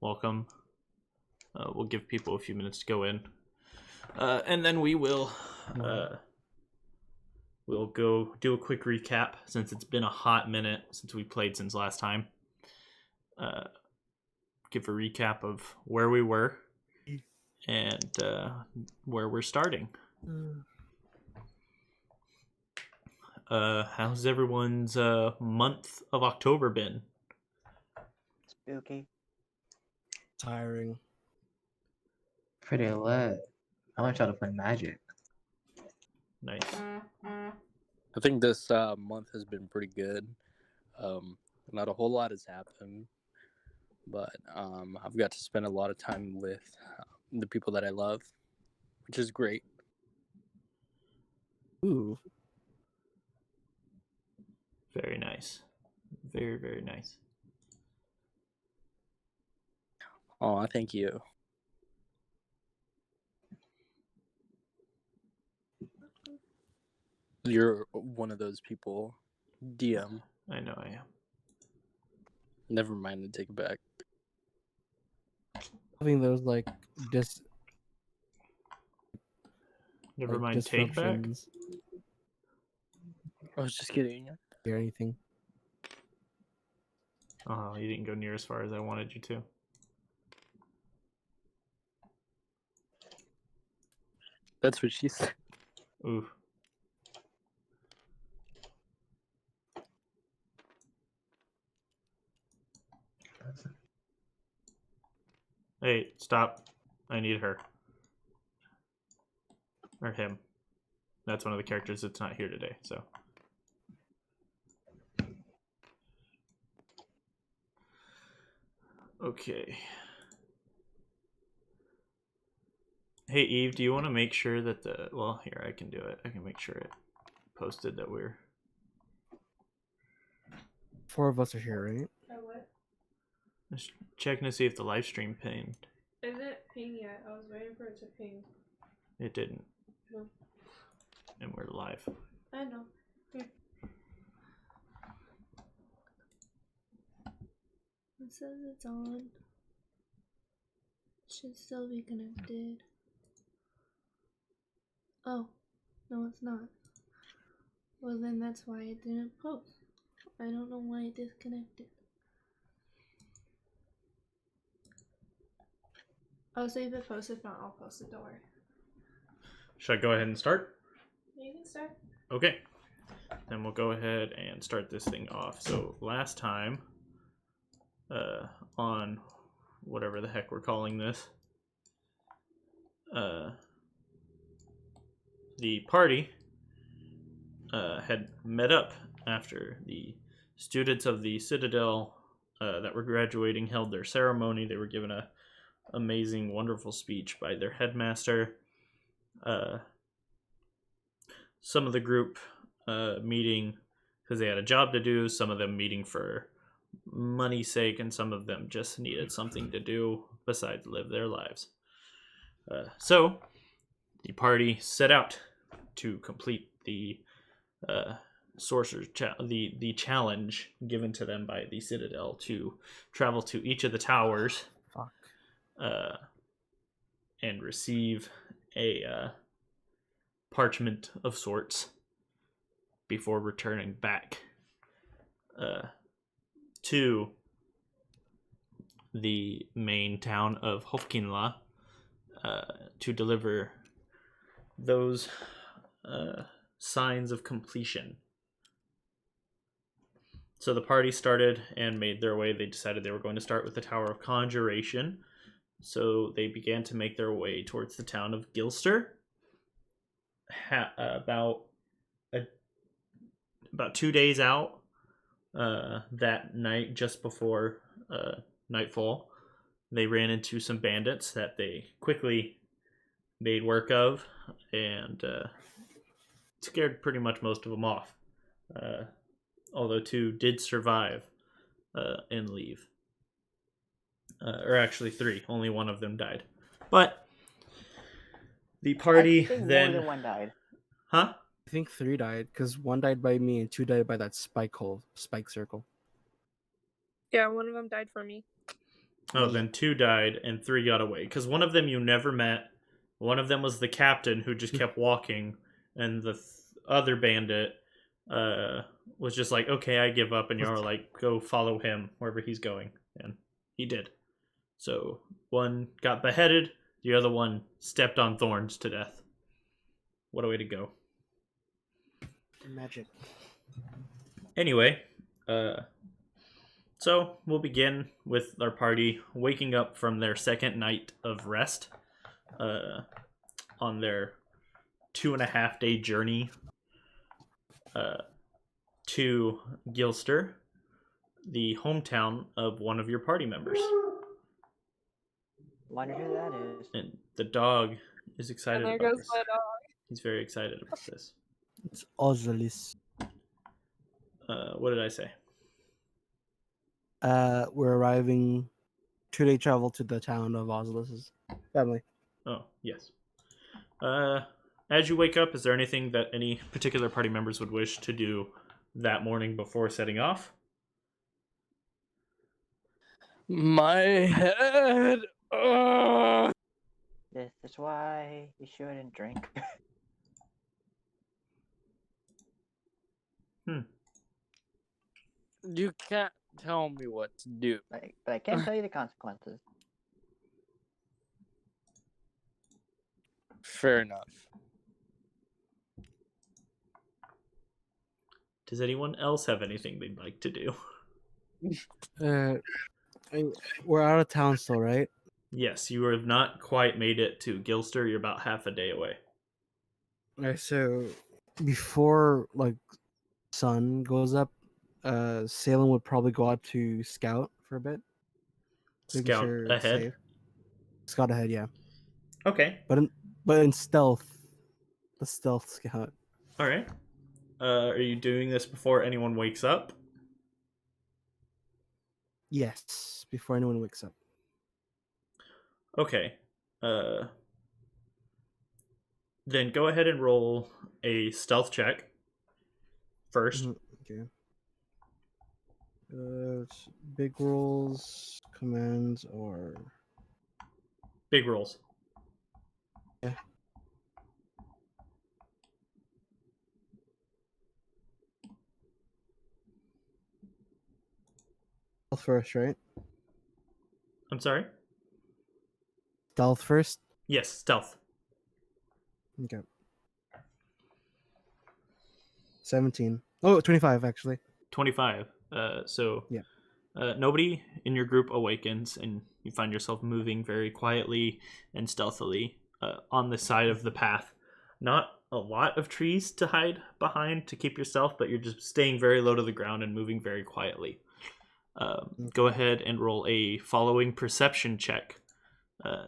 welcome. We'll give people a few minutes to go in, and then we'll go do a quick recap since it's been a hot minute since we played since last time. Give a recap of where we were and where we're starting. How's everyone's month of October been? Spooky. Tiring. Pretty lit. I want y'all to play Magic. Nice. I think this month has been pretty good. Not a whole lot has happened, but I've got to spend a lot of time with the people that I love, which is great. Ooh. Very nice. Very, very nice. Oh, thank you. You're one of those people. DM. I know I am. Never mind, I take it back. Having those Never mind, take back? disruptions I was just kidding. or anything. Oh, you didn't go near as far as I wanted you to. That's what she said. Ooh. Hey, stop. I need her. Or him. That's one of the characters that's not here today, so. Okay. Hey, Eve, do you want to make sure that the... Well, here, I can do it. I can make sure it posted that we're... 4 of us are here, right? What? Just checking to see if the live stream pinged. Is it ping yet? I was waiting for it to ping. It didn't. No. And we're live. I know. Here. It says it's on. Should still be connected. Oh, no, it's not. Well, then that's why it didn't post. I don't know why it disconnected. I'll save the post. If not, I'll post it. Don't worry. Should I go ahead and start? You can start. Okay. Then we'll go ahead and start this thing off. So last time, on whatever the heck we're calling this, the party had met up after the students of the Citadel that were graduating held their ceremony. They were given a amazing, wonderful speech by their headmaster. Some of the group meeting because they had a job to do, some of them meeting for money's sake, and some of them just needed something to do besides live their lives. So the party set out to complete the sorcerer's the challenge given to them by the Citadel to travel to each of the towers and receive a parchment of sorts before returning back to the main town of Hofkinla to deliver those signs of completion. So the party started and made their way. They decided they were going to start with the Tower of Conjuration. So they began to make their way towards the town of Gilster. About 2 days out that night, just before nightfall, they ran into some bandits that they quickly made work of and scared pretty much most of them off. Although 2 did survive and leave. Or actually 3. Only one of them died. But the party I think then... more than one died. Huh? I think 3 died because 1 died by me and 2 died by that spike circle. Yeah, one of them died for me. Oh, then 2 died and 3 got away. Because one of them you never met. One of them was the captain who just kept walking, and the other bandit was just like, okay, I give up, and you're like, go follow him wherever he's going. And he did. So one got beheaded, the other one stepped on thorns to death. What a way to go. Magic. Anyway, so we'll begin with our party waking up from their second night of rest on their 2.5-day journey to Gilster, the hometown of one of your party members. Wonder who that is. And the dog is excited And there about goes this. my dog. He's very excited about this. It's Ozlius. What did I say? We're arriving 2-day travel to the town of Ozlius's family. Oh, yes. As you wake up, is there anything that any particular party members would wish to do that morning before setting off? My head. Ugh. This is why you shouldn't drink. You can't tell me what to do. But I can't tell you the consequences. Fair enough. Does anyone else have anything they'd like to do? We're out of town still, right? Yes, you have not quite made it to Gilster. You're about half a day away. Alright, so before sun goes up, Salem would probably go out to scout for a bit. making Scout sure it's ahead. safe. Scout ahead, yeah. Okay. But in stealth, the stealth scout. All right. Are you doing this before anyone wakes up? Yes, before anyone wakes up. Okay. Then go ahead and roll a stealth check first. Okay. It's big rolls, commands, or Big rolls. yeah. Stealth first, right? I'm sorry? Stealth first. Yes, stealth. Okay. 17. Oh, 25 actually. 25. Yeah. Nobody in your group awakens, and you find yourself moving very quietly and stealthily on the side of the path. Not a lot of trees to hide behind to keep yourself, but you're just staying very low to the ground and moving very quietly. Go ahead and roll a following perception check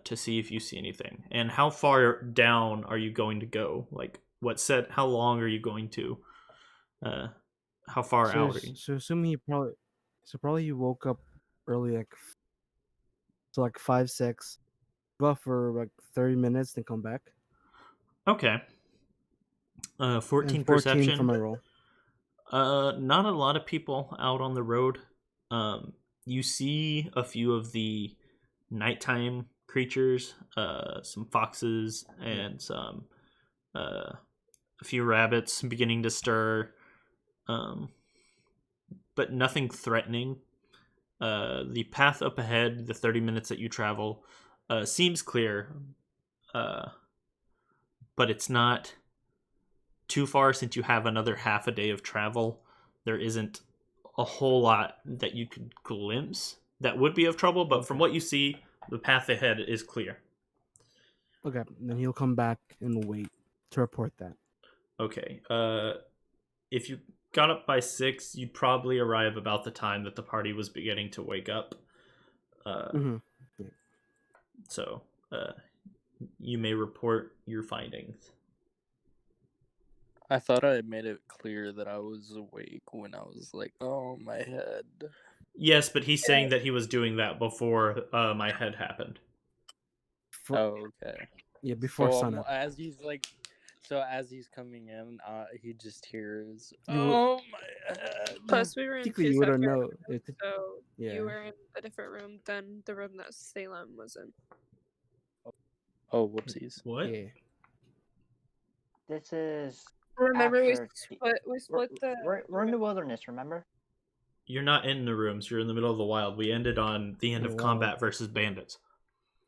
to see if you see anything. And how far down are you going to go? Like, how long are you going to? How far out are you? So assuming probably you woke up early, like 5, 6. Go out for like 30 minutes, then come back. Okay. 14 And 14 perception. for my roll. Not a lot of people out on the road. You see a few of the nighttime creatures, some foxes and some a few rabbits beginning to stir, but nothing threatening. The path up ahead, the 30 minutes that you travel, seems clear, but it's not too far since you have another half a day of travel. There isn't a whole lot that you could glimpse that would be of trouble, but from what you see, the path ahead is clear. Okay, then he'll come back and wait to report that. Okay. If you got up by 6, you'd probably arrive about the time that the party was beginning to wake up. Yeah. So, you may report your findings. I thought I had made it clear that I was awake when I was like, oh, my head. Yes, but he's saying that he was doing that before my head happened. Oh, okay. Yeah, before So sunup. as he's like So as he's coming in, he just hears, You "Oh my head." Plus, we were in Technically, two you wouldn't separate know. rooms, so Yeah. you were in a different room than the room that Salem was in. Oh, whoopsies. What? Yeah. This is Remember, after we split the. we're in the wilderness. Remember? You're not in the rooms. You're in the middle of the wild. We ended on the end of combat Wild. versus bandits.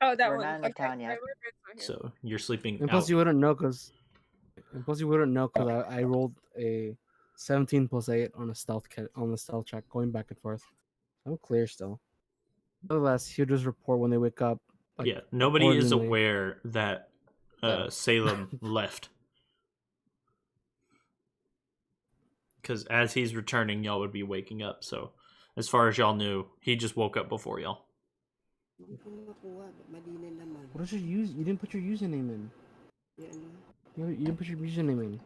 Oh, that We're one. not in the Okay, town yet. right, we're not here. So you're sleeping And plus, out. you wouldn't know because. And plus, you wouldn't know because I rolled a 17 plus 8 on a on the stealth check, going back and forth. I'm clear still. Nevertheless, he'll just report when they wake up. Like, Yeah, nobody is accordingly. aware that Salem left. Because as he's returning, y'all would be waking up. So, as far as y'all knew, he just woke up before y'all. What is your use? You didn't put your username in. You didn't put your username in.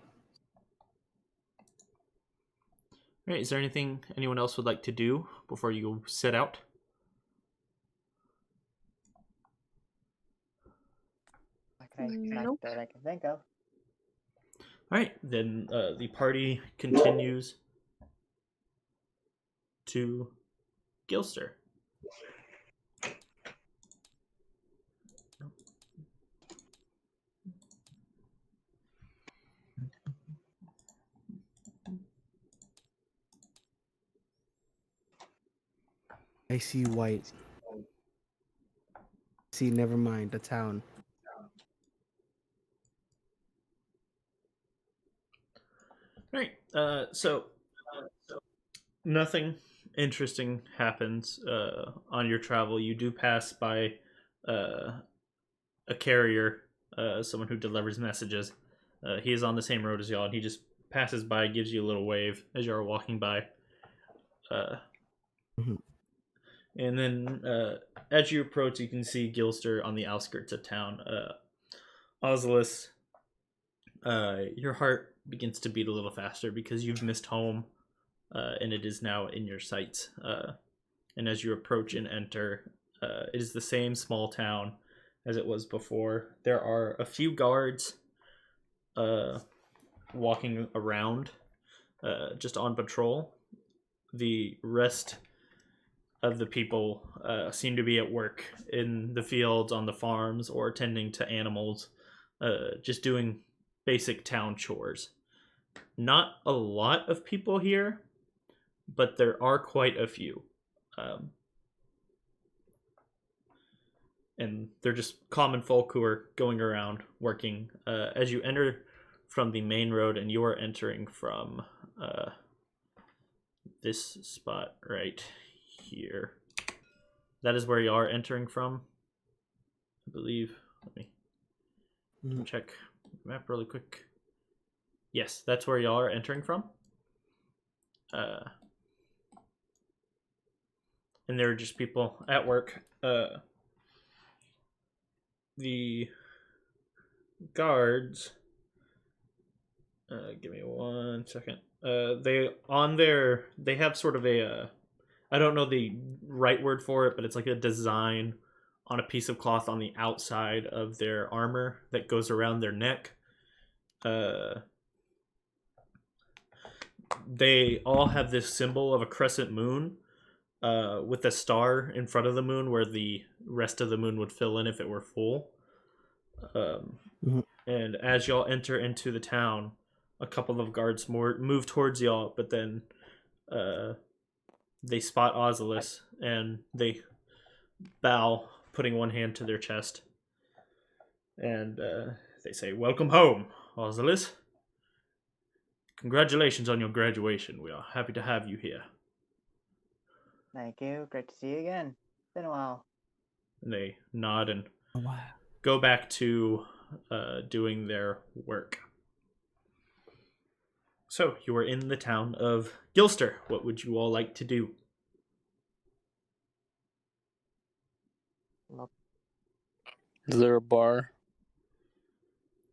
All right, is there anything anyone else would like to do before you set out? Nope. That I can think of. All right, then the party continues to Gilster. I see white. See, never mind. A town. All right, so nothing interesting happens on your travel. You do pass by a carrier, someone who delivers messages. He is on the same road as y'all, and he just passes by, gives you a little wave as you are walking by. And then as you approach, you can see Gilster on the outskirts of town. Ozlius, your heart begins to beat a little faster because you've missed home, and it is now in your sights. And as you approach and enter, it is the same small town as it was before. There are a few guards walking around, just on patrol. The rest of the people seem to be at work in the fields, on the farms, or tending to animals, just doing basic town chores. Not a lot of people here, but there are quite a few. And they're just common folk who are going around working. As you enter from the main road, and you are entering from this spot right here. That is where you are entering from, I believe. Let me check the map really quick. Yes, that's where y'all are entering from. And there are just people at work. The guards, give me 1 second. They have sort of a I don't know the right word for it, but it's like a design on a piece of cloth on the outside of their armor that goes around their neck. They all have this symbol of a crescent moon, with a star in front of the moon where the rest of the moon would fill in if it were full. And as y'all enter into the town, a couple of guards move towards y'all, but then they spot Ozlius and they bow, putting one hand to their chest. And they say, "Welcome home, Ozlius. Congratulations on your graduation. We are happy to have you here." Thank you. Great to see you again. Been a while. And they nod and Wow. go back to doing their work. So, you are in the town of Gilster. What would you all like to do? Is there a bar?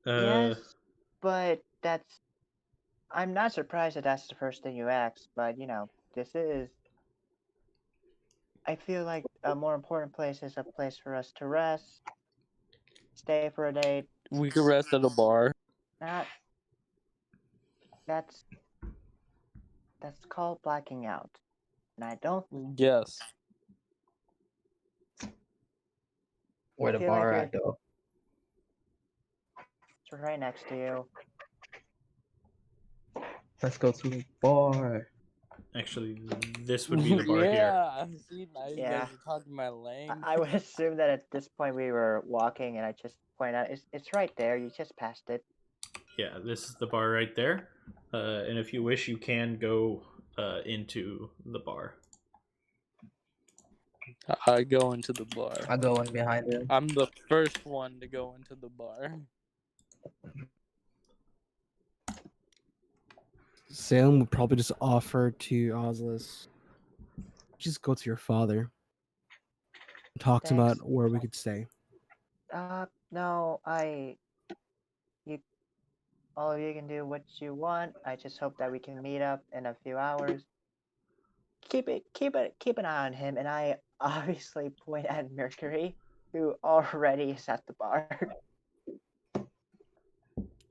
Yes, but I'm not surprised that that's the first thing you asked, but this is. I feel like a more important place is a place for us to rest, stay for a day. We could rest at a bar. That that's that's called blacking out, and I don't Yes. Where the feel like bar you're at though? it's right next to you. Let's go to the bar. Actually, this would be the bar here. Yeah. See, now you Yeah. guys are talking my language. I would assume that at this point we were walking, and I just point out it's right there. You just passed it. Yeah, this is the bar right there. And if you wish, you can go into the bar. I go into the bar. I go in behind him. I'm the first one to go into the bar. Salem would probably just offer to Ozlius, just go to your father. Talk to him Thanks. about where we could stay. No, all of you can do what you want. I just hope that we can meet up in a few hours. Keep an eye on him, and I obviously point at Mercury, who already is at the bar.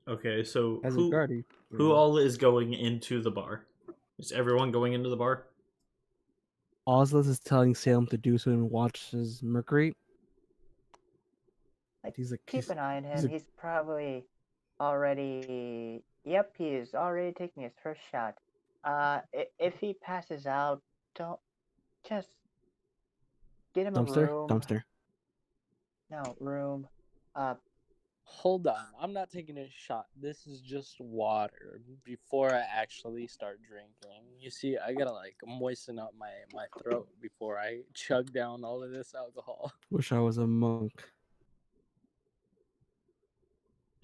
Okay, so As a who guardian. who all is going into the bar? Is everyone going into the bar? Ozlius is telling Salem to do so and watches Mercury. Like, He's like, keep an eye on he's him. a- He's probably already. Yep, he is already taking his first shot. If he passes out, don't just get him a dumpster? room. Dumpster. No room. Hold on, I'm not taking a shot. This is just water before I actually start drinking. You see, I gotta like moisten up my throat before I chug down all of this alcohol. Wish I was a monk.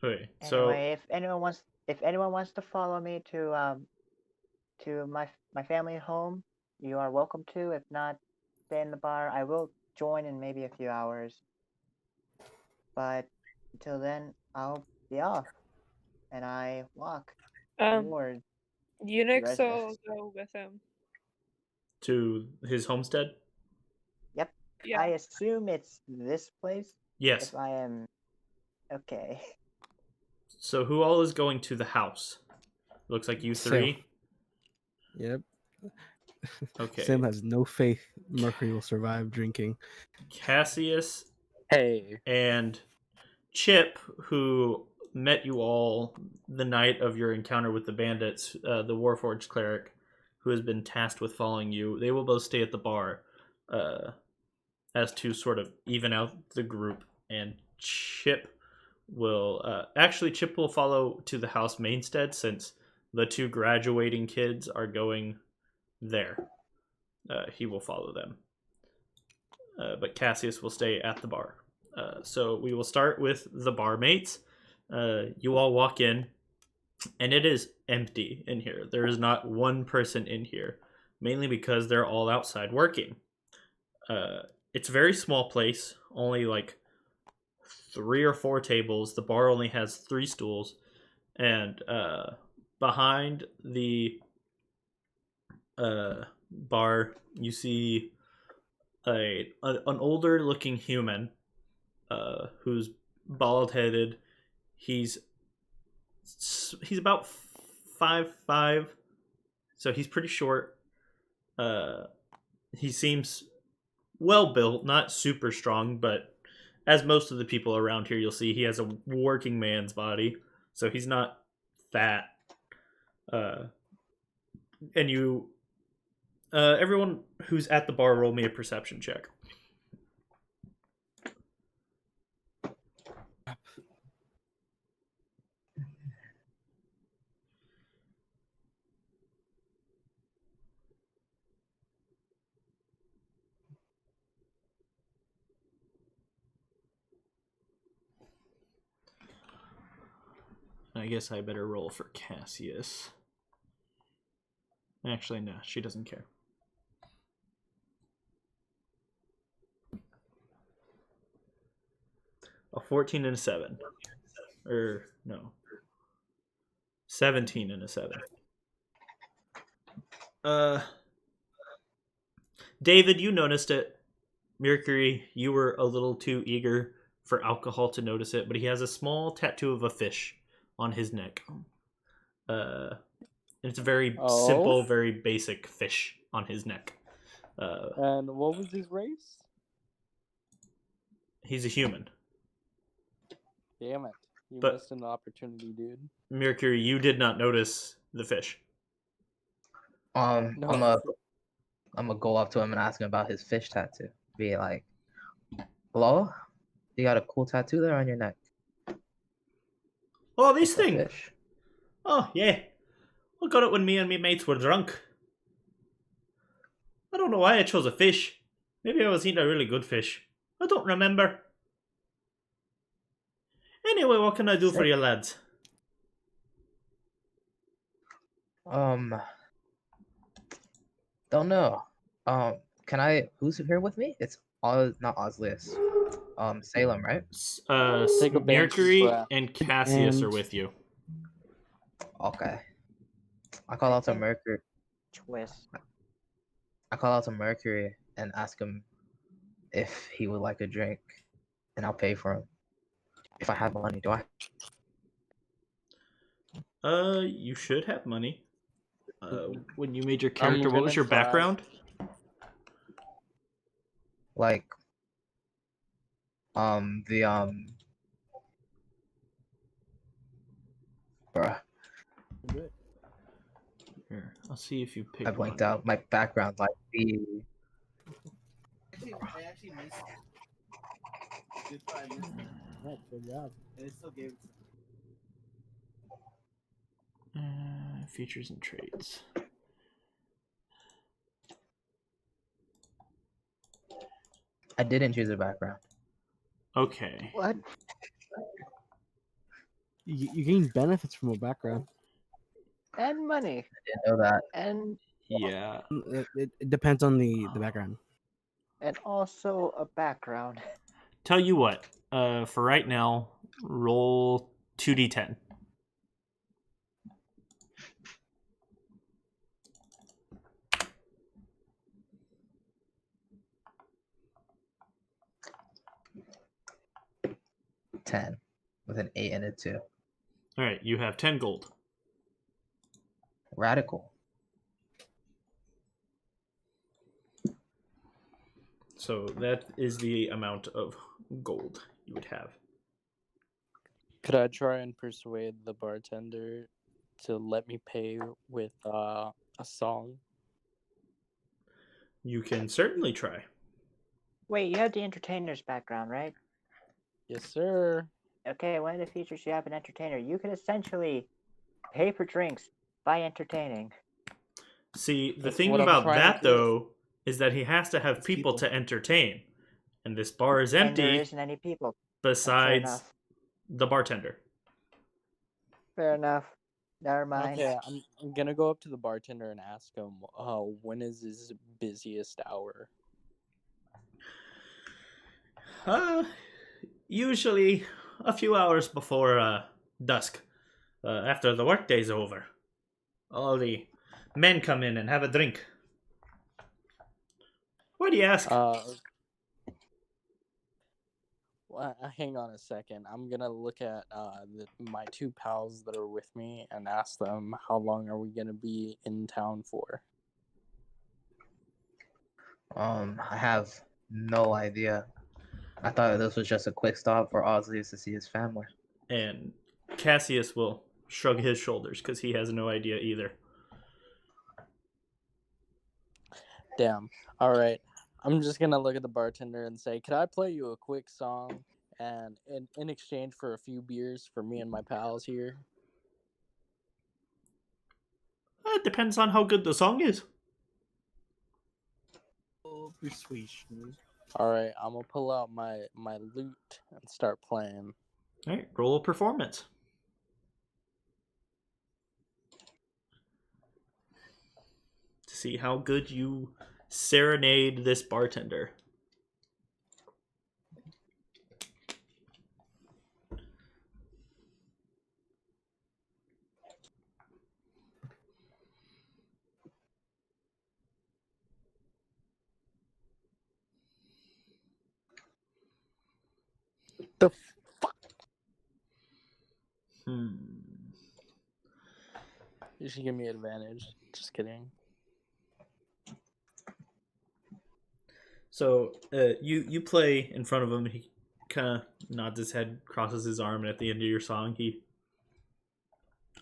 Okay, so Anyway, if anyone wants to follow me to my family home, you are welcome to. If not, stay in the bar. I will join in maybe a few hours. But until then, I'll be off, and I walk toward Unix will residence. go with him. to his homestead? Yep. Yeah. I assume it's this place. Yes. If I am okay. So who all is going to the house? Looks like you three. Yep. Okay. Sam has no faith Mercury will survive drinking. Cassius Hey, and Chip, who met you all the night of your encounter with the bandits, the Warforged cleric, who has been tasked with following you, they will both stay at the bar as to sort of even out the group. And Chip will Chip will follow to the house mainstead since the two graduating kids are going there. He will follow them. But Cassius will stay at the bar. So we will start with the barmaids. You all walk in, and it is empty in here. There is not one person in here, mainly because they're all outside working. It's a very small place, only like 3 or 4 tables. The bar only has 3 stools, and behind the bar, you see an older looking human who's bald headed. He's about 5'5", so he's pretty short. He seems well built, not super strong, but as most of the people around here, you'll see he has a working man's body, so he's not fat. And you, everyone who's at the bar, roll me a perception check. I guess I better roll for Cassius. Actually, no, she doesn't care. A 14 and a 7. Or, no. 17 and a 7. David, you noticed it. Mercury, you were a little too eager for alcohol to notice it, but he has a small tattoo of a fish on his neck. It's a very Oh. simple, very basic fish on his neck. And what was his race? He's a human. Damn it. You But- missed an opportunity, dude. Mercury, you did not notice the fish. No. No. I'm gonna go up to him and ask him about his fish tattoo. Be like, "Hello, you got a cool tattoo there on your neck. Oh, this It's a thing! fish." Oh, yeah. I got it when me and me mates were drunk. I don't know why I chose a fish. Maybe I was eating a really good fish. I don't remember. Anyway, what can I do for Sick. you lads? Don't know. Can I? Who's here with me? It's not Ozlius. Salem, right? Take a bench Mercury strap. and Cassius are And- with you. Okay. I call out to think- Mercury. Twist. I call out to Mercury and ask him if he would like a drink, and I'll pay for him. If I have money, do I? You should have money. When you made your character, what gonna was your try- background? Like, bruh, Here, I'll see if you pick I blanked one. out. My background, like the. I actually missed it. Good job. And it still gave it to me. Features and traits. I didn't choose a background. Okay. What? You gain benefits from a background. And money. Didn't know that. And Yeah. It depends on the background. also a background. Tell you what. For right now, roll 2d10. $10 with an 8 and a 2. All right, you have 10 gold. Radical. So that is the amount of gold you would have. Could I try and persuade the bartender to let me pay with a song? You can certainly try. Wait, you have the entertainer's background, right? Yes, sir. Okay, one of the features you have an entertainer. You can essentially pay for drinks by entertaining. See, the That's thing what I'm about trying to that, do. though, is that he has to have It's people people. to entertain. And this bar is And there empty isn't any people. besides enough. the bartender. Fair enough. Never mind. Okay, I'm gonna go up to the bartender and ask him, when is his busiest hour? Usually a few hours before dusk, after the workday's over. All the men come in and have a drink. Why do you ask? Hang on a second. I'm gonna look at my two pals that are with me and ask them how long are we gonna be in town for. I have no idea. I thought this was just a quick stop for Ozlius to see his family. And Cassius will shrug his shoulders because he has no idea either. Damn. All right. I'm just gonna look at the bartender and say, "Could I play you a quick song, and in exchange for a few beers for me and my pals here?" It depends on how good the song is. Persuasion. All right. I'm gonna pull out my lute and start playing. All right, roll a performance. To see how good you serenade this bartender. The fuck? Hmm. You should give me advantage. Just kidding. So you play in front of him. He kind of nods his head, crosses his arm, and at the end of your song,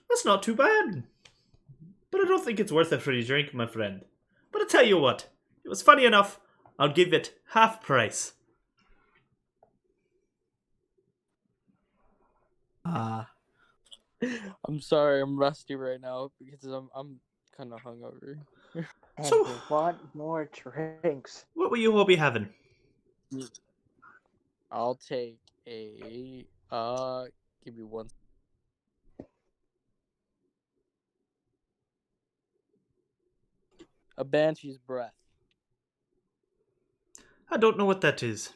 that's not too bad. But I don't think it's worth a free drink, my friend. But I tell you what, it was funny enough. I'll give it half price. I'm sorry, I'm rusty right now because I'm kind of hungover. And So- we want more drinks. What will you all be having? I'll take a give me one. A banshee's breath. I don't know what that is.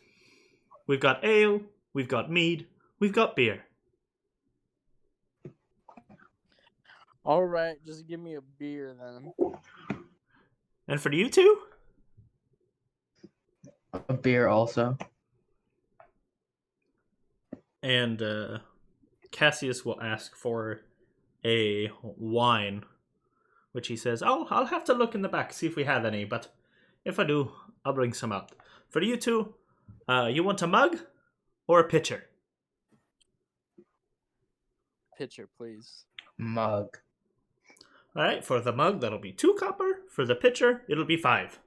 We've got ale, we've got mead, we've got beer. All right, just give me a beer then. And for you two? A beer also. And Cassius will ask for a wine, which he says, I'll have to look in the back, see if we have any, but if I do, I'll bring some out. For you two, you want a mug or a pitcher? Pitcher, please. Mug. Alright, for the mug, that'll be 2 copper. For the pitcher, it'll be 5.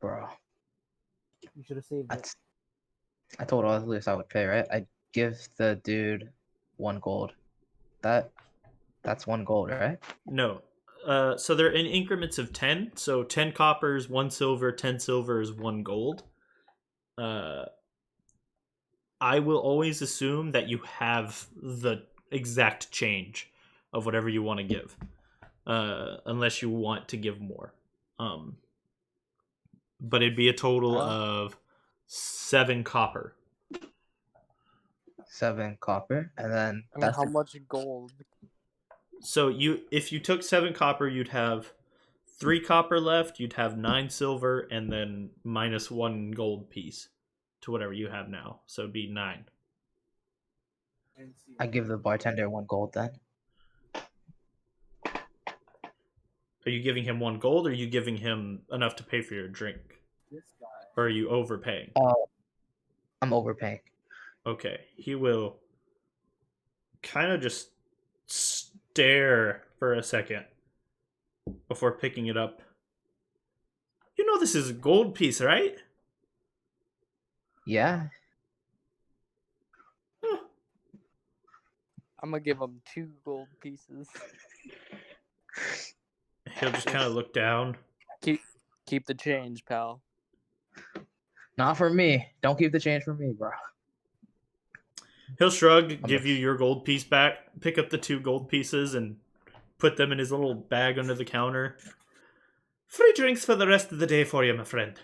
Bro. You should have saved it. I told Ozlius I would pay, right? I'd give the dude 1 gold. That's 1 gold, right? No. So they're in increments of 10. So 10 coppers, 1 silver, 10 silver is 1 gold. I will always assume that you have the exact change of whatever you want to give. Unless you want to give more. But it'd be a total of 7 copper. 7 copper, and then I mean, that's how much gold? So if you took 7 copper, you'd have 3 copper left, you'd have 9 silver, and then minus 1 gold piece to whatever you have now. So it'd be 9. I give the bartender 1 gold then. Are you giving him 1 gold, or are you giving him enough to pay for your drink? Or are you overpaying? I'm overpaying. Okay, he will kind of just stare for a second before picking it up. You know this is a gold piece, right? Yeah. I'm gonna give him 2 gold pieces. He'll just kind of look down. Keep the change, pal. Not for me. Don't keep the change for me, bro. He'll shrug, give you your gold piece back, pick up the 2 gold pieces, and put them in his little bag under the counter. Free drinks for the rest of the day for you, my friend.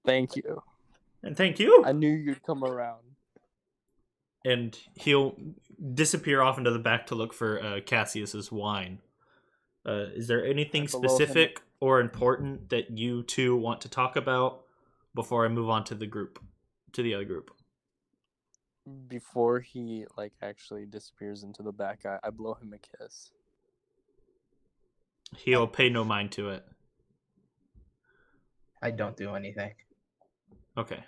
Thank you. And thank you. I knew you'd come around. And he'll disappear off into the back to look for Cassius's wine. Is there anything And below him- specific or important that you two want to talk about before I move on to the other group? Before he actually disappears into the back, I blow him a kiss. He'll pay no mind to it. I don't do anything. Okay.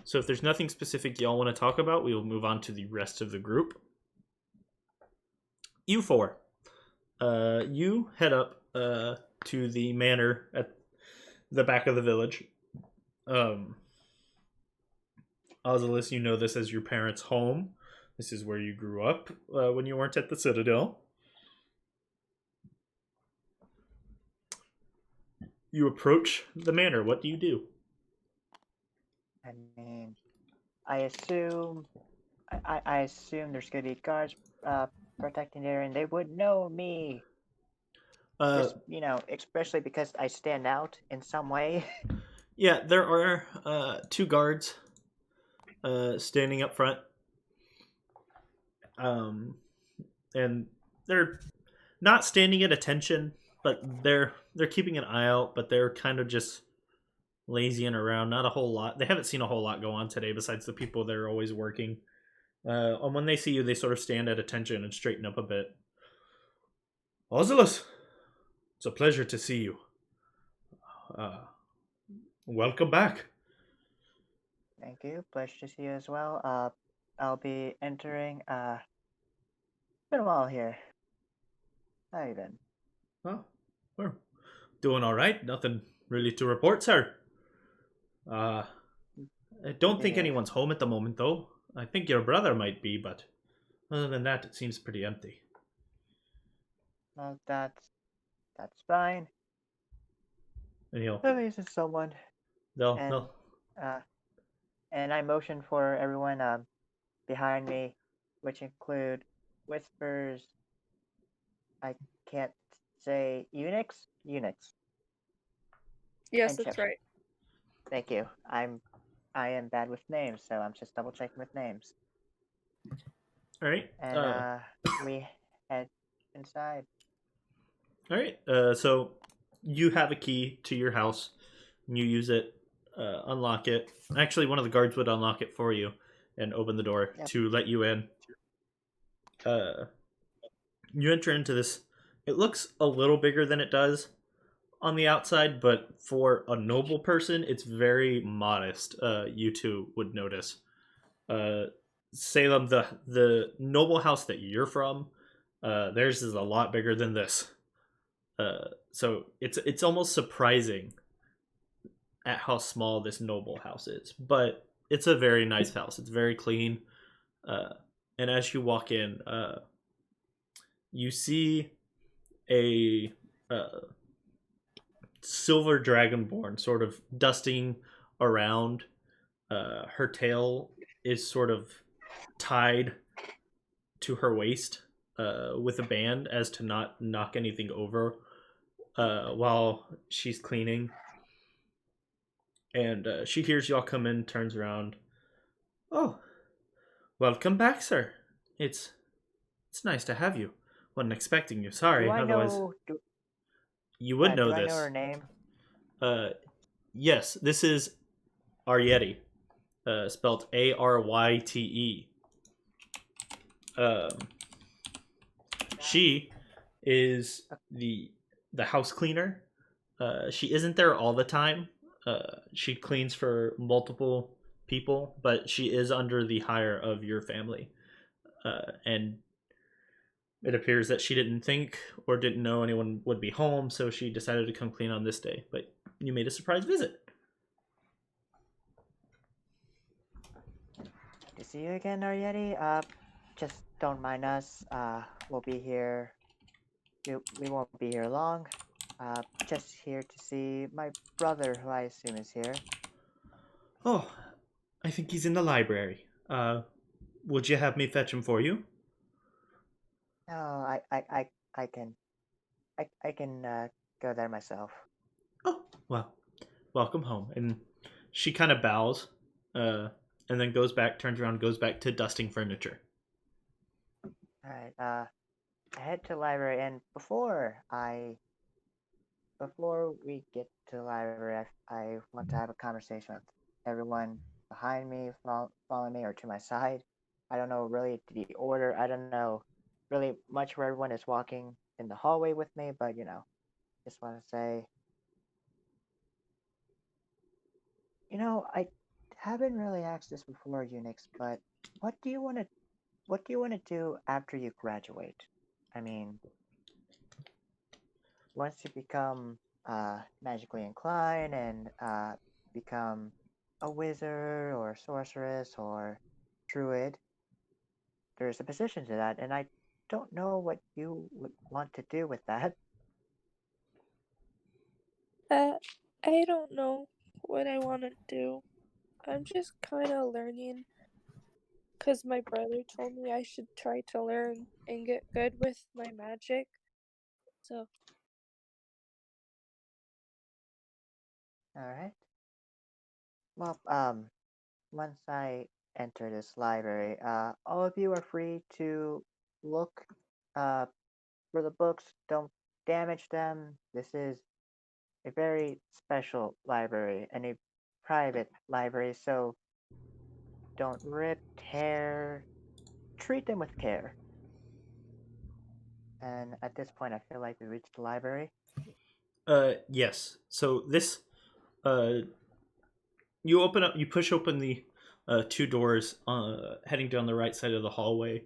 So if there's nothing specific y'all want to talk about, we will move on to the rest of the group. You 4. You head up to the manor at the back of the village. Ozlius, you know this as your parents' home. This is where you grew up when you weren't at the Citadel. You approach the manor. What do you do? I mean, I assume there's gonna be guards protecting there, and they would know me. Just, especially because I stand out in some way. Yeah, there are 2 guards standing up front. And they're not standing at attention, but they're keeping an eye out, but they're kind of just lazying around. Not a whole lot. They haven't seen a whole lot go on today besides the people that are always working. And when they see you, they sort of stand at attention and straighten up a bit. Ozlius, it's a pleasure to see you. Welcome back. Thank you. Pleasure to see you as well. I'll be entering. Been a while here. How you been? Oh, we're doing all right. Nothing really to report, sir. I don't think Yeah. anyone's home at the moment, though. I think your brother might be, but other than that, it seems pretty empty. Well, that's fine. And At least it's someone. they'll, And they'll, and I motion for everyone behind me, which include whispers. I can't say Unix. Unix. Yes, And that's Chef. right. Thank you. I am bad with names, so I'm just double checking with names. all right. And we head inside. All right. So you have a key to your house. You use it, unlock it. Actually, one of the guards would unlock it for you and open the door Yep. to let you in. You enter into this. It looks a little bigger than it does on the outside, but for a noble person, it's very modest. You two would notice. Salem, the noble house that you're from, theirs is a lot bigger than this. So it's almost surprising at how small this noble house is, but it's a very nice house. It's very clean, and as you walk in, you see a silver dragonborn sort of dusting around. Her tail is sort of tied to her waist with a band as to not knock anything over while she's cleaning. And she hears y'all come in, turns around. Oh, welcome back, sir. It's nice to have you. Wasn't expecting you. Sorry. Do I Otherwise, know? you would know do I this. know her name? Yes, this is Aryete, spelled Aryte. She is the house cleaner. She isn't there all the time. She cleans for multiple people, but she is under the hire of your family. And it appears that she didn't think or didn't know anyone would be home, so she decided to come clean on this day. But you made a surprise visit. To see you again, Aryeti. Just don't mind us. We'll be here. We won't be here long. Just here to see my brother, who I assume is here. Oh, I think he's in the library. Would you have me fetch him for you? No, I can go there myself. Oh, well, welcome home. And she kind of bows, and then goes back, turns around, goes back to dusting furniture. All right. I head to the library, and before we get to the library, I want to have a conversation with everyone behind me, following me, or to my side. I don't know really the order. I don't know really much where everyone is walking in the hallway with me, but just want to say, I haven't really asked this before, Unix, but what do you want to do after you graduate? I mean, once you become magically inclined and become a wizard or sorceress or druid, there's a position to that, and I don't know what you would want to do with that. I don't know what I want to do. I'm just kind of learning because my brother told me I should try to learn and get good with my magic. So, All right. Well, once I enter this library, all of you are free to look for the books. Don't damage them. This is a very special library and a private library, so don't rip, tear, treat them with care. And at this point, I feel like we reached the library. Yes. So this, you push open the two doors, heading down the right side of the hallway,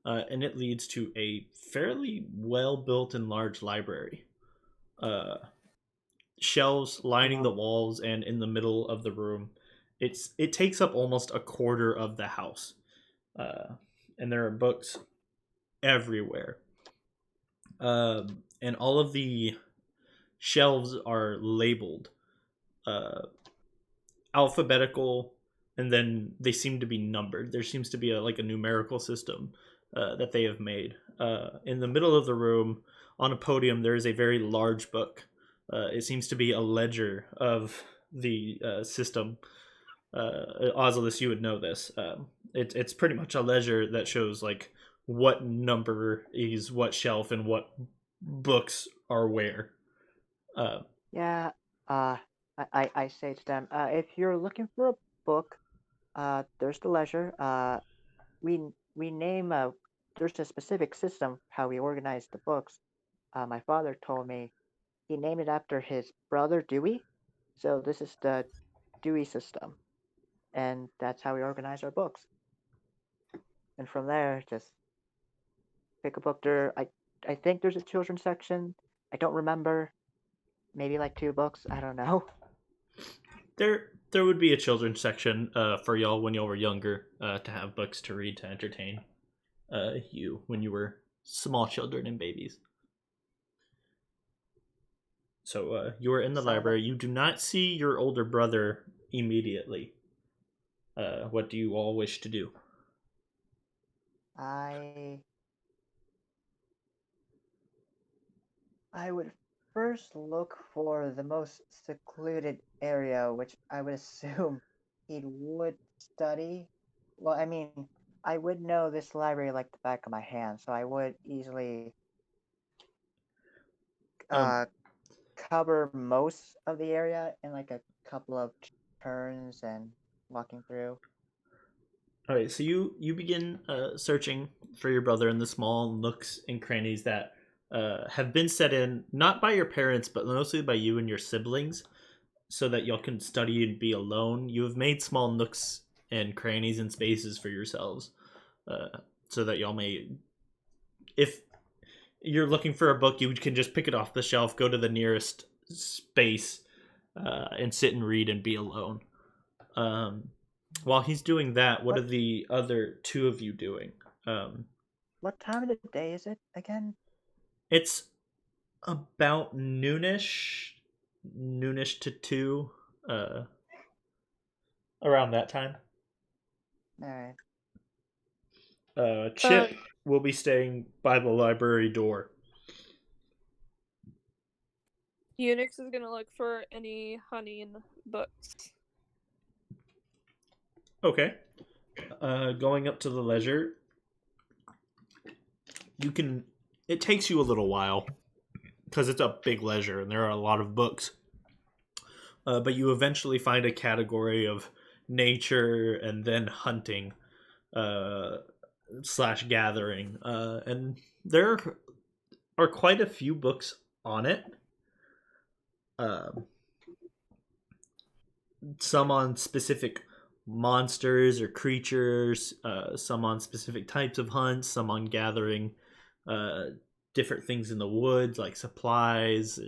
and it leads to a fairly well built and large library. Shelves lining the walls and in the middle of the room. It takes up almost a quarter of the house, and there are books everywhere. And all of the shelves are labeled alphabetical, and then they seem to be numbered. There seems to be a numerical system that they have made. In the middle of the room, on a podium, there is a very large book. It seems to be a ledger of the system. Ozlius, you would know this. It's pretty much a ledger that shows like what number is what shelf and what books are where. Yeah, I say to them, if you're looking for a book, there's the ledger. We name there's a specific system how we organize the books. My father told me he named it after his brother Dewey, so this is the Dewey system, and that's how we organize our books. And from there, just pick a book. I think there's a children's section. I don't remember. Maybe like 2 books. I don't know. There would be a children's section for y'all when y'all were younger, to have books to read to entertain you when you were small children and babies. So you are in the library. You do not see your older brother immediately. What do you all wish to do? I would first look for the most secluded area, which I would assume he would study. Well, I mean, I would know this library like the back of my hand, so I would easily cover most of the area in like a couple of turns and walking through. All right, so you begin searching for your brother in the small nooks and crannies that have been set in not by your parents, but mostly by you and your siblings, so that y'all can study and be alone. You have made small nooks and crannies and spaces for yourselves, so that y'all may, if you're looking for a book, you can just pick it off the shelf, go to the nearest space, and sit and read and be alone. While he's doing that, what are the other two of you doing? What time of the day is it again? It's about noonish to 2, around that time. All right. Chip will be staying by the library door. Unix is gonna look for any hunting books. Okay. Going up to the ledger, it takes you a little while because it's a big ledger and there are a lot of books. But you eventually find a category of nature and then hunting / gathering. And there are quite a few books on it. Some on specific monsters or creatures, some on specific types of hunts, some on gathering different things in the woods like supplies,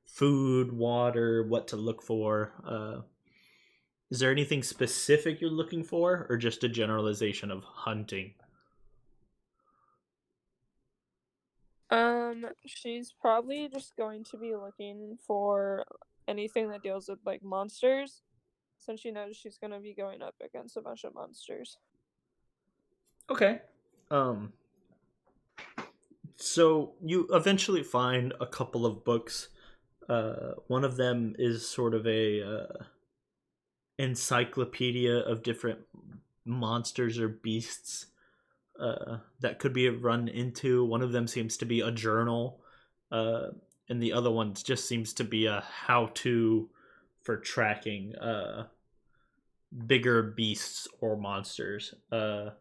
food, water, what to look for. Is there anything specific you're looking for, or just a generalization of hunting? She's probably just going to be looking for anything that deals with like monsters, since she knows she's gonna be going up against a bunch of monsters. Okay. So you eventually find a couple of books. One of them is sort of a encyclopedia of different monsters or beasts that could be run into. One of them seems to be a journal, and the other one just seems to be a how-to for tracking bigger beasts or monsters. And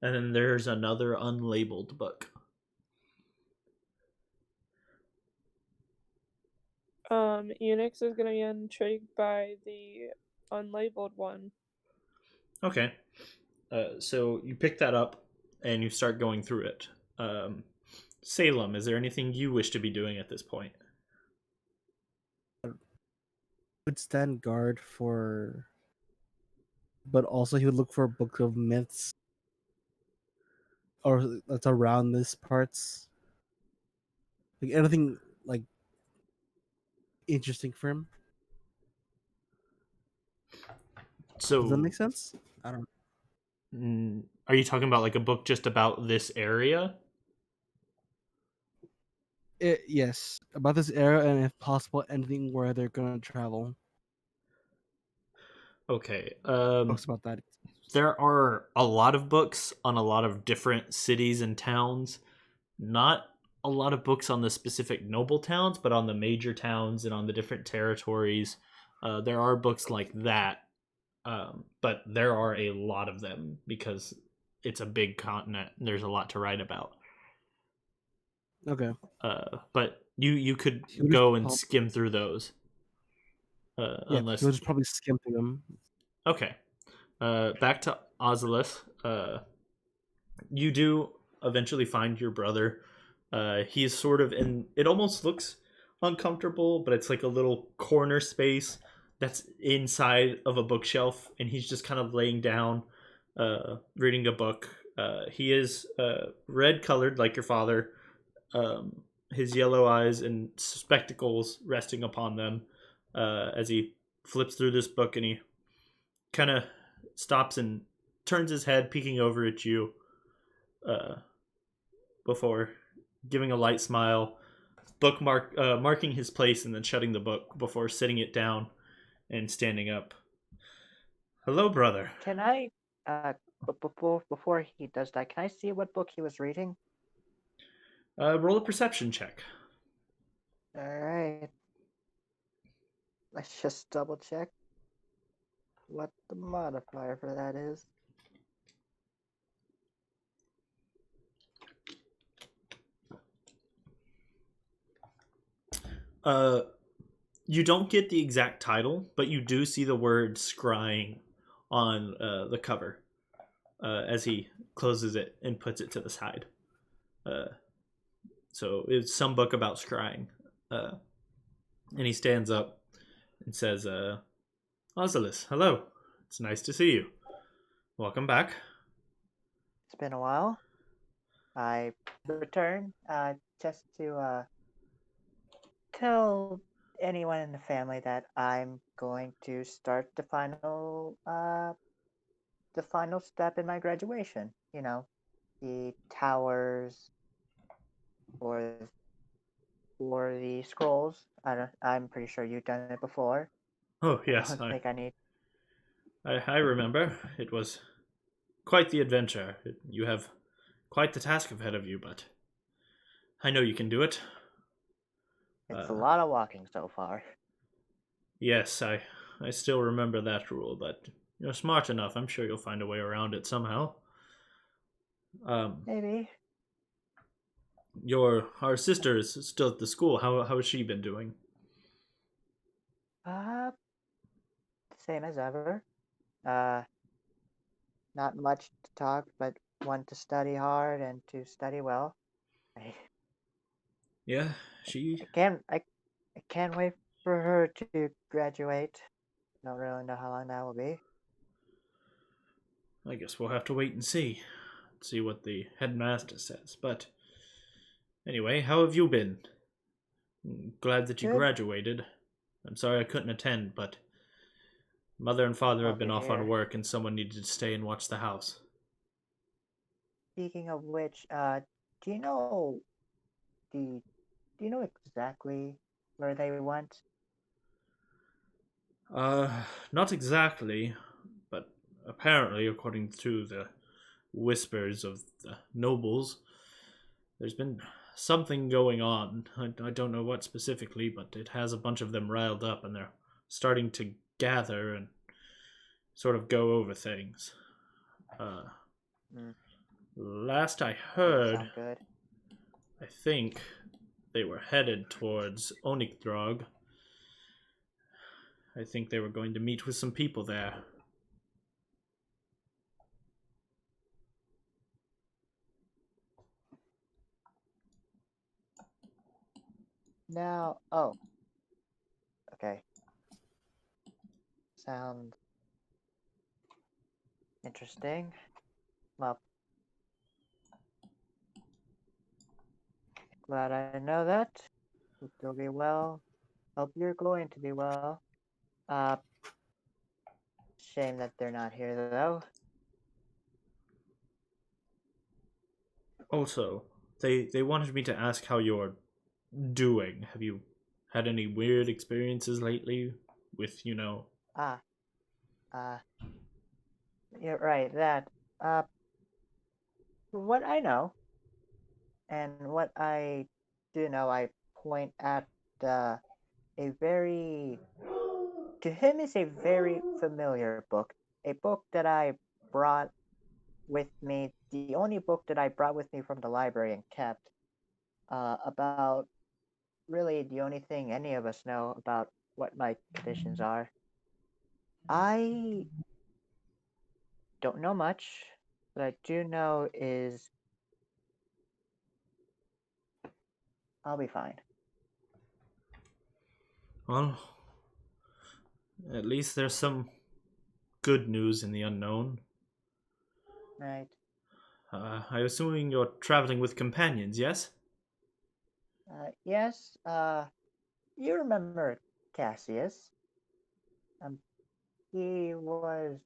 then there's another unlabeled book. Unix is gonna be intrigued by the unlabeled one. Okay. So you pick that up and you start going through it. Salem, is there anything you wish to be doing at this point? Would stand guard for, but also he would look for a book of myths or that's around these parts. Like anything like interesting for him. So Does that make sense? I don't. Are you talking about like a book just about this area? Yes, about this era and if possible, anything where they're gonna travel. Okay. Talks about that. There are a lot of books on a lot of different cities and towns. Not a lot of books on the specific noble towns, but on the major towns and on the different territories. There are books like that, but there are a lot of them because it's a big continent and there's a lot to write about. Okay. But you could He would go just and skim through those. Yeah, Unless he was just probably skim through them. Okay. Back to Ozlius. You do eventually find your brother. He's sort of in. It almost looks uncomfortable, but it's like a little corner space that's inside of a bookshelf, and he's just kind of laying down, reading a book. He is red colored like your father. His yellow eyes and spectacles resting upon them as he flips through this book, and he kind of stops and turns his head, peeking over at you, before giving a light smile, marking his place, and then shutting the book before setting it down and standing up. Hello, brother. Can I, but before he does that, can I see what book he was reading? Roll a perception check. All right. Let's just double check what the modifier for that is. You don't get the exact title, but you do see the word scrying on the cover as he closes it and puts it to the side. So it's some book about scrying. And he stands up and says, Ozlius, hello. It's nice to see you. Welcome back. It's been a while. I returned just to tell anyone in the family that I'm going to start the final step in my graduation. You know, the towers or the scrolls. I'm pretty sure you've done it before. Oh, yes. I don't think I need. I remember. It was quite the adventure. You have quite the task ahead of you, but I know you can do it. It's a lot of walking so far. Yes, I still remember that rule, but you're smart enough. I'm sure you'll find a way around it somehow. Maybe. Our sister is still at the school. How has she been doing? Same as ever. Not much to talk, but one to study hard and to study well. Yeah, she. I can't wait for her to graduate. Don't really know how long that will be. I guess we'll have to wait and see what the headmaster says. But anyway, how have you been? Glad that you Good. graduated. I'm sorry I couldn't attend, but mother and father have been off on work, and someone needed to stay and watch the house. Speaking of which, do you know exactly where they went? Not exactly, but apparently, according to the whispers of the nobles, there's been something going on. I don't know what specifically, but it has a bunch of them riled up, and they're starting to gather and sort of go over things. Mm. Last I Doesn't heard, sound good. I think they were headed towards Onycthrog. I think they were going to meet with some people there. Now, oh, okay. Sounds interesting. Well, glad I know that. Hope you'll be well. Hope you're going to be well. Uh, Shame that they're not here though. Also, they wanted me to ask how you're doing. Have you had any weird experiences lately with, Ah, uh, you're right. That, uh, what I know, and what I do know, I point at a very, to him, is a very familiar book. A book that I brought with me, the only book that I brought with me from the library and kept, about really the only thing any of us know about what my conditions are. I don't know much. What I do know is I'll be fine. well, at least there's some good news in the unknown. Right. I'm assuming you're traveling with companions, yes? Yes, you remember Cassius. Um, he was.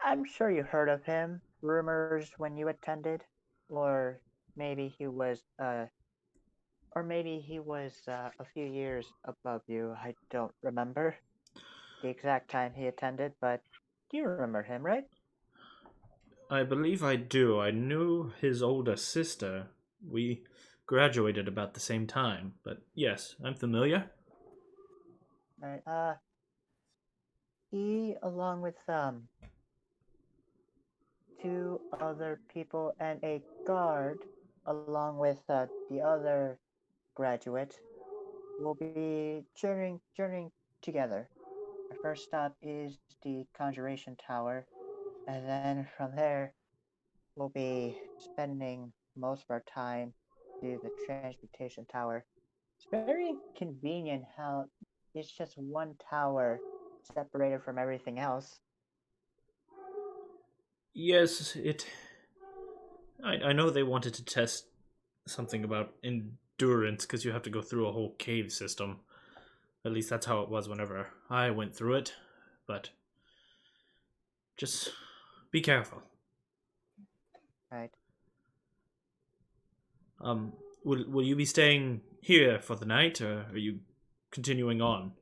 I'm sure you heard of him. Rumors when you attended, or maybe he was. Or maybe he was a few years above you. I don't remember the exact time he attended, but do you remember him, right? I believe I do. I knew his older sister. We graduated about the same time, but yes, I'm familiar. Right. He, along with two other people and a guard, along with the other graduate, will be journeying together. Our first stop is the Conjuration Tower, and then from there we'll be spending most of our time to the Transmutation Tower. It's very inconvenient how it's just one tower separated from everything else. Yes, it. I know they wanted to test something about endurance because you have to go through a whole cave system. At least that's how it was whenever I went through it. But just be careful. Right. Um, will you be staying here for the night, or are you continuing on?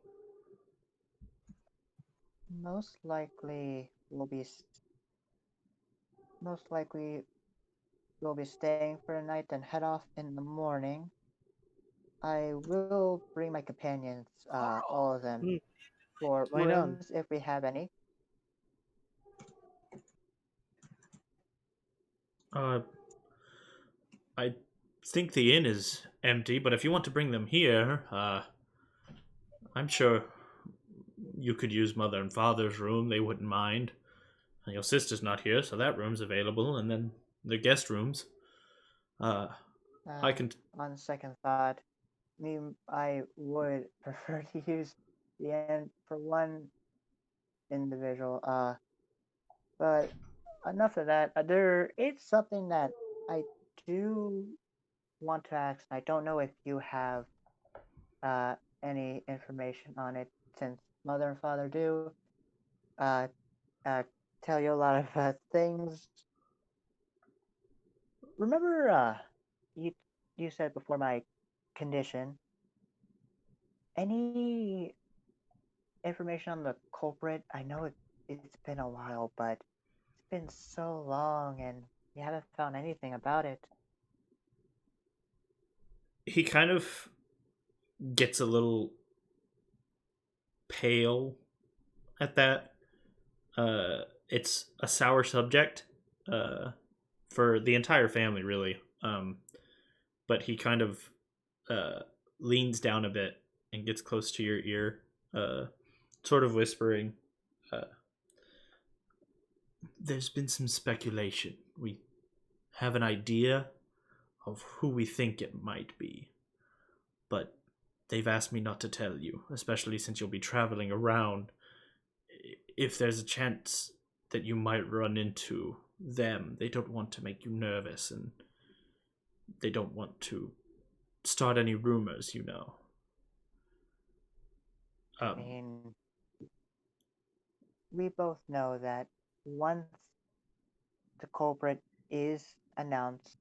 Most likely we'll be most likely we'll be staying for the night and head off in the morning. I will bring my companions, all of them, Mm, for lay down. rooms if we have any. Uh, I think the inn is empty, but if you want to bring them here, I'm sure you could use mother and father's room. They wouldn't mind. And your sister's not here, so that room's available. And then the guest rooms. Uh, I Um, can. on second thought, I would prefer to use the end for one individual. But enough of that. There is something that I do want to ask. I don't know if you have uh any information on it, since mother and father do uh uh tell you a lot of things. Remember, you you said before my condition. Any information on the culprit? I know it's been a while, but it's been so long and we haven't found anything about it. he kind of gets a little pale at that. It's a sour subject for the entire family, really. But he kind of leans down a bit and gets close to your ear, sort of whispering, there's been some speculation. We have an idea of who we think it might be, but they've asked me not to tell you, especially since you'll be traveling around. If there's a chance that you might run into them, they don't want to make you nervous, and they don't want to start any rumors, you know. I mean, we both know that once the culprit is announced,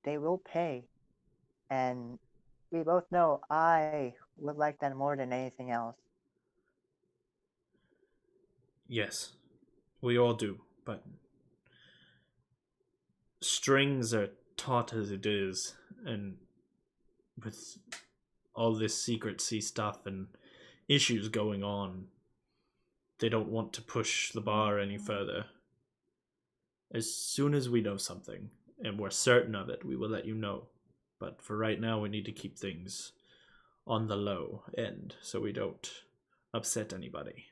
they will pay. And we both know I would like that more than anything else. Yes, we all do, but strings are taut as it is, and with all this secrecy stuff and issues going on, they don't want to push the bar any further. As soon as we know something, and we're certain of it, we will let you know. But for right now, we need to keep things on the low end so we don't upset anybody.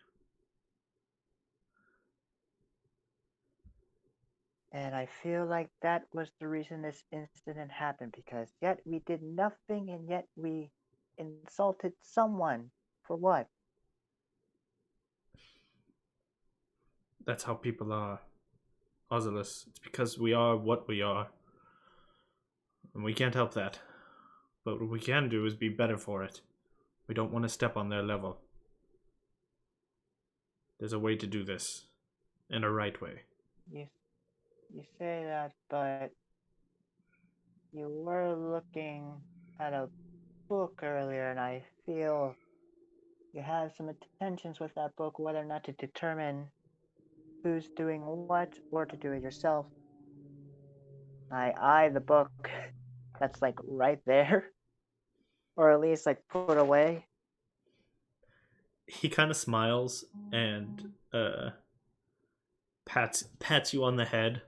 And I feel like that was the reason this incident happened, because yet we did nothing and yet we insulted someone. For what? That's how people are, Ozlius. It's because we are what we are. And we can't help that. But what we can do is be better for it. We don't want to step on their level. There's a way to do this. In a right way. You say that, but you were looking at a book earlier, and I feel you have some intentions with that book, whether or not to determine who's doing what or to do it yourself. I eye the book that's like right there, or at least like put away. He kind of smiles and pats you on the head.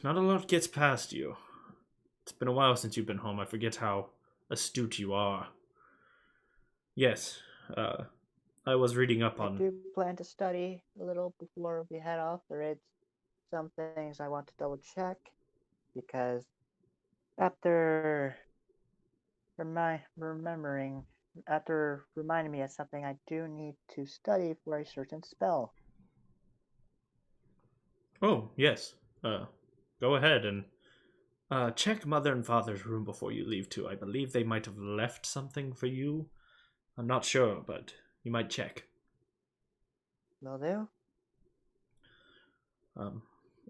Not a lot gets past you. It's been a while since you've been home. I forget how astute you are. Yes, I was reading up I on... do plan to study a little before we head off. There is some things I want to double check, because after reminding me of something, I do need to study for a certain spell. Oh, yes. Go ahead and check Mother and Father's room before you leave, too. I believe they might have left something for you. I'm not sure, but you might check. Will do?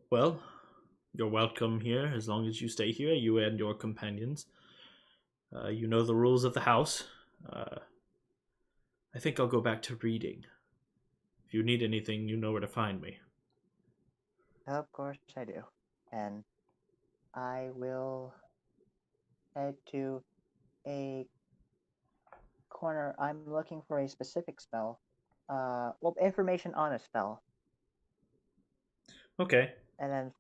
Well, you're welcome here as long as you stay here, you and your companions. You know the rules of the house. I think I'll go back to reading. If you need anything, you know where to find me. Of course I do. And I will head to a corner. I'm looking for a specific spell. Well, information on a spell. Okay. And then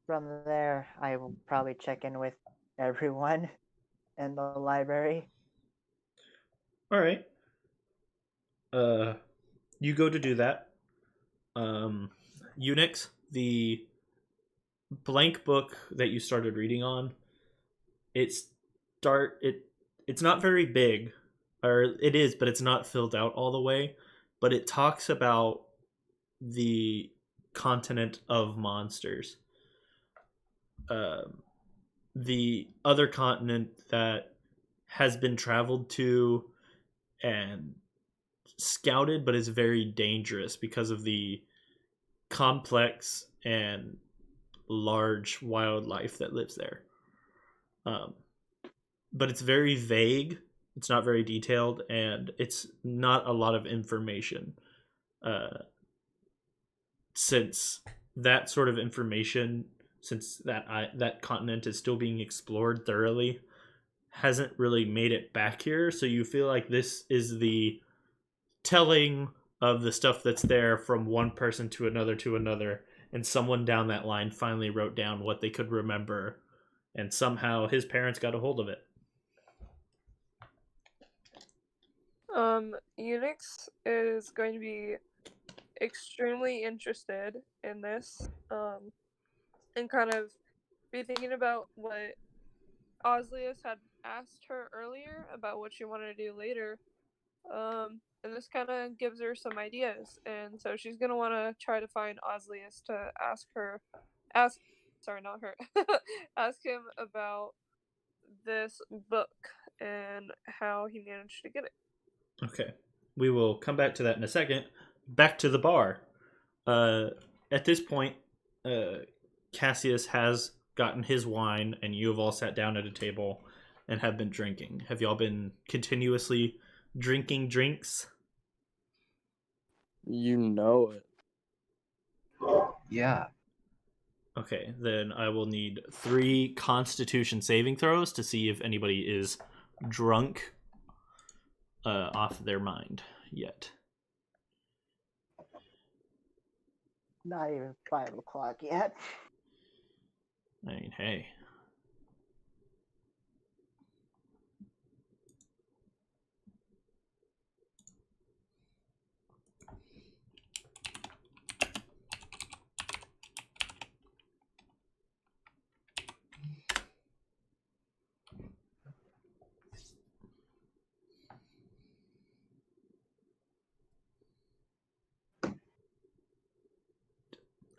from there, I will probably check in with everyone in the library. All right. You go to do that. Unix, the blank book that you started reading on, it's not very big, or it is, but it's not filled out all the way. But it talks about the continent of monsters. The other continent that has been traveled to and scouted, but is very dangerous because of the complex and large wildlife that lives there. But it's very vague. It's not very detailed, and it's not a lot of information. Since that sort of information since that continent is still being explored thoroughly, hasn't really made it back here. So you feel like this is the telling of the stuff that's there from one person to another, and someone down that line finally wrote down what they could remember, and somehow his parents got a hold of it. Unix is going to be extremely interested in this, and kind of be thinking about what Ozlius had asked her earlier about what she wanted to do later. And this kind of gives her some ideas, and so she's gonna want to try to find Ozlius to ask him about this book and how he managed to get it. Okay, we will come back to that in a second. Back to the bar. At this point, Cassius has gotten his wine, and you have all sat down at a table and have been drinking. Have y'all been continuously drinking drinks? You know it. Yeah. Okay, then I will need 3 Constitution saving throws to see if anybody is drunk off their mind yet. Not even 5 o'clock yet. I mean, hey.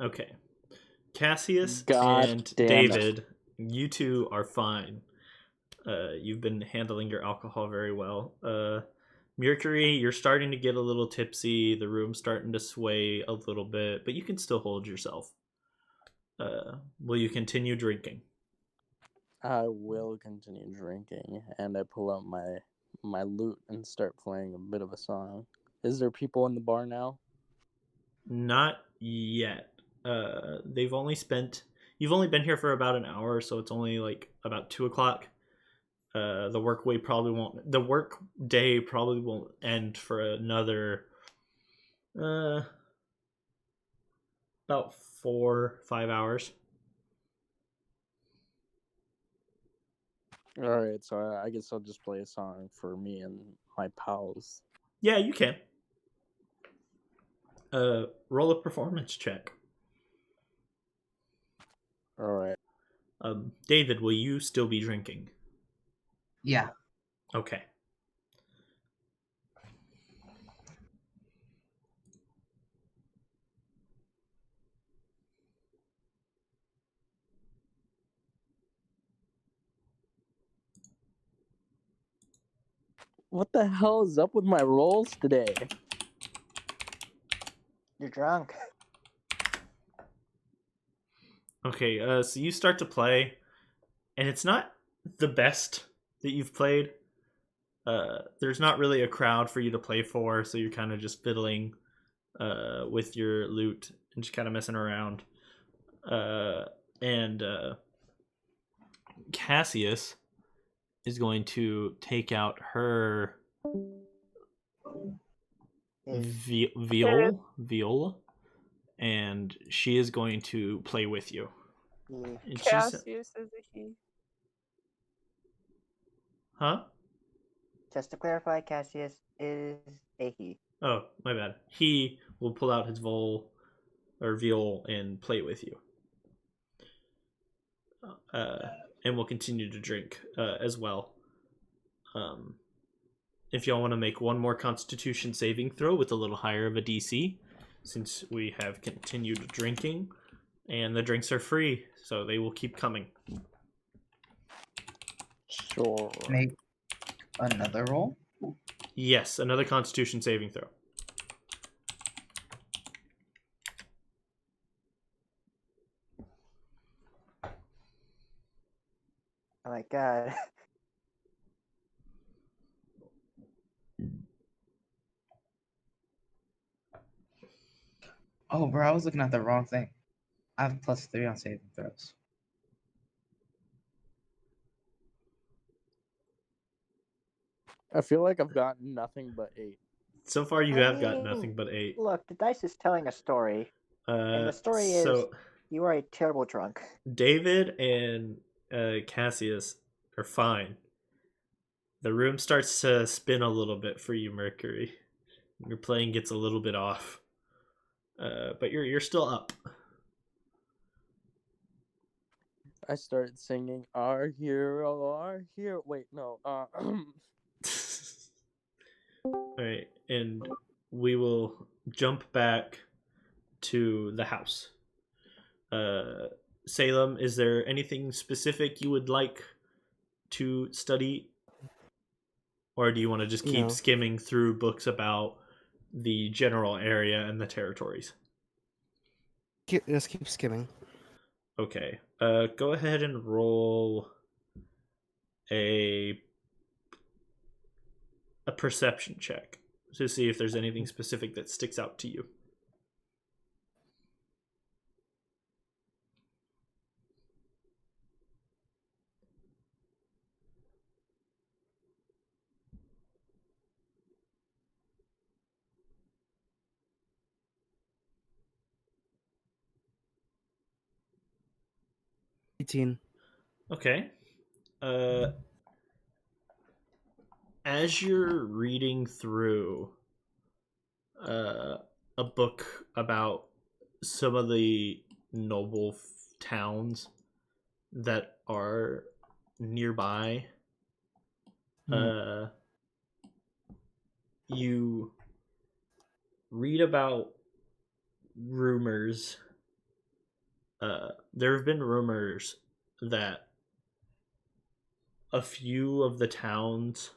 Okay. Cassius God and damn it. David, you two are fine. You've been handling your alcohol very well. Mercury, you're starting to get a little tipsy. The room's starting to sway a little bit, but you can still hold yourself. Will you continue drinking? I will continue drinking, and I pull out my lute and start playing a bit of a song. Is there people in the bar now? Not yet. You've only been here for about an hour, so it's only like about 2 o'clock. The work day probably won't end for another about 4-5 hours. Alright, so I guess I'll just play a song for me and my pals. Yeah, you can. Roll a performance check. Alright. David, will you still be drinking? Yeah. Okay. What the hell is up with my rolls today? You're drunk. Okay, so you start to play, and it's not the best that you've played. There's not really a crowd for you to play for, so you're kind of just fiddling with your lute and just kind of messing around. And Cassius is going to take out her viola, and she is going to play with you. And Cassius is a he. Huh? Just to clarify, Cassius is a he. Oh, my bad. He will pull out his viol and play with you. And we'll continue to drink as well. If y'all want to make one more Constitution saving throw with a little higher of a DC, since we have continued drinking, and the drinks are free, so they will keep coming. Sure. Make another roll? Yes, another Constitution saving throw. Oh my god. Oh, bro, I was looking at the wrong thing. I have +3 on saving throws. I feel like I've gotten nothing but 8. So far, you I have got mean, nothing but 8. Look, the dice is telling a story, and the story is So you are a terrible drunk. David and Cassius are fine. The room starts to spin a little bit for you, Mercury. Your playing gets a little bit off, but you're still up. I started singing "Our Hero, Our Hero." Wait, no. All right, and we will jump back to the house. Salem, is there anything specific you would like to study, or do you want to just keep No. skimming through books about the general area and the territories? Just keep skimming. Okay. Go ahead and roll a perception check to see if there's anything specific that sticks out to you. $18. Okay. As you're reading through a book about some of the noble towns that are nearby, you read about rumors. There have been rumors that a few of the towns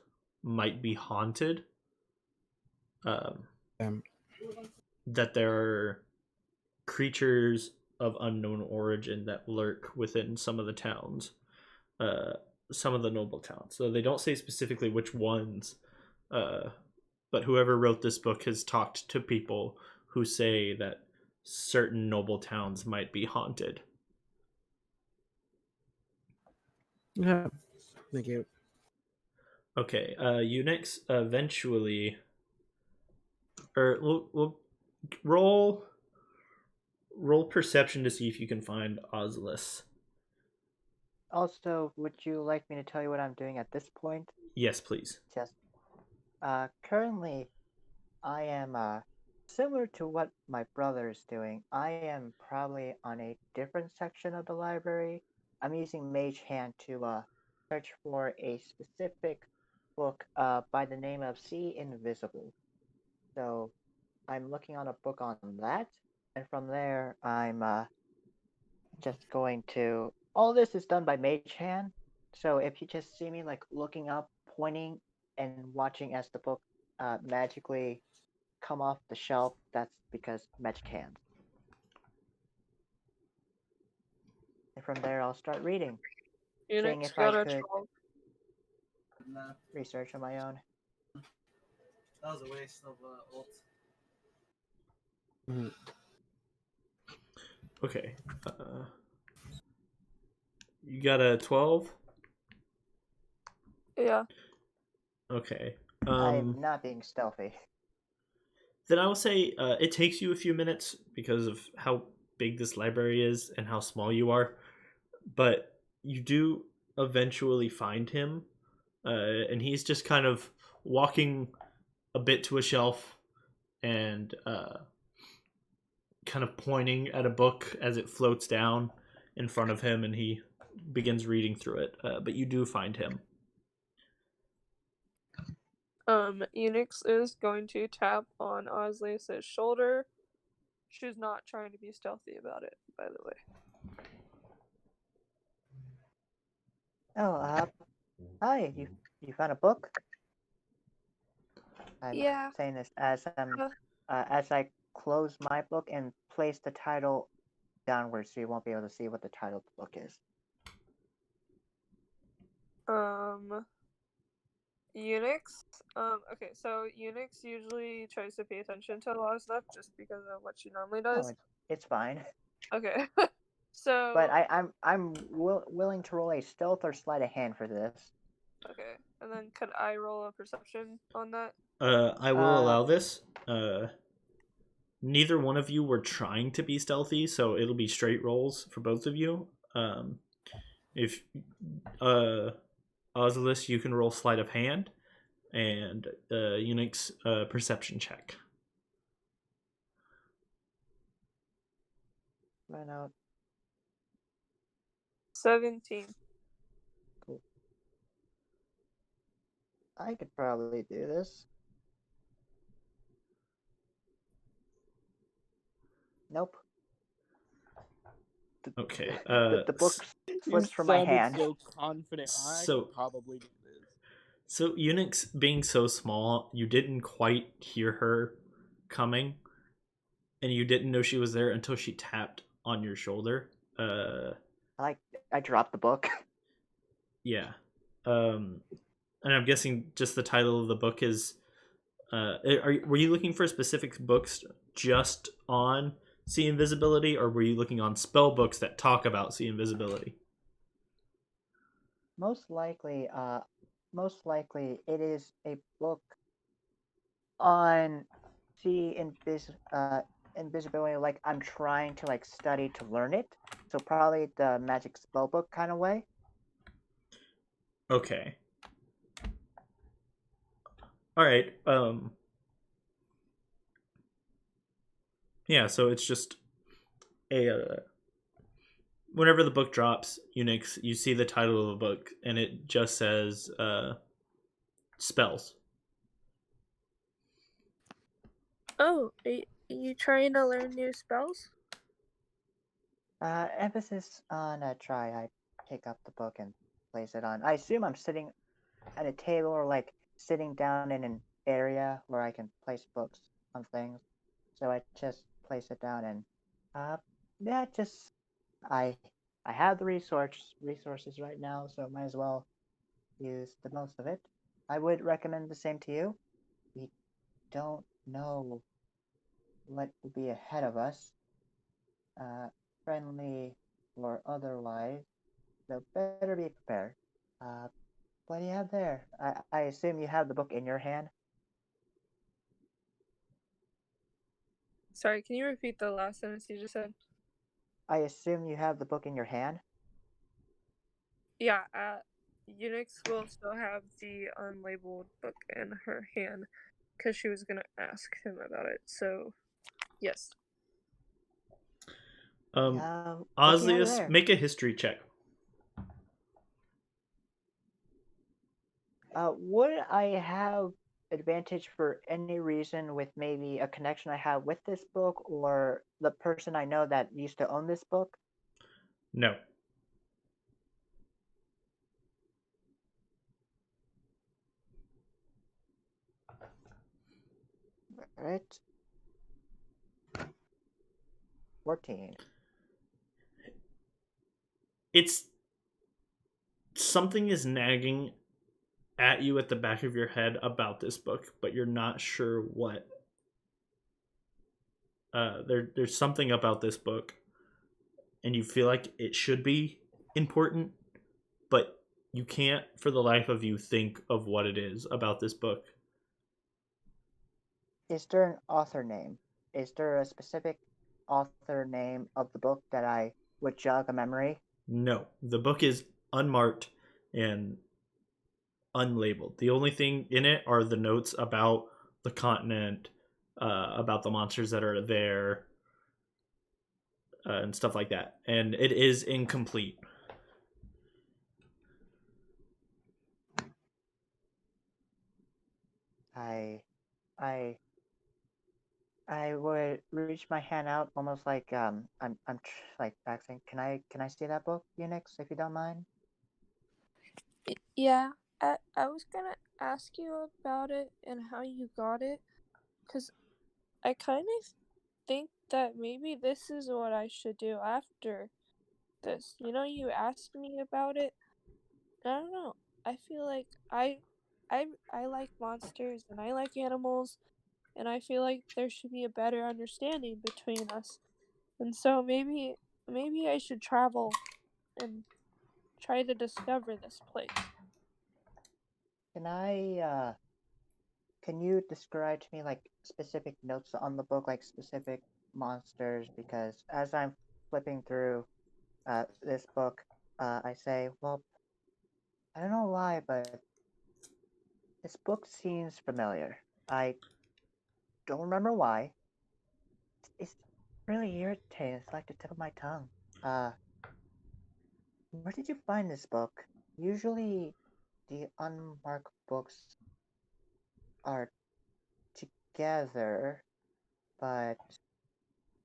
might be haunted. That there are creatures of unknown origin that lurk within some of the towns, some of the noble towns. So they don't say specifically which ones, but whoever wrote this book has talked to people who say that certain noble towns might be haunted. Yeah. Thank you. Okay, Unix eventually, or we'll roll perception to see if you can find Ozlius. Also, would you like me to tell you what I'm doing at this point? Yes, please. Just, currently, I am similar to what my brother is doing. I am probably on a different section of the library. I'm using Mage Hand to search for a specific book by the name of See Invisible. So I'm looking on a book on that, and from there I'm just going to. All this is done by Mage Hand. So if you just see me like looking up, pointing, and watching as the book magically come off the shelf, that's because magic hands. And from there, I'll start reading, seeing Unix if I got a could 12. research on my own. That was a waste of ult. Mm-hmm. Okay. You got a 12? Yeah. Okay. I'm not being stealthy. Then I will say it takes you a few minutes because of how big this library is and how small you are. But you do eventually find him. And he's just kind of walking a bit to a shelf and kind of pointing at a book as it floats down in front of him, and he begins reading through it. But you do find him. Unix is going to tap on Ozlius' shoulder. She's not trying to be stealthy about it, by the way. Oh, hi. You found a book? I'm Yeah. saying this as as I close my book and place the title downwards, so you won't be able to see what the title of the book is. Unix. Okay, so Unix usually tries to pay attention to a lot of stuff just because of what she normally does. Oh, it's fine. Okay. So. But I'm willing to roll a stealth or sleight of hand for this. Okay, and then could I roll a perception on that? I will allow this. Neither one of you were trying to be stealthy, so it'll be straight rolls for both of you. If Ozlius, you can roll sleight of hand, and Uninx perception check. Right out. 17. Cool. I could probably do this. Nope. Okay. The book slips from my hand. So confident. I So- could probably do this. So Unix being so small, you didn't quite hear her coming, and you didn't know she was there until she tapped on your shoulder. I dropped the book. Yeah. And I'm guessing just the title of the book is. Were you looking for specific books just on see invisibility, or were you looking on spell books that talk about see invisibility? Most likely it is a book on invisibility. Like I'm trying to like study to learn it. So probably the magic spell book kind of way. Okay. All right. Yeah. So it's just a. Whenever the book drops, Unix, you see the title of the book, and it just says spells. Oh, are you trying to learn new spells? Emphasis on try. I pick up the book and place it on. I assume I'm sitting at a table or like sitting down in an area where I can place books on things. So I just place it down and yeah, just I have the resources right now, so might as well use the most of it. I would recommend the same to you. We don't know what will be ahead of us, friendly or otherwise, so better be prepared. What do you have there? I assume you have the book in your hand. Sorry, can you repeat the last sentence you just said? I assume you have the book in your hand. Yeah, Unix will still have the unlabeled book in her hand because she was gonna ask him about it. So, yes. What do you have Ozlius, there? make a history check. Would I have advantage for any reason with maybe a connection I have with this book or the person I know that used to own this book? No. Right. 14. It's something is nagging at you at the back of your head about this book, but you're not sure what. There's something about this book, and you feel like it should be important, but you can't, for the life of you, think of what it is about this book. Is there an author name? Is there a specific author name of the book that I would jog a memory? No, the book is unmarked and unlabeled. The only thing in it are the notes about the continent, about the monsters that are there, and stuff like that. And it is incomplete. I would reach my hand out almost like like asking, can I see that book, Unix, if you don't mind? Yeah, I was gonna ask you about it and how you got it, because I kind of think that maybe this is what I should do after this. You know, you asked me about it. I don't know. I feel like I like monsters and I like animals, and I feel like there should be a better understanding between us. And so maybe I should travel and try to discover this place. Can you describe to me like specific notes on the book, like specific monsters? Because as I'm flipping through this book, I say, well, I don't know why, but this book seems familiar. I don't remember why. It's really irritating. It's like the tip of my tongue. Where did you find this book? Usually, the unmarked books are together, but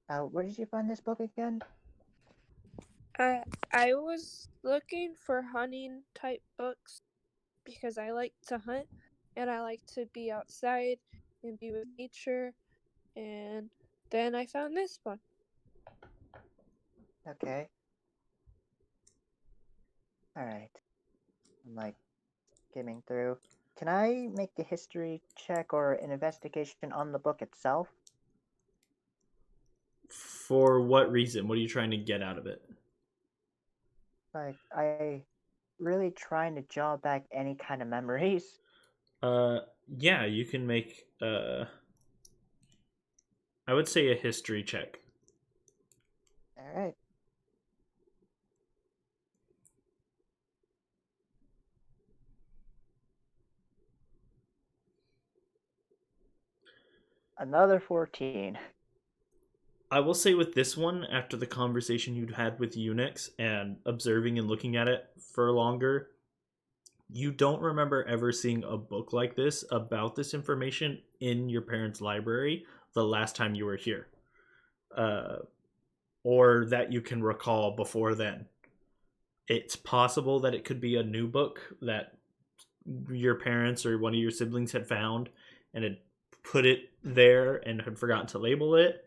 where did you find this book again? I was looking for hunting type books because I like to hunt and I like to be outside and be with nature, and then I found this one. Okay. Alright. I'm like skimming through. Can I make a history check or an investigation on the book itself? For what reason? What are you trying to get out of it? Like, I really trying to jog back any kind of memories. Yeah, you can make I would say a history check. Alright. Another 14. I will say with this one, after the conversation you'd had with Unix and observing and looking at it for longer, you don't remember ever seeing a book like this about this information in your parents' library the last time you were here. Or that you can recall before then. It's possible that it could be a new book that your parents or one of your siblings had found and had put it there and had forgotten to label it.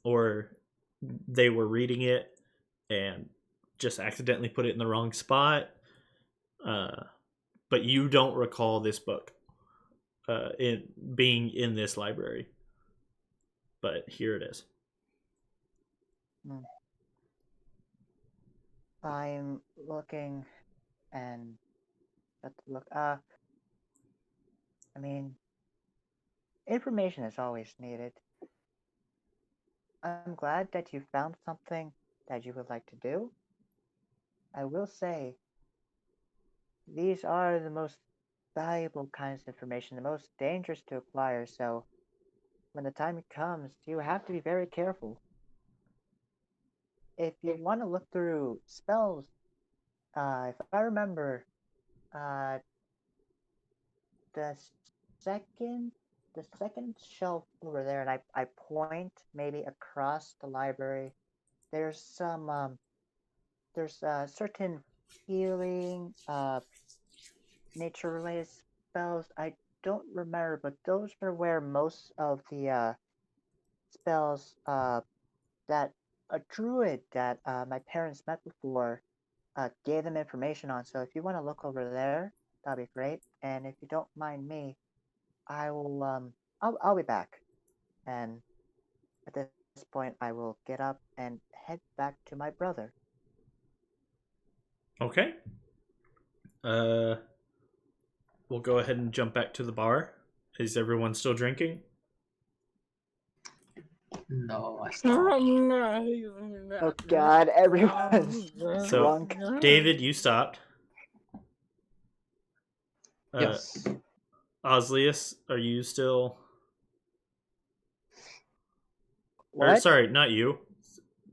Or they were reading it and just accidentally put it in the wrong spot. But you don't recall this book being in this library. But here it is. I'm looking and let's look. I mean, information is always needed. I'm glad that you found something that you would like to do. I will say, these are the most valuable kinds of information, the most dangerous to acquire, so when the time comes, you have to be very careful. If you want to look through spells, if I remember, the second the second shelf over there, and I point maybe across the library, there's some there's certain healing nature related spells. I don't remember, but those are where most of the spells that a druid that my parents met before gave them information on. So if you want to look over there, that'd be great. And if you don't mind me, I will I'll be back. And at this point, I will get up and head back to my brother. Okay. We'll go ahead and jump back to the bar. Is everyone still drinking? No, I Oh God, everyone's So, drunk. David, you stopped. Yes. Ozlius, are you still... Or, What? sorry, not you.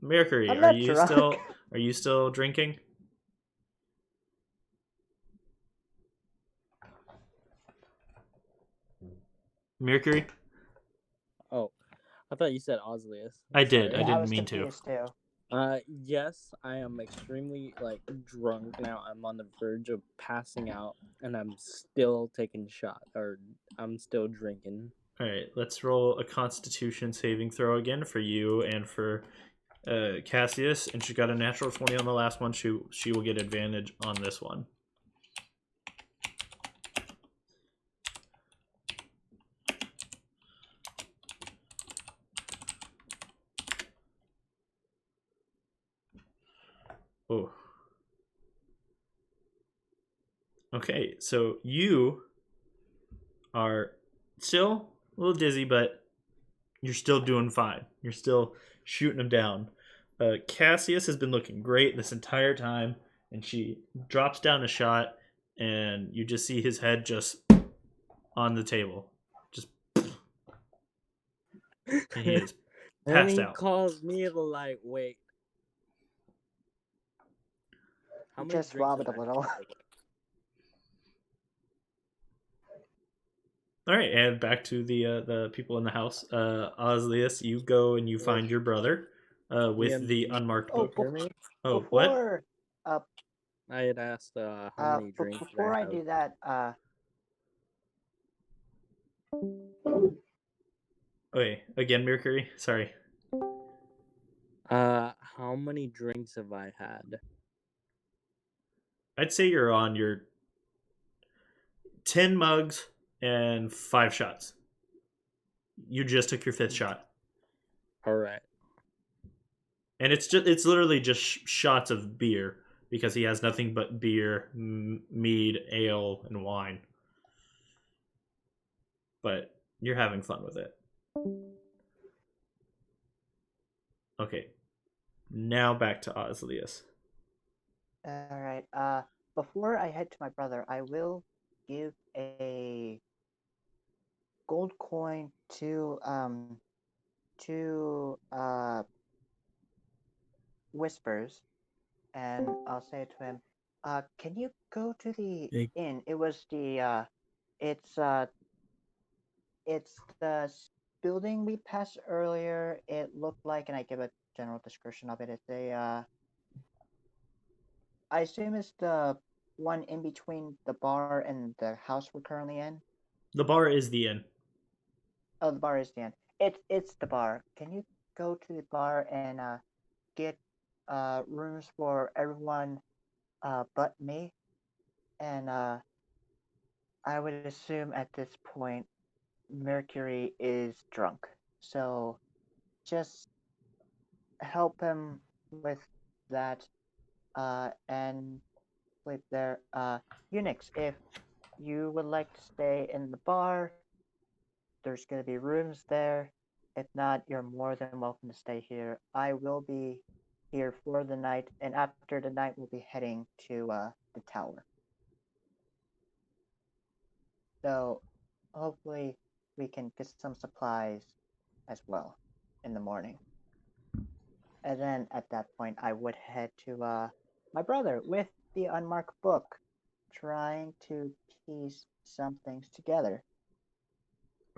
Mercury, I'm are not you drunk. still drinking? Mercury? Oh, I thought you said Ozlius. I did. Sorry. I Yeah, I didn't was mean to. confused too. Yes, I am extremely drunk now. I'm on the verge of passing out, and I'm still taking shot, or I'm still drinking. All right, let's roll a Constitution saving throw again for you and for Cassius. And she got a natural 20 on the last one. She will get advantage on this one. Okay, so you are still a little dizzy, but you're still doing fine. You're still shooting him down. Cassius has been looking great this entire time, and she drops down a shot, and you just see his head just on the table. Just. And he is And passed he out. calls me the lightweight. How many Just drinks swab it have a I little. had? All right, and back to the people in the house. Ozlius, you go and you find your brother with the unmarked Oh, book. Hear me? Oh, what? before I had asked how many drinks did before I I have. do that, Okay, again, Mercury. Sorry. How many drinks have I had? I'd say you're on your 10 mugs and 5 shots. You just took your 5th shot. All right. And it's literally just shots of beer because he has nothing but beer, mead, ale, and wine. But you're having fun with it. Okay. Now back to Ozlius. all right. Before I head to my brother, I will give a gold coin to Whispers, and I'll say to him, can you go to the Big. inn? It was it's the building we passed earlier. It looked like, and I give a general description of it. It's I assume it's the one in between the bar and the house we're currently in. The bar is the inn. Oh, the bar is the inn. It's the bar. Can you go to the bar and get rooms for everyone but me? And I would assume at this point Mercury is drunk. So just help him with that and sleep there. Unix, if you would like to stay in the bar, there's going to be rooms there. If not, you're more than welcome to stay here. I will be here for the night, and after the night, we'll be heading to the tower. So hopefully we can get some supplies as well in the morning. And then at that point, I would head to my brother with the unmarked book, trying to piece some things together.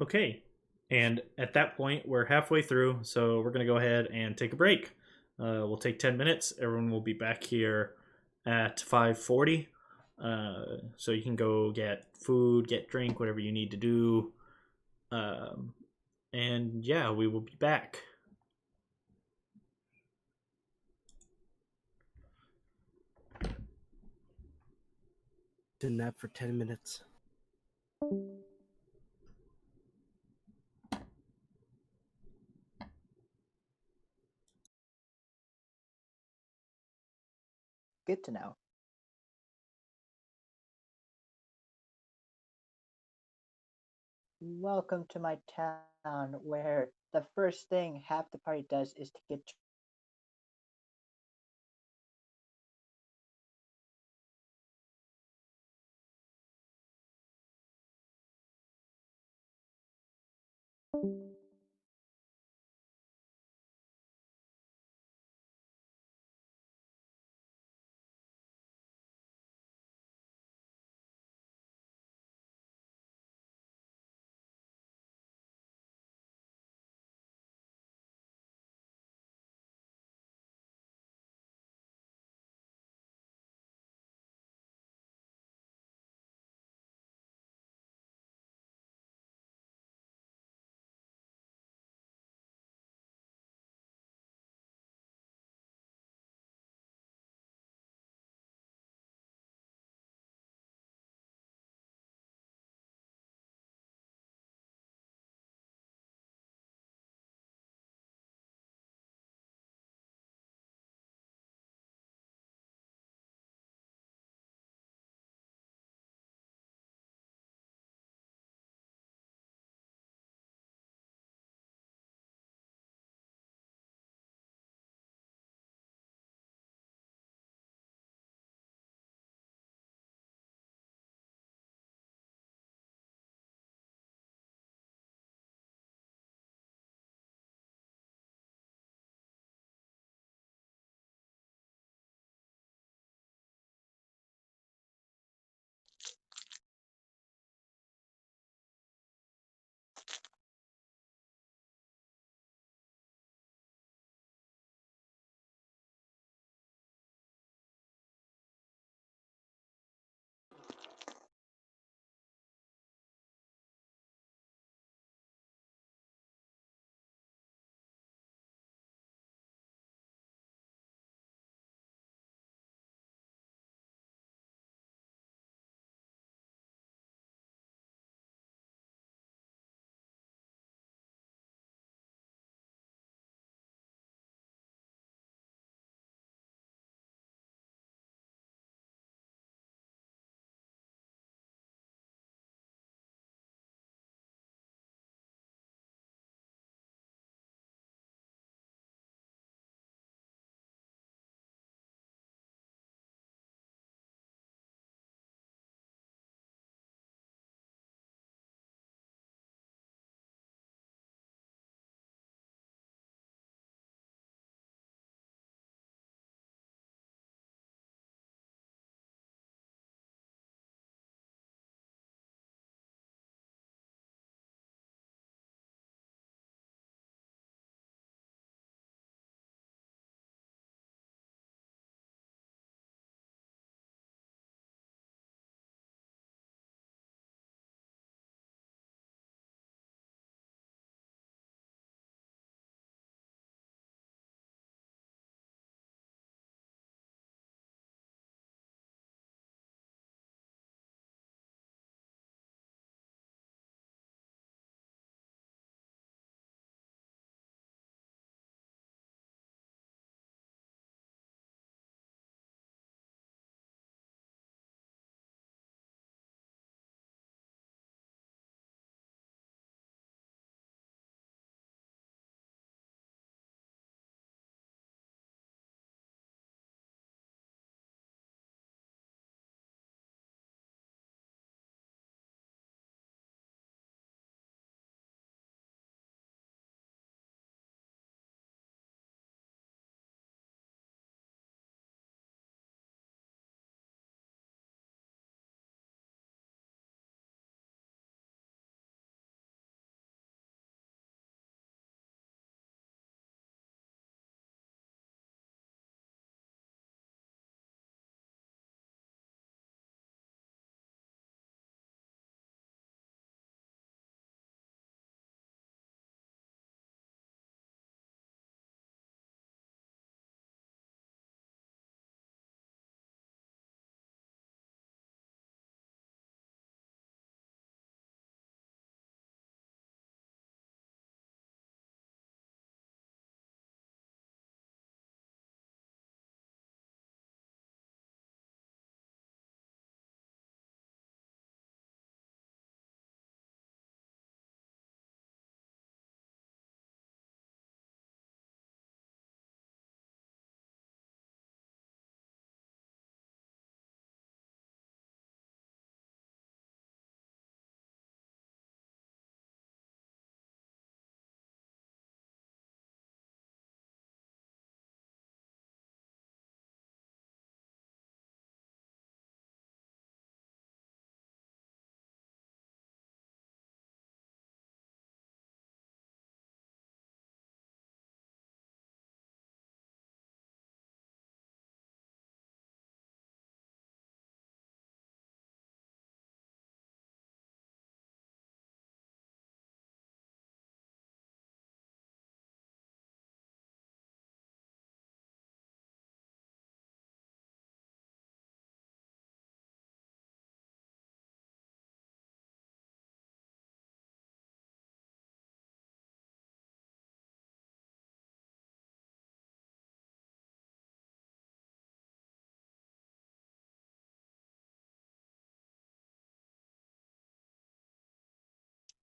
Okay. And at that point, we're halfway through, so we're going to go ahead and take a break. We'll take 10 minutes. Everyone will be back here at 5:40. So you can go get food, get drink, whatever you need to do. And yeah, we will be back. To nap for 10 minutes. Good to know. Welcome to my town, where the first thing half the party does is to get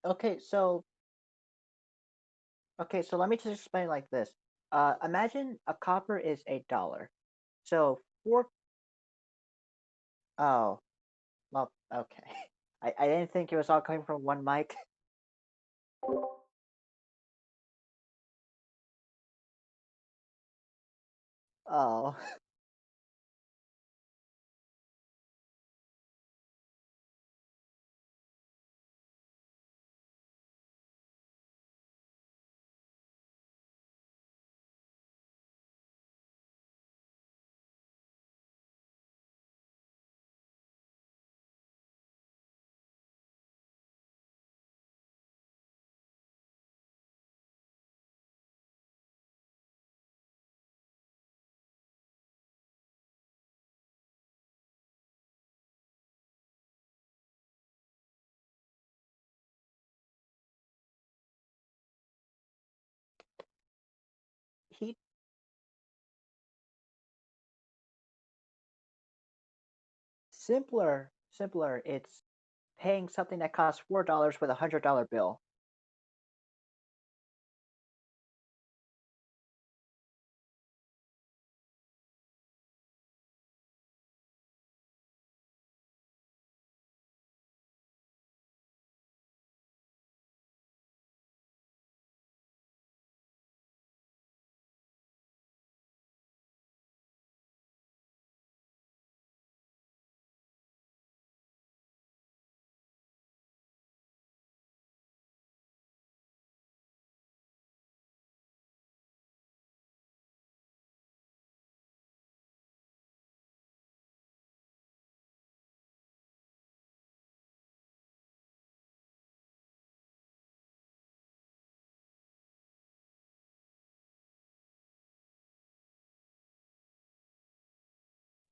Okay, so let me just explain like this. Imagine a copper is $8. So four. Oh, well, okay. I didn't think it was all coming from one mic. Oh. He simpler. It's paying something that costs $4 with a $100 bill.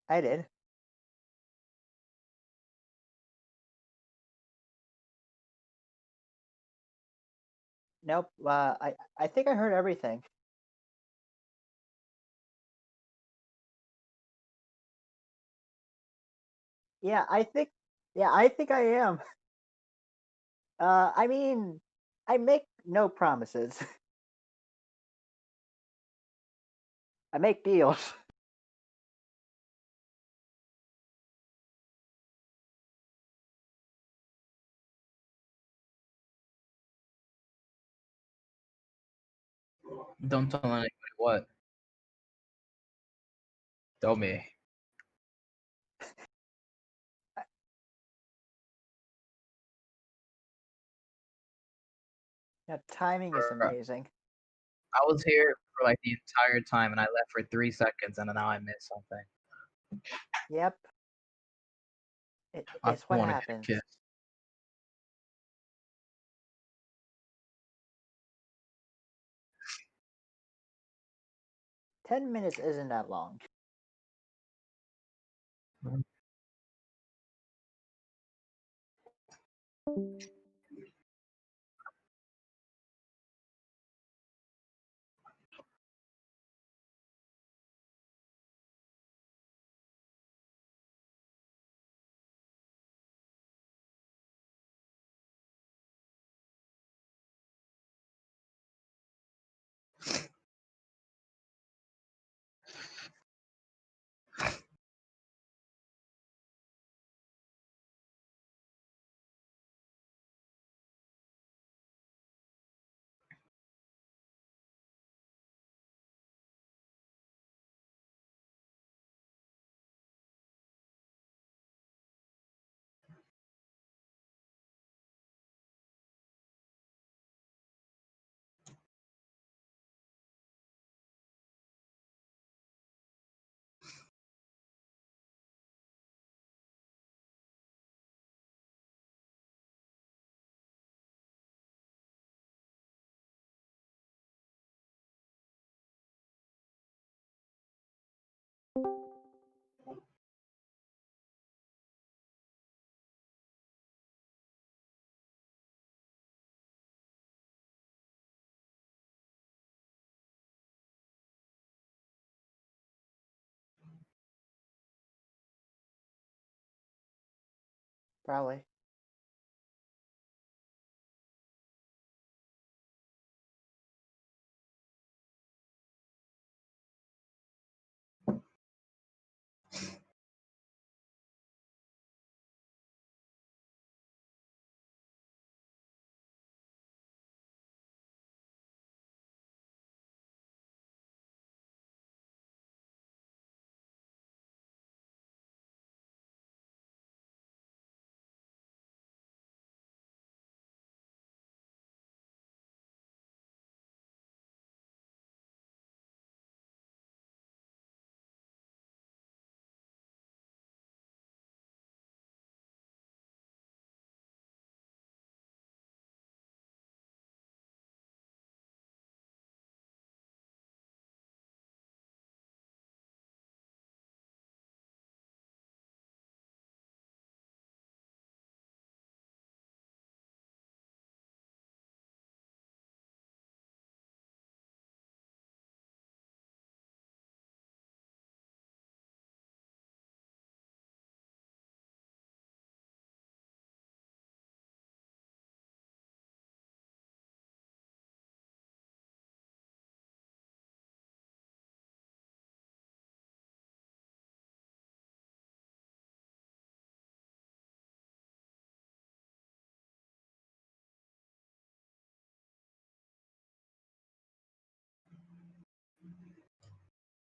I did. Nope. I think I heard everything. Yeah, I think. Yeah, I think I am. I mean, I make no promises. I make deals. Don't tell anybody what. Tell me. Yeah, timing is amazing. I was here for like the entire time, and I left for 3 seconds, and now I missed something. Yep. I It's what want to happens. get a kiss. 10 minutes isn't that long. Probably.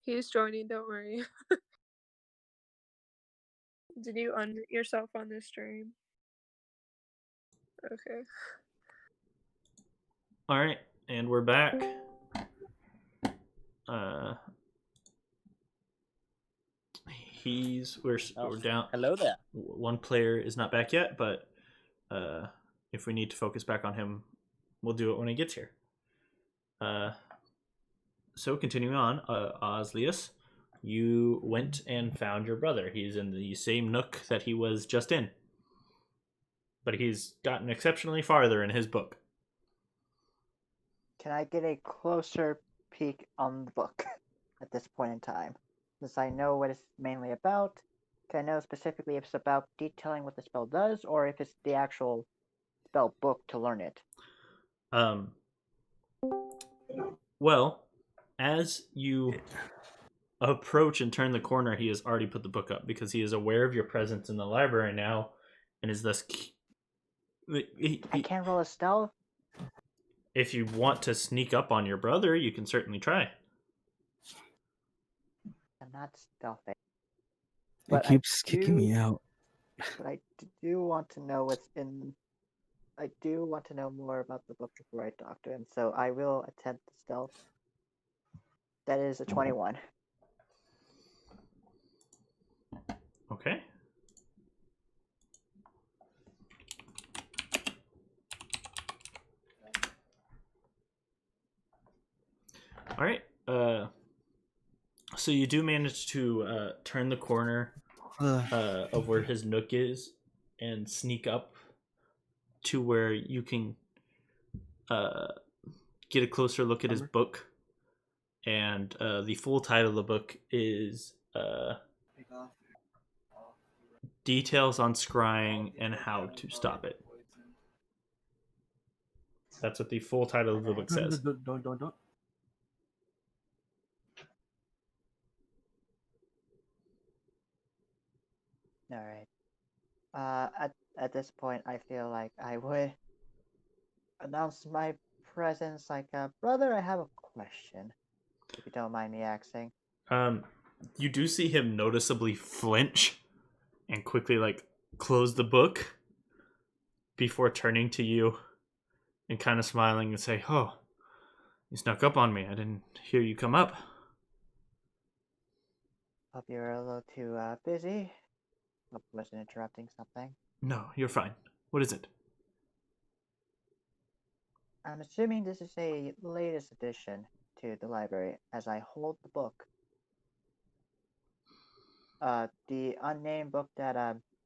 He's joining, don't worry. Did you unmute yourself on this stream? Okay. All right, and we're back. We're down. Hello there. One player is not back yet, but if we need to focus back on him, we'll do it when he gets here. So continuing on, Ozlius, you went and found your brother. He's in the same nook that he was just in, but he's gotten exceptionally farther in his book. Can I get a closer peek on the book at this point in time? Since I know what it's mainly about, can I know specifically if it's about detailing what the spell does, or if it's the actual spell book to learn it? Well, as you approach and turn the corner, he has already put the book up because he is aware of your presence in the library now, and is thus. I can't roll a stealth. If you want to sneak up on your brother, you can certainly try. I'm not stealthy. It keeps kicking me out. But I do want to know what's in. I do want to know more about the book before I talk to him, so I will attempt the stealth. That is a 21. Okay. All right. So you do manage to turn the corner of where his nook is and sneak up to where you can get a closer look at his book. And the full title of the book is Details on Scrying and How to Stop It. That's what the full title of the book says. Don't. All right. At this point, I feel like I would announce my presence. Like, brother, I have a question. If you don't mind me asking. You do see him noticeably flinch and quickly close the book before turning to you and kind of smiling and say, "Oh, you snuck up on me. I didn't hear you come up." Hope you're a little too busy. Hope I wasn't interrupting something. No, you're fine. What is it? I'm assuming this is a latest addition to the library, as I hold the book. The unnamed book that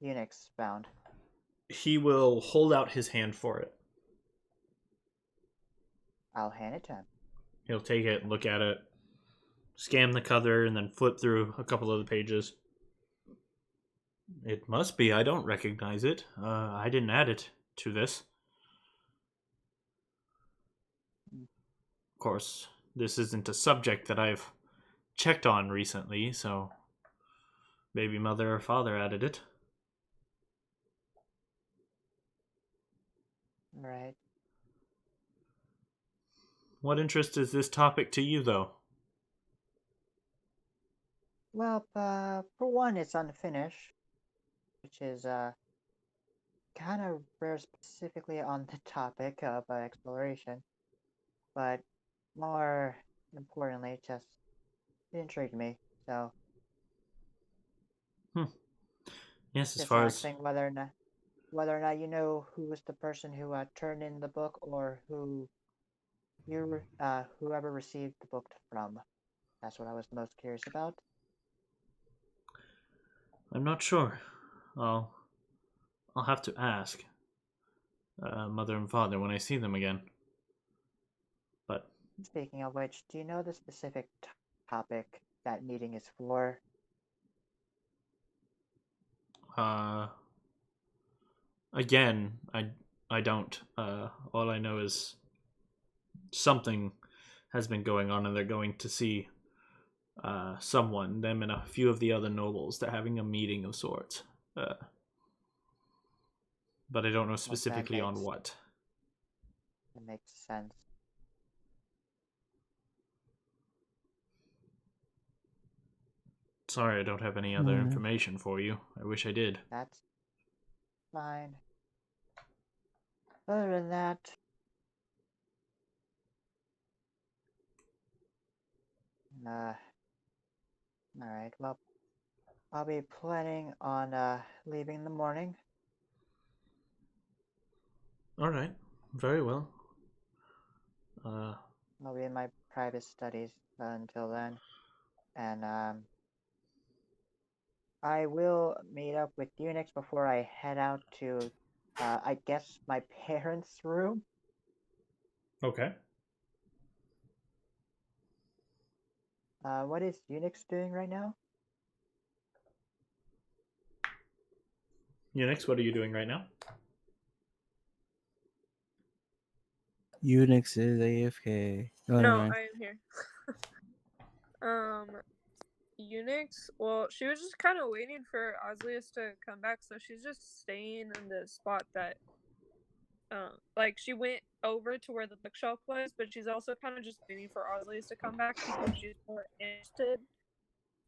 Uninx found. He will hold out his hand for it. I'll hand it to him. He'll take it, look at it, scan the cover, and then flip through a couple of the pages. It must be. I don't recognize it. I didn't add it to this. Of course, this isn't a subject that I've checked on recently, so maybe mother or father added it. Right. What interest is this topic to you, though? Well, for one, it's unfinished, which is kind of rare specifically on the topic of exploration, but more importantly, it just intrigued me. So, Yes, as just far as asking whether or not you know who was the person who turned in the book, or whoever received the book from. That's what I was most curious about. I'm not sure. I'll have to ask mother and father when I see them again. But Speaking of which, do you know the specific topic that meeting is for? again, I don't. All I know is something has been going on, and they're going to see someone, them and a few of the other nobles. They're having a meeting of sorts. But I don't know specifically on what. It makes sense. sorry I don't have any other information for you. I wish I did. That's fine. Other than that, alright, well, I'll be planning on, leaving in the morning. Alright, very well. I'll be in my private studies until then. And, I will meet up with Unix before I head out to, I guess, my parents' room. Okay. What is Unix doing right now? Unix, what are you doing right now? Unix is AFK. Oh, never No, mind. I am here. Unix, well, she was just kind of waiting for Ozlius to come back, so she's just staying in the spot that, like, she went over to where the bookshelf was, but she's also kind of just waiting for Ozlius to come back because she's more interested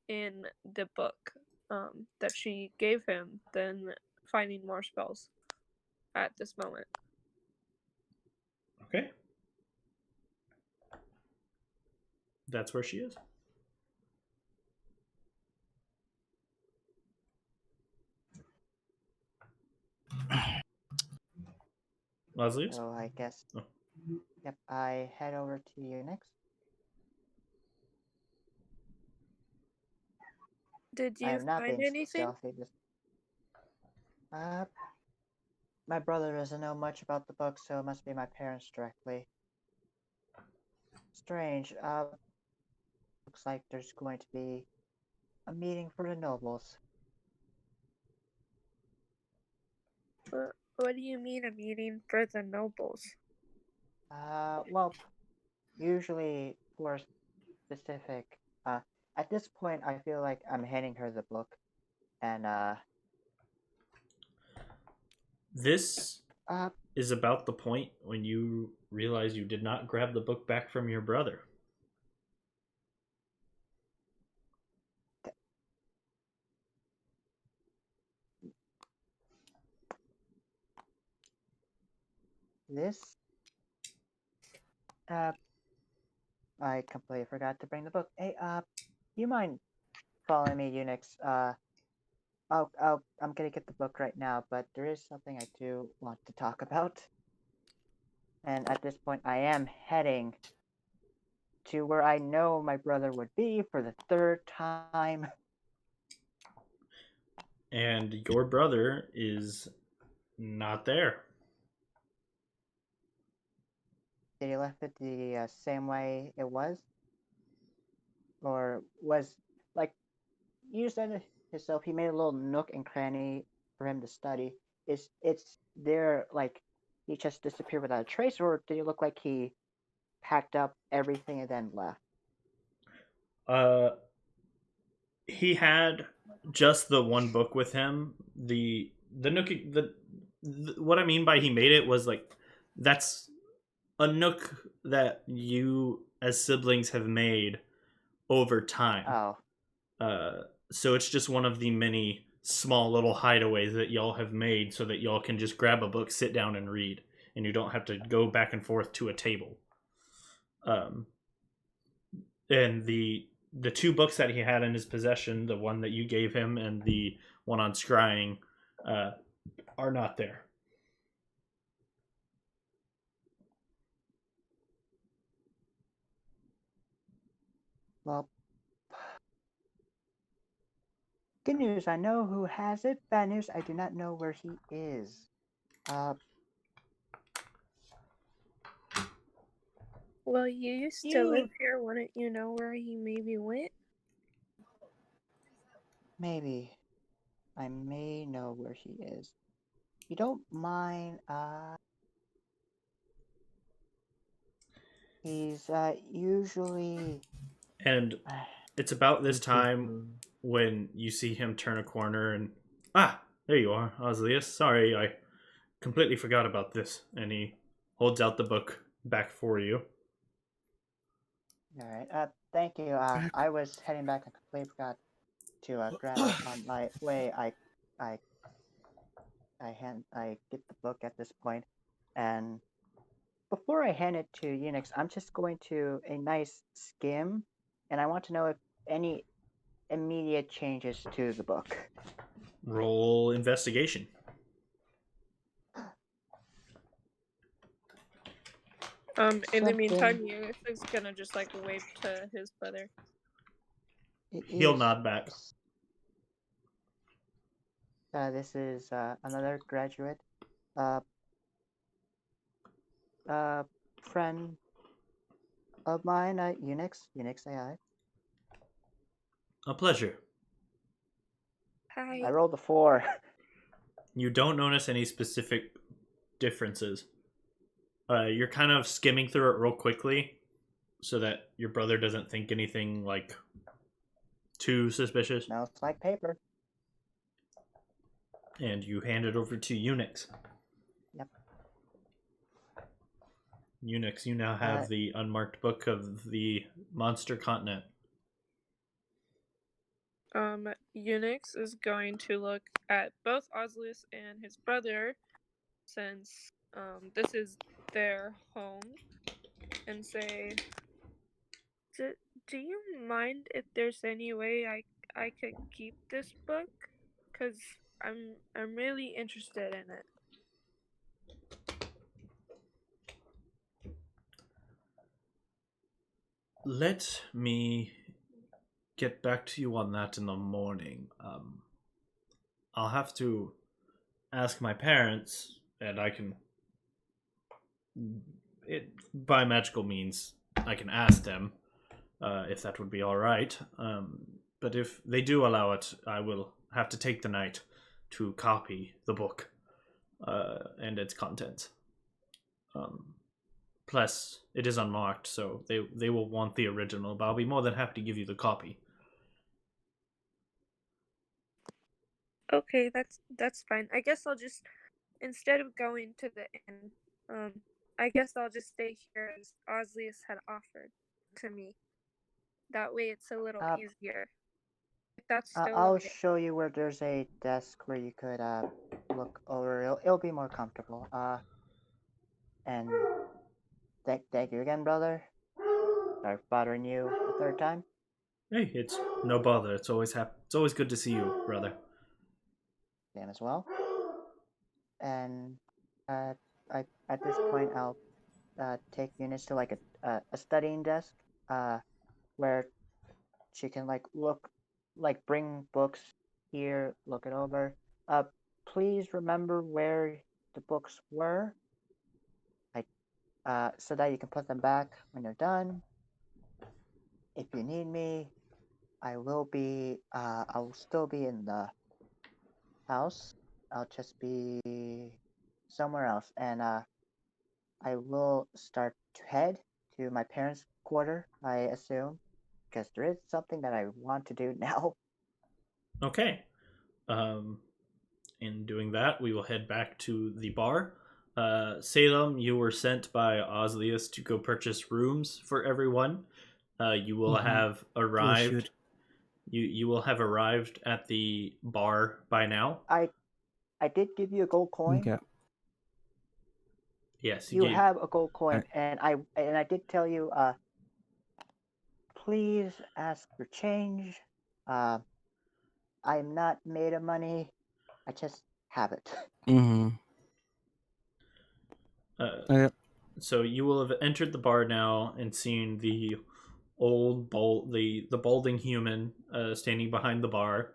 in the book, that she gave him than finding more spells at this moment. Okay. That's where she is. Leslie? So I guess, Oh. yep, I head over to Unix. Did I you am not find being anything? stealthy. Just, my brother doesn't know much about the book, so it must be my parents directly. Strange. Looks like there's going to be a meeting for the nobles. What do you mean a meeting for the nobles? Well, usually for specific, at this point, I feel like I'm handing her the book, and, This is about the point when you realize you did not grab the book back from your brother. this, I completely forgot to bring the book. Hey, you mind following me, Unix? I'm gonna get the book right now, but there is something I do want to talk about. And at this point, I am heading to where I know my brother would be for the third time. And your brother is not there. Did he left it the same way it was? Or was, like, you said it yourself, he made a little nook and cranny for him to study. It's there, like, he just disappeared without a trace, or did he look like he packed up everything and then left? He had just the one book with him. The nook, what I mean by he made it was like, that's a nook that you as siblings have made over time. Oh. So it's just one of the many small little hideaways that y'all have made so that y'all can just grab a book, sit down, and read, and you don't have to go back and forth to a table. And the two books that he had in his possession, the one that you gave him and the one on scrying, are not there. Well, good news, I know who has it. Bad news, I do not know where he is. Well, you used to live here. Wouldn't you know where he maybe went? Maybe. I may know where he is. You don't mind, he's, usually... And it's about this time when you see him turn a corner and, there you are, Ozlius. Sorry, I completely forgot about this. And he holds out the book back for you. Alright, thank you. I was heading back, I completely forgot. to grab it on my way, I get the book at this point, and before I hand it to Unix, I'm just going to a nice skim, and I want to know if any immediate changes to the book. Roll investigation. In the meantime, Unix is gonna just like wave to his brother. He'll nod back. This is another graduate, friend of mine, Unix AI. A pleasure. Hi. I rolled a 4. You don't notice any specific differences. You're kind of skimming through it real quickly so that your brother doesn't think anything like too suspicious. Smells like paper. And you hand it over to Unix. Yep. Unix, you now have the unmarked book of the Monster Continent. Unix is going to look at both Ozlius and his brother, since this is their home, and say, do you mind if there's any way I could keep this book? 'Cause I'm really interested in it. Let me get back to you on that in the morning. I'll have to ask my parents, and I can... by magical means, I can ask them if that would be alright. But if they do allow it, I will have to take the night to copy the book and its contents. Plus, it is unmarked, so they will want the original, but I'll be more than happy to give you the copy. Okay, that's fine. I guess I'll just, instead of going to the inn, I guess I'll just stay here as Ozlius had offered to me. That way it's a little easier. If that's still I'll okay. show you where there's a desk where you could look over. It'll be more comfortable. And thank you again, brother. Sorry for bothering you a third time. Hey, it's no bother. It's always it's always good to see you, brother. Dan as well. And at this point, I'll take Eunice to like a studying desk, where she can bring books here, look it over. Please remember where the books were, so that you can put them back when you're done. If you need me, I'll still be in the house. I'll just be somewhere else, and I will start to head to my parents' quarter, I assume, because there is something that I want to do now. Okay. In doing that, we will head back to the bar. Salem, you were sent by Ozlius to go purchase rooms for everyone. You will have arrived. You will have arrived at the bar by now. I did give you a gold coin. Okay. Yes, you have a gold coin, and I did tell you, please ask for change. I'm not made of money. I just have it. Mm-hmm. So you will have entered the bar now and seen the old the balding human standing behind the bar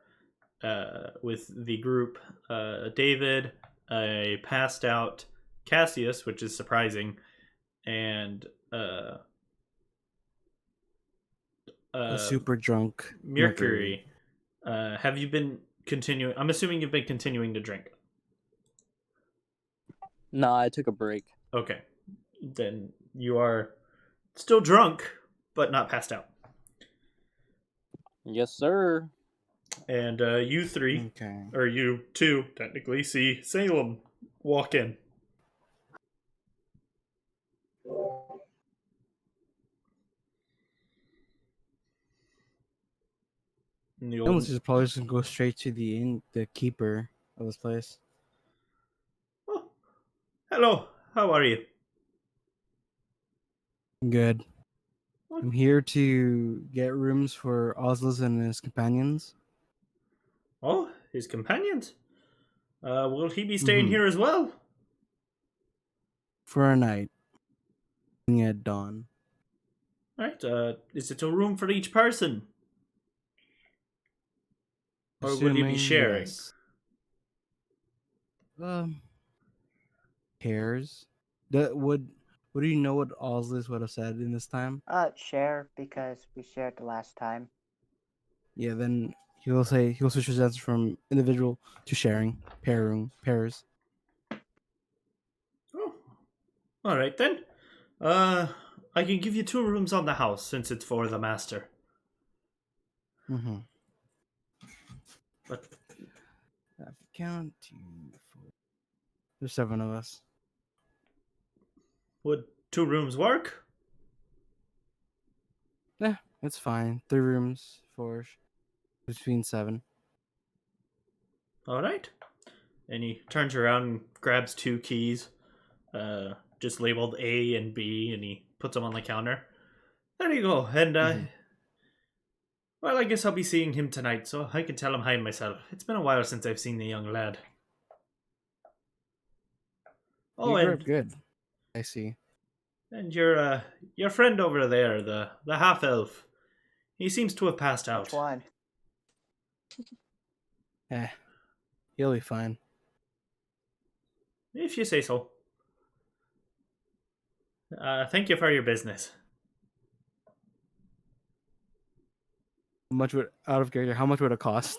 with the group. David, a passed out Cassius, which is surprising, and a super drunk Mercury. Have you been continuing? I'm assuming you've been continuing to drink. No, I took a break. Okay. Then you are still drunk, but not passed out. Yes, sir. And you three, or you two, technically, see Salem walk in. And the Unless old, he's probably just gonna go straight to the keeper of this place. oh, hello. How are you? Good. What? I'm here to get rooms for Ozlius and his companions. Oh, his companions. Will he be staying Mhm. here as well? For a night. At dawn. Right. Is it a room for each person? Or will you be Assuming, sharing? yes. Cares. Would you know what Ozlius would have said in this time? Share because we shared the last time. Yeah, then he'll switch his answer from individual to sharing. Pairs. Oh, all right then. I can give you 2 rooms on the house since it's for the master. Mm-hmm. But Count 2, 4. There's 7 of us. would 2 rooms work? Yeah, it's fine. 3 rooms for between 7. All right. And he turns around and grabs 2 keys, just labeled A and B, and he puts them on the counter. There you go. And Mhm. well, I guess I'll be seeing him tonight, so I can tell him hi myself. It's been a while since I've seen the young lad. Oh, You grew and up good. I see. your friend over there, the half elf. He seems to have passed Which out. one? Eh, he'll be fine. If you say so. Thank you for your business. How much would out of character? How much would it cost?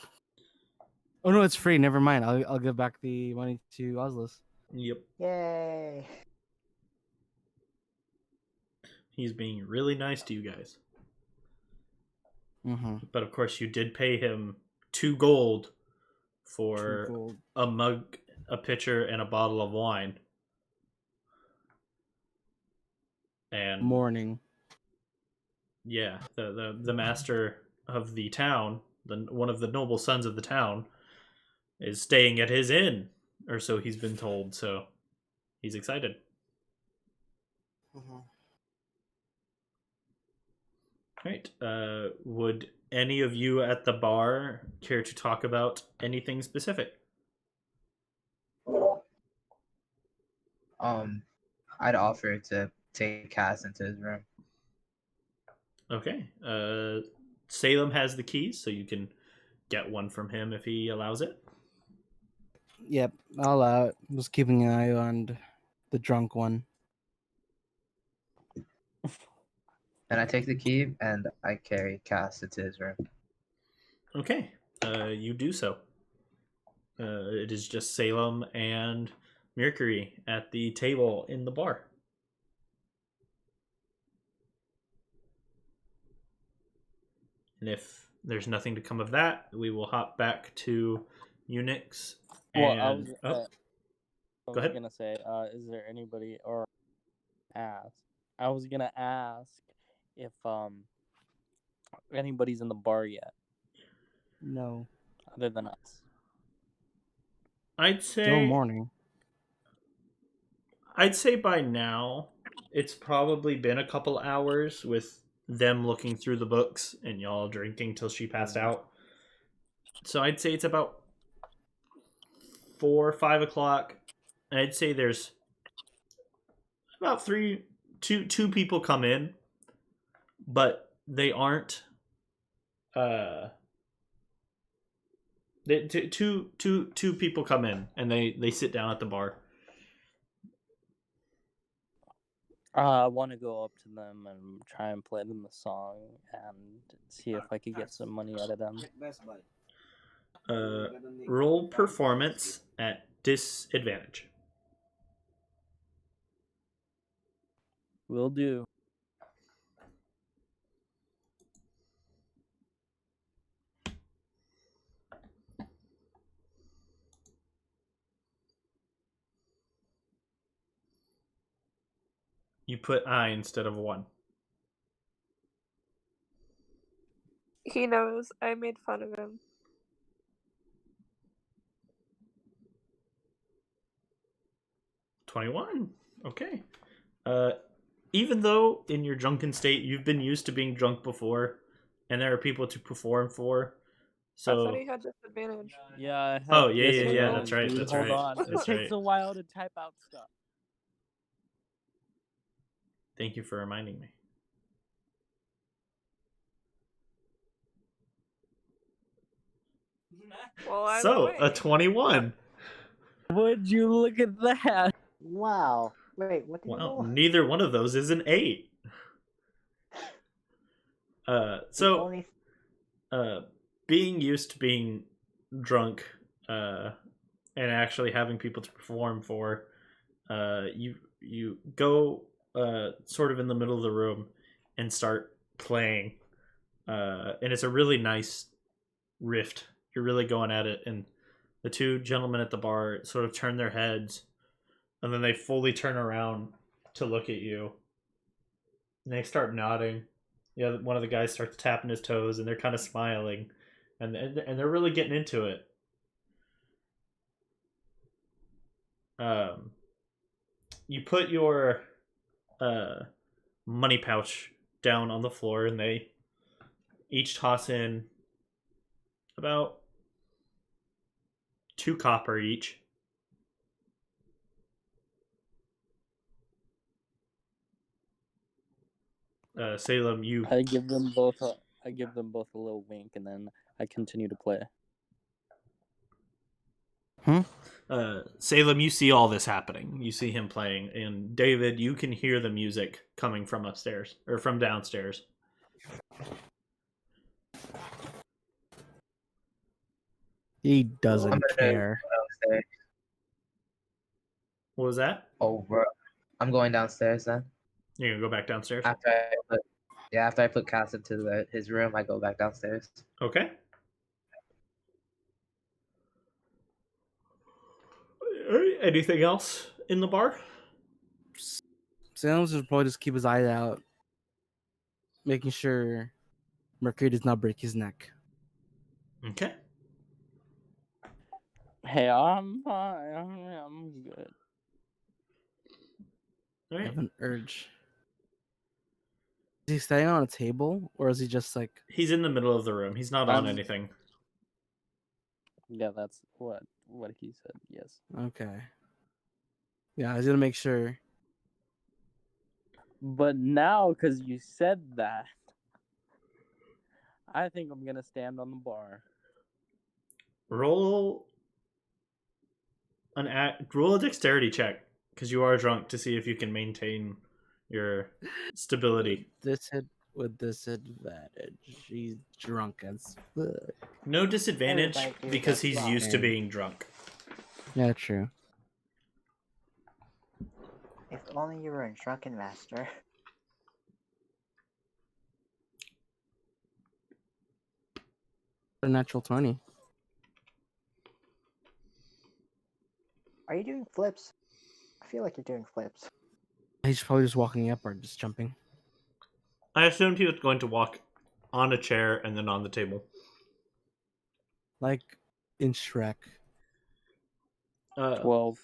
Oh no, it's free. Never mind. I'll give back the money to Ozlius. Yep. Yay! He's being really nice to you guys. Mm-hmm. But of course, you did pay him 2 gold for 2 gold. a mug, a pitcher, and a bottle of wine. And Morning. yeah, the master of the town, one of the noble sons of the town, is staying at his inn, or so he's been told. So he's excited. Mm-hmm. Right. Would any of you at the bar care to talk about anything specific? I'd offer to take Cass into his room. Okay. Salem has the keys, so you can get one from him if he allows it. Yep, I'll allow it. Just keeping an eye on the drunk one. And I take the key and I carry Cass into his room. Okay. You do so. It is just Salem and Mercury at the table in the bar. And if there's nothing to come of that, we will hop back to Unix. Well, And I go was ahead. gonna say, is there anybody or ask? I was gonna ask if anybody's in the bar yet, No. other than us. I'd Still say morning. by now it's probably been a couple hours with them looking through the books and y'all drinking till she passed out. So I'd say it's about 4 or 5 o'clock. And I'd say there's about two people come in, but they aren't. Two people come in and they sit down at the bar. I want to go up to them and try and play them a song and see if I could get some money out of them. Roll performance at disadvantage. Will do. You put I instead of 1. He knows. I made fun of him. $21. Okay. Even though in your drunken state you've been used to being drunk before, and there are people to perform for, I thought so he had disadvantage. Yeah, I have Oh, yeah, yeah, yeah, that's right, dude. that's Hold right, on. that's It takes right. a while to type out stuff. Thank you for reminding me. Well, either So way. a 21. Would you look at that? Wow. Wait, what did you Wow, roll? neither one of those is an 8. So Only being used to being drunk, and actually having people to perform for, you go sort of in the middle of the room and start playing, and it's a really nice riff. You're really going at it, and the two gentlemen at the bar sort of turn their heads, and then they fully turn around to look at you, and they start nodding. Yeah, one of the guys starts tapping his toes, and they're kind of smiling, and they're really getting into it. You put your money pouch down on the floor, and they each toss in about 2 copper each. Salem, you I give them both a little wink, and then I continue to play. Salem, you see all this happening. You see him playing, and David, you can hear the music coming from upstairs or from downstairs. He doesn't I'm gonna care. go downstairs. What was that? Over. I'm going downstairs then. You're gonna go back downstairs. After I put Cass into his room, I go back downstairs. Okay. All right, anything else in the bar? Salem's should probably just keep his eye out, making sure Mercury does not break his neck. Okay. Hey, I'm fine. I'm good. All I right. have an urge. Is he staying on a table, or is he just like... He's in the middle of the room. He's not on anything. Yeah, that's what he said. Yes. Okay. Yeah, I was gonna make sure. But now, because you said that, I think I'm gonna stand on the bar. Roll a dexterity check, because you are drunk, to see if you can maintain your stability. With disadvantage. He's drunk as fuck. No disadvantage, Everybody do because that he's wrong. used to being drunk. Yeah, true. If only you were a drunken master. A natural 20. Are you doing flips? I feel like you're doing flips. He's probably just walking up or just jumping. I assumed he was going to walk on a chair and then on the table. Like in Shrek. 12.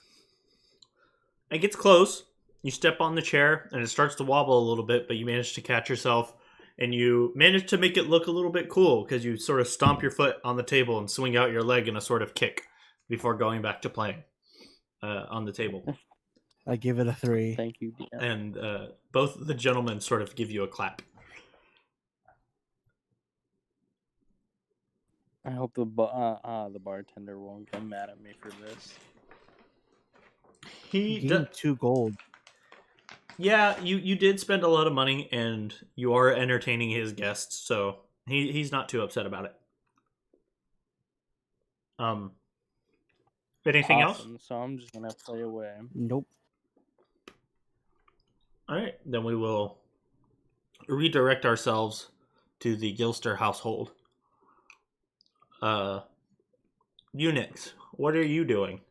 It gets close. You step on the chair, and it starts to wobble a little bit, but you manage to catch yourself, and you manage to make it look a little bit cool, because you sort of stomp your foot on the table and swing out your leg in a sort of kick before going back to playing on the table. I give it a 3. Thank you, DM. And both the gentlemen sort of give you a clap. I hope the bartender won't get mad at me for this. He gained 2 gold. Yeah, you did spend a lot of money, and you are entertaining his guests, so he's not too upset about it. Anything else? So I'm just gonna play away. Nope. All right, then we will redirect ourselves to the Gilster household. Uninx, what are you doing?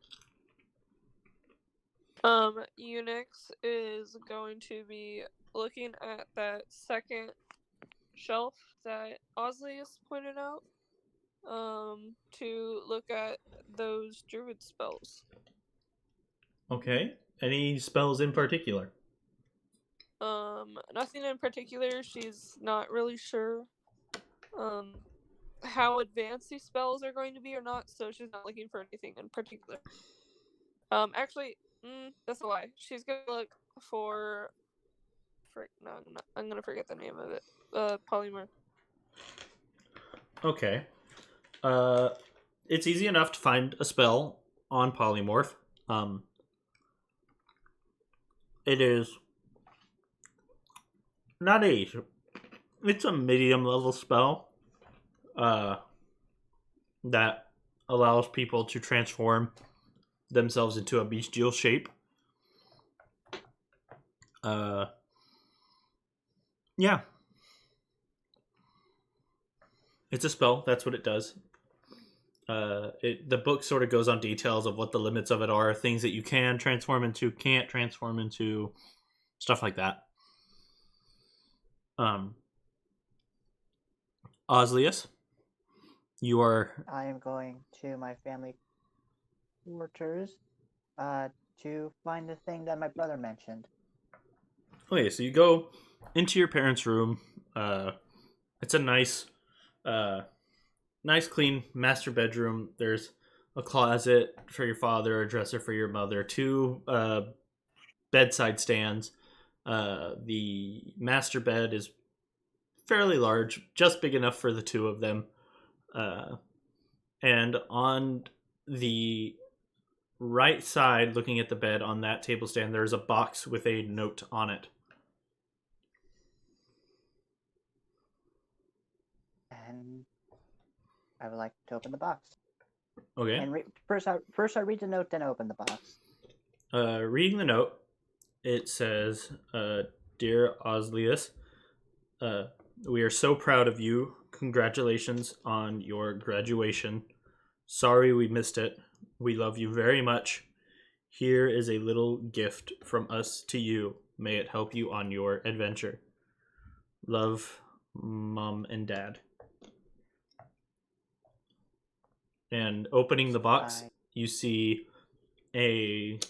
Unix is going to be looking at that second shelf that Ozlius pointed out to look at those druid spells. Okay. Any spells in particular? Nothing in particular. She's not really sure how advanced these spells are going to be or not, so she's not looking for anything in particular. Actually, that's a lie. She's gonna look for no, I'm gonna forget the name of it. Polymorph. Okay. It's easy enough to find a spell on polymorph. It is not a. It's a medium level spell. That allows people to transform themselves into a bestial shape. Yeah. It's a spell. That's what it does. The book sort of goes on details of what the limits of it are, things that you can transform into, can't transform into, stuff like that. Ozlius, you are. I am going to my family quarters to find the thing that my brother mentioned. Okay, so you go into your parents' room. It's a nice, clean master bedroom. There's a closet for your father, a dresser for your mother, two bedside stands. The master bed is fairly large, just big enough for the two of them. And on the right side, looking at the bed on that table stand, there's a box with a note on it. And I would like to open the box. Okay. And first I read the note, then I open the box. Reading the note, it says, "Dear Ozlius, we are so proud of you. Congratulations on your graduation. Sorry we missed it. We love you very much. Here is a little gift from us to you. May it help you on your adventure. Love, Mom and Dad." And opening the box, you see a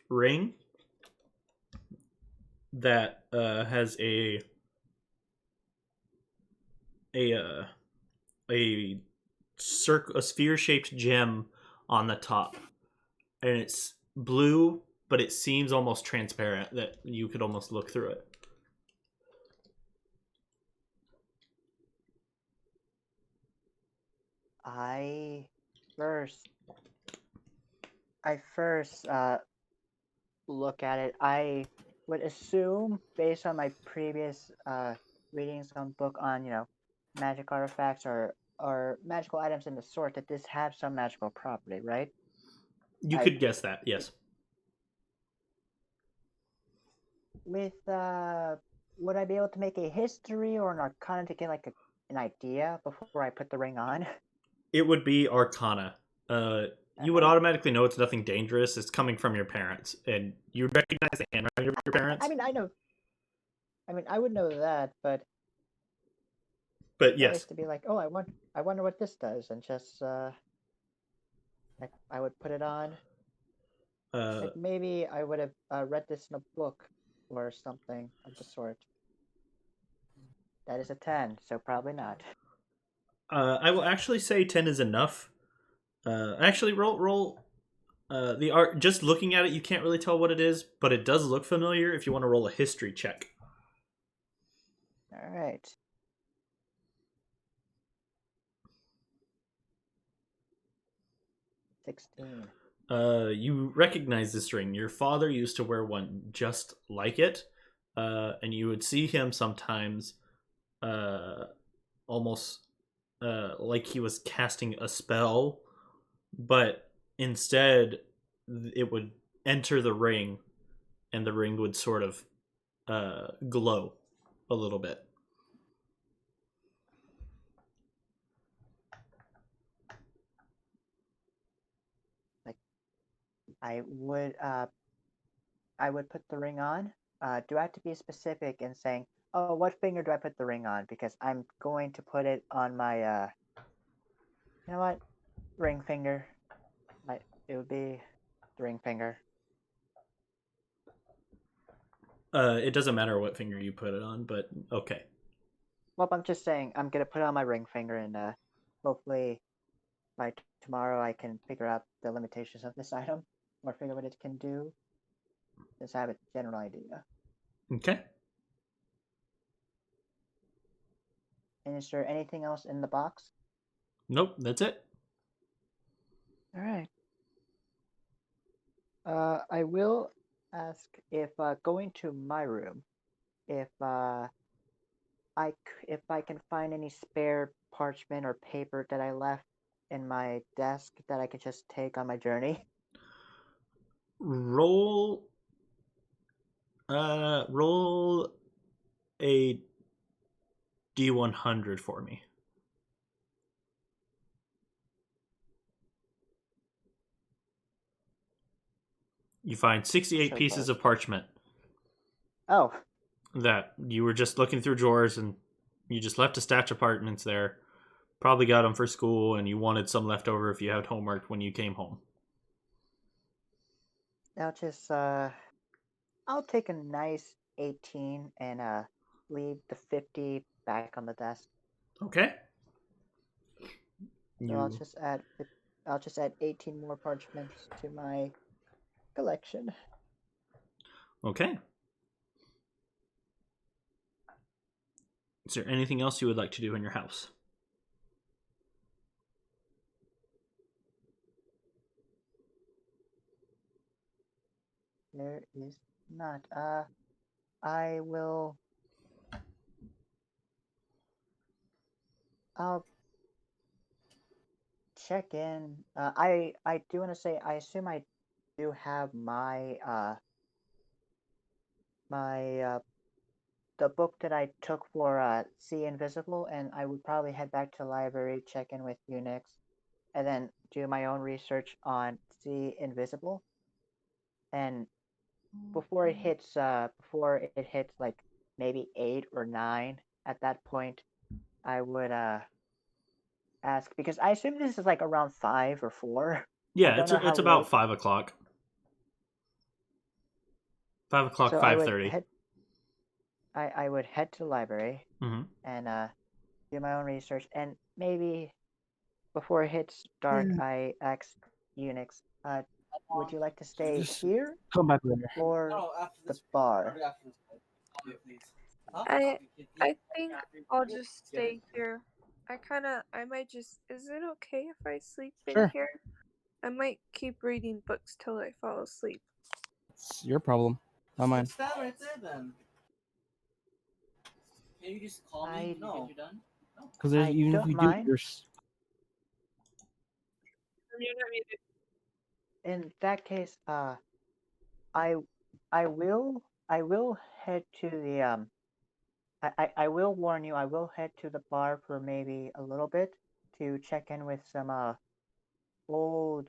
ring that has a sphere-shaped gem on the top, and it's blue, but it seems almost transparent, that you could almost look through it. I first look at it. I would assume, based on my previous readings on book on magic artifacts or magical items in the sort, that this has some magical property, right? You could guess that, yes. With would I be able to make a history or an arcana to get like an idea before I put the ring on? It would be arcana. You would automatically know it's nothing dangerous. It's coming from your parents, and you would recognize the handwriting of your parents. I mean, I know. I mean, I would know that, but yes, to be like, oh, I wonder what this does, and just I would put it on. Like maybe I would have read this in a book or something of the sort. That is a 10, so probably not. I will actually say 10 is enough. Actually, roll. The art. Just looking at it, you can't really tell what it is, but it does look familiar. If you want to roll a history check. All right. You recognize this ring. Your father used to wear one just like it, and you would see him sometimes, almost like he was casting a spell, but instead it would enter the ring, and the ring would sort of glow a little bit. I would put the ring on. Do I have to be specific in saying Oh, what finger do I put the ring on? Because I'm going to put it on my you know what? Ring finger. It would be the ring finger. It doesn't matter what finger you put it on, but okay. Well, I'm just saying I'm gonna put it on my ring finger, and hopefully by tomorrow I can figure out the limitations of this item or figure what it can do. Just have a general idea. Okay. And is there anything else in the box? Nope, that's it. All right. I will ask if going to my room, if if I can find any spare parchment or paper that I left in my desk that I could just take on my journey. Roll roll a D100 for me. You find 68 So pieces close. of parchment Oh, that you were just looking through drawers and you just left a stash of parchments there. Probably got them for school and you wanted some left over if you had homework when you came home. I'll just I'll take a nice 18 and leave the 50 back on the desk. Okay. So I'll just add 18 more parchments to my collection. Okay. Is there anything else you would like to do in your house? There is not. I will. I'll check in. I do want to say I assume I do have my the book that I took for See Invisible, and I would probably head back to the library, check in with Unix, and then do my own research on See Invisible. And before it hits like maybe 8 or 9, at that point I would ask, because I assume this is like around 5 or 4. I Yeah, don't know how it's about late. 5 o'clock. 5 o'clock, So 5:30. I would head to the library Mm-hmm. and do my own research, and maybe before it hits dark I ask Unix, would you like to stay Just here come back later. or the bar? I think I'll just stay here. I might just. Is it okay if I sleep in Sure. here? I might keep reading books till I fall asleep. It's your problem, not mine. Stand right there then. Can you just call me I- when you get done? Because I even if don't you do, mind. In that case, I will head to the I will warn you, I will head to the bar for maybe a little bit to check in with some old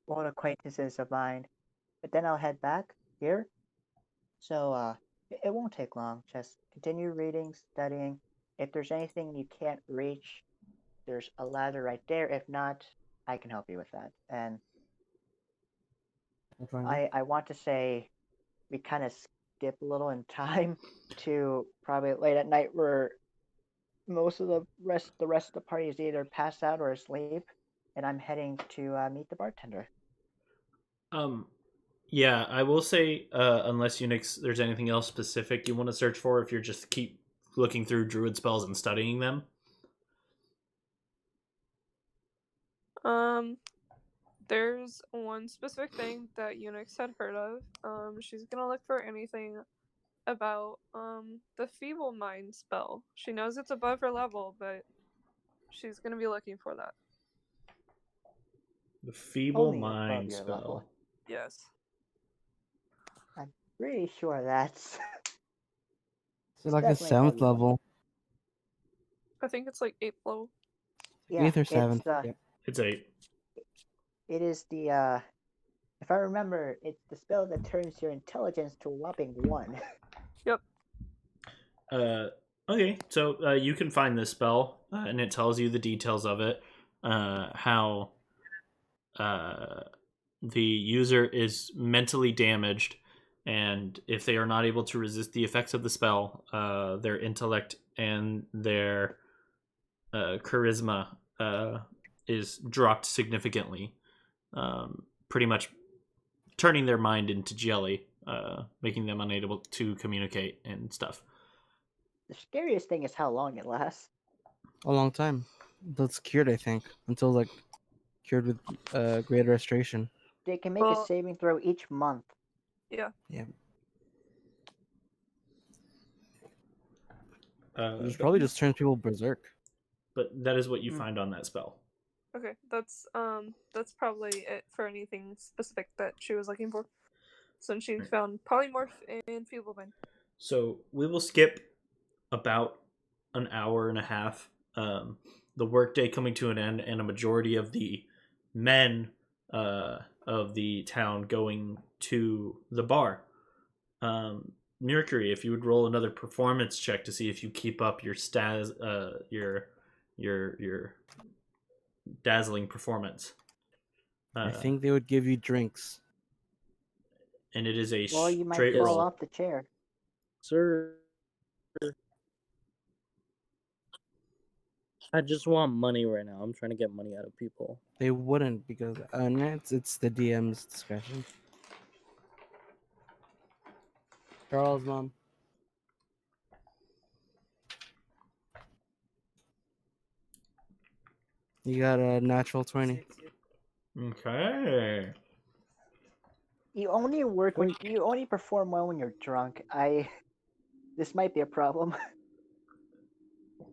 old acquaintances of mine, but then I'll head back here. So it won't take long. Just continue reading, studying. If there's anything you can't reach, there's a ladder right there. If not, I can help you with that. And I want to say we kind of skip a little in time to probably late at night where most of the rest of the party is either passed out or asleep, and I'm heading to meet the bartender. Yeah, I will say, unless Unix, there's anything else specific you want to search for, if you're just keep looking through druid spells and studying them. There's one specific thing that Unix had heard of. She's gonna look for anything about the feeble mind spell. She knows it's above her level, but she's gonna be looking for that. The feeble Only above mind your spell. level. Yes. I'm pretty sure that's It's like a definitely 7th above your level. I think it's like 8th level. Yeah, 8th or 7th. Yeah. It's 8. It is the if I remember, it's the spell that turns your intelligence to a whopping 1. Yep. Okay, so you can find this spell, and it tells you the details of it. How the user is mentally damaged, and if they are not able to resist the effects of the spell, their intellect and their charisma is dropped significantly, pretty much turning their mind into jelly, making them unable to communicate and stuff. The scariest thing is how long it lasts. A long time. That's cured, I think, until like cured with great restoration. They can make a Well- saving throw each month. Yeah. Yeah. But It probably just turns people berserk. that is what you Hmm. find on that spell. Okay, that's probably it for anything specific that she was looking for. Since she found polymorph and feeble mind. So we will skip about an hour and a half. The workday coming to an end, and a majority of the men of the town going to the bar. Mercury, if you would roll another performance check to see if you keep up your your dazzling performance. I think they would give you drinks. And it is a Well, you might straight fall roll. off the chair. Sir, I just want money right now. I'm trying to get money out of people. They wouldn't because it's the DM's discretion. Charles, mom. You got a natural 20. Okay. You only perform well when you're drunk. This might be a problem. He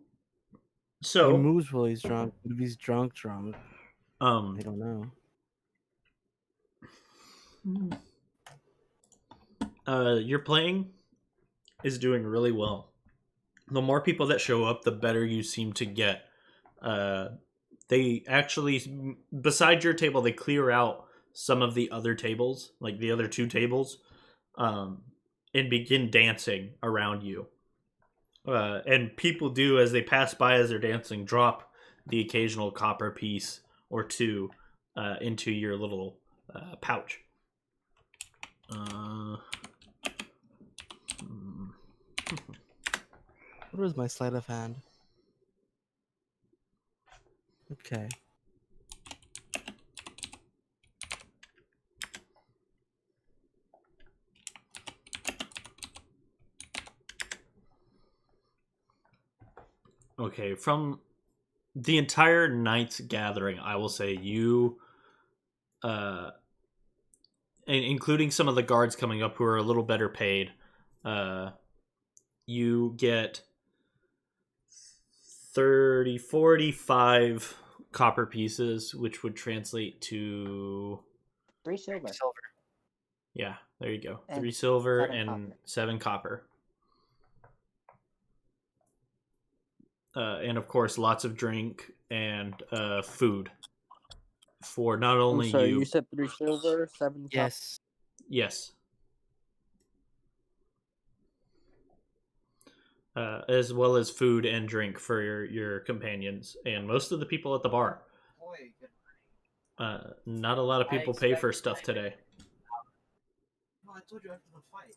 So, moves while he's drunk. But if he's drunk, I don't know. Your playing is doing really well. The more people that show up, the better you seem to get. They actually, beside your table, they clear out some of the other tables, like the other two tables, and begin dancing around you. And people do, as they pass by as they're dancing, drop the occasional copper piece or two into your little pouch. What was my sleight of hand? Okay. Okay, from the entire night's gathering, I will say you, including some of the guards coming up who are a little better paid, you get 30, 45 copper pieces, which would translate to 3 silver. Yeah, there you go. And 3 silver 7 and copper. 7 copper. And of course, lots of drink and food for not I'm only sorry, you. you said 3 silver, 7 copper. Yes. Yes. As well as food and drink for your companions and most of the people at the bar. Not a lot of people pay for stuff today. No, I told you after the fight.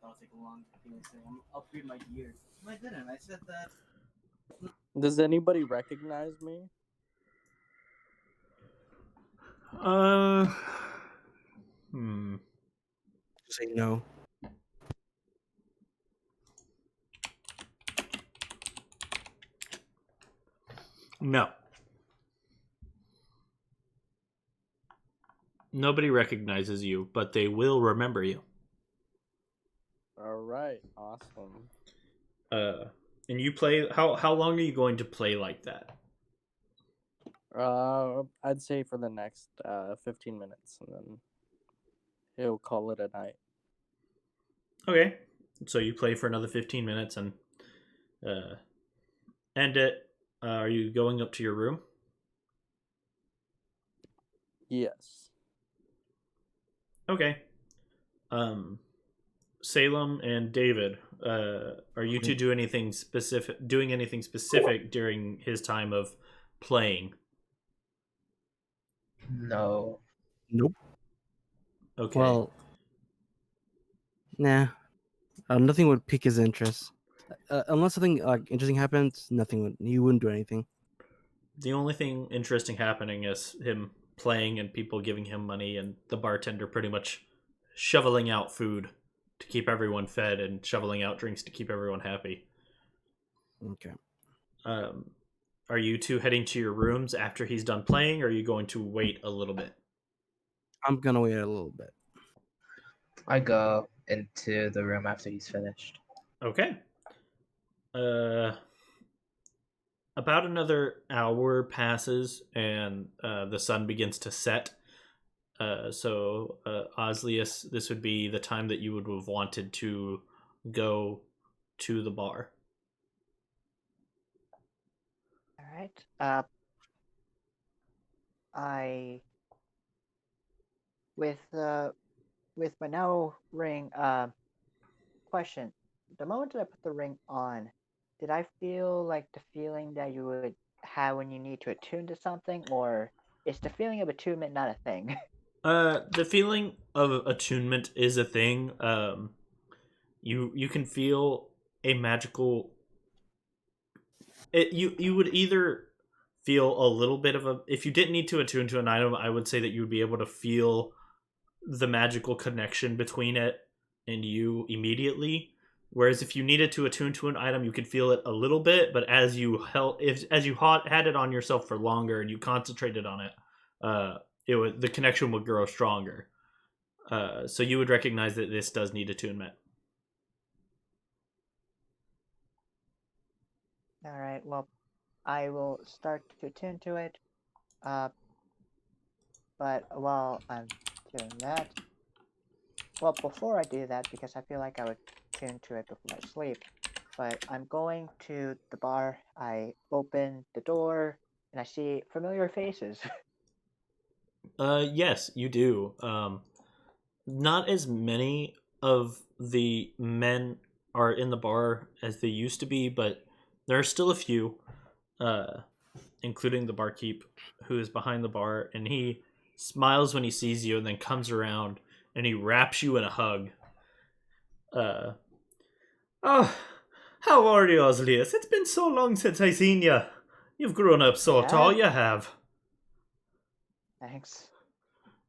That'll take a long time to say. I'm upgrade my gear. No, I didn't. I said that. Does anybody recognize me? Say no. No. Nobody recognizes you, but they will remember you. All right, awesome. And you play. How long are you going to play like that? I'd say for the next 15 minutes, and then he'll call it a night. Okay, so you play for another 15 minutes and end it. Are you going up to your room? Yes. Okay. Salem and David, are you two doing anything specific during his time of playing? No. Nope. Okay. Well, nah. Nothing would pique his interest. Unless something like interesting happens, nothing would. He wouldn't do anything. The only thing interesting happening is him playing and people giving him money, and the bartender pretty much shoveling out food to keep everyone fed and shoveling out drinks to keep everyone happy. Okay. Are you two heading to your rooms after he's done playing, or are you going to wait a little bit? I'm gonna wait a little bit. I go into the room after he's finished. Okay. About another hour passes, and the sun begins to set. So, Ozlius, this would be the time that you would have wanted to go to the bar. All right. I with my now ring. Question: the moment that I put the ring on, did I feel like the feeling that you would have when you need to attune to something, or is the feeling of attunement not a thing? The feeling of attunement is a thing. You can feel a magical. You would either feel a little bit of a. If you didn't need to attune to an item, I would say that you would be able to feel the magical connection between it and you immediately. Whereas if you needed to attune to an item, you could feel it a little bit, but as you had it on yourself for longer and you concentrated on it, the connection would grow stronger. So you would recognize that this does need attunement. All right. Well, I will start to attune to it. But while I'm doing that, well, before I do that, because I feel like I would tune to it before I sleep, but I'm going to the bar. I open the door and I see familiar faces. Yes, you do. Not as many of the men are in the bar as they used to be, but there are still a few, including the barkeep who is behind the bar, and he smiles when he sees you and then comes around and he wraps you in a hug. Oh, how are you, Ozlius? It's been so long since I seen you. You've grown up so tall, you have. Thanks.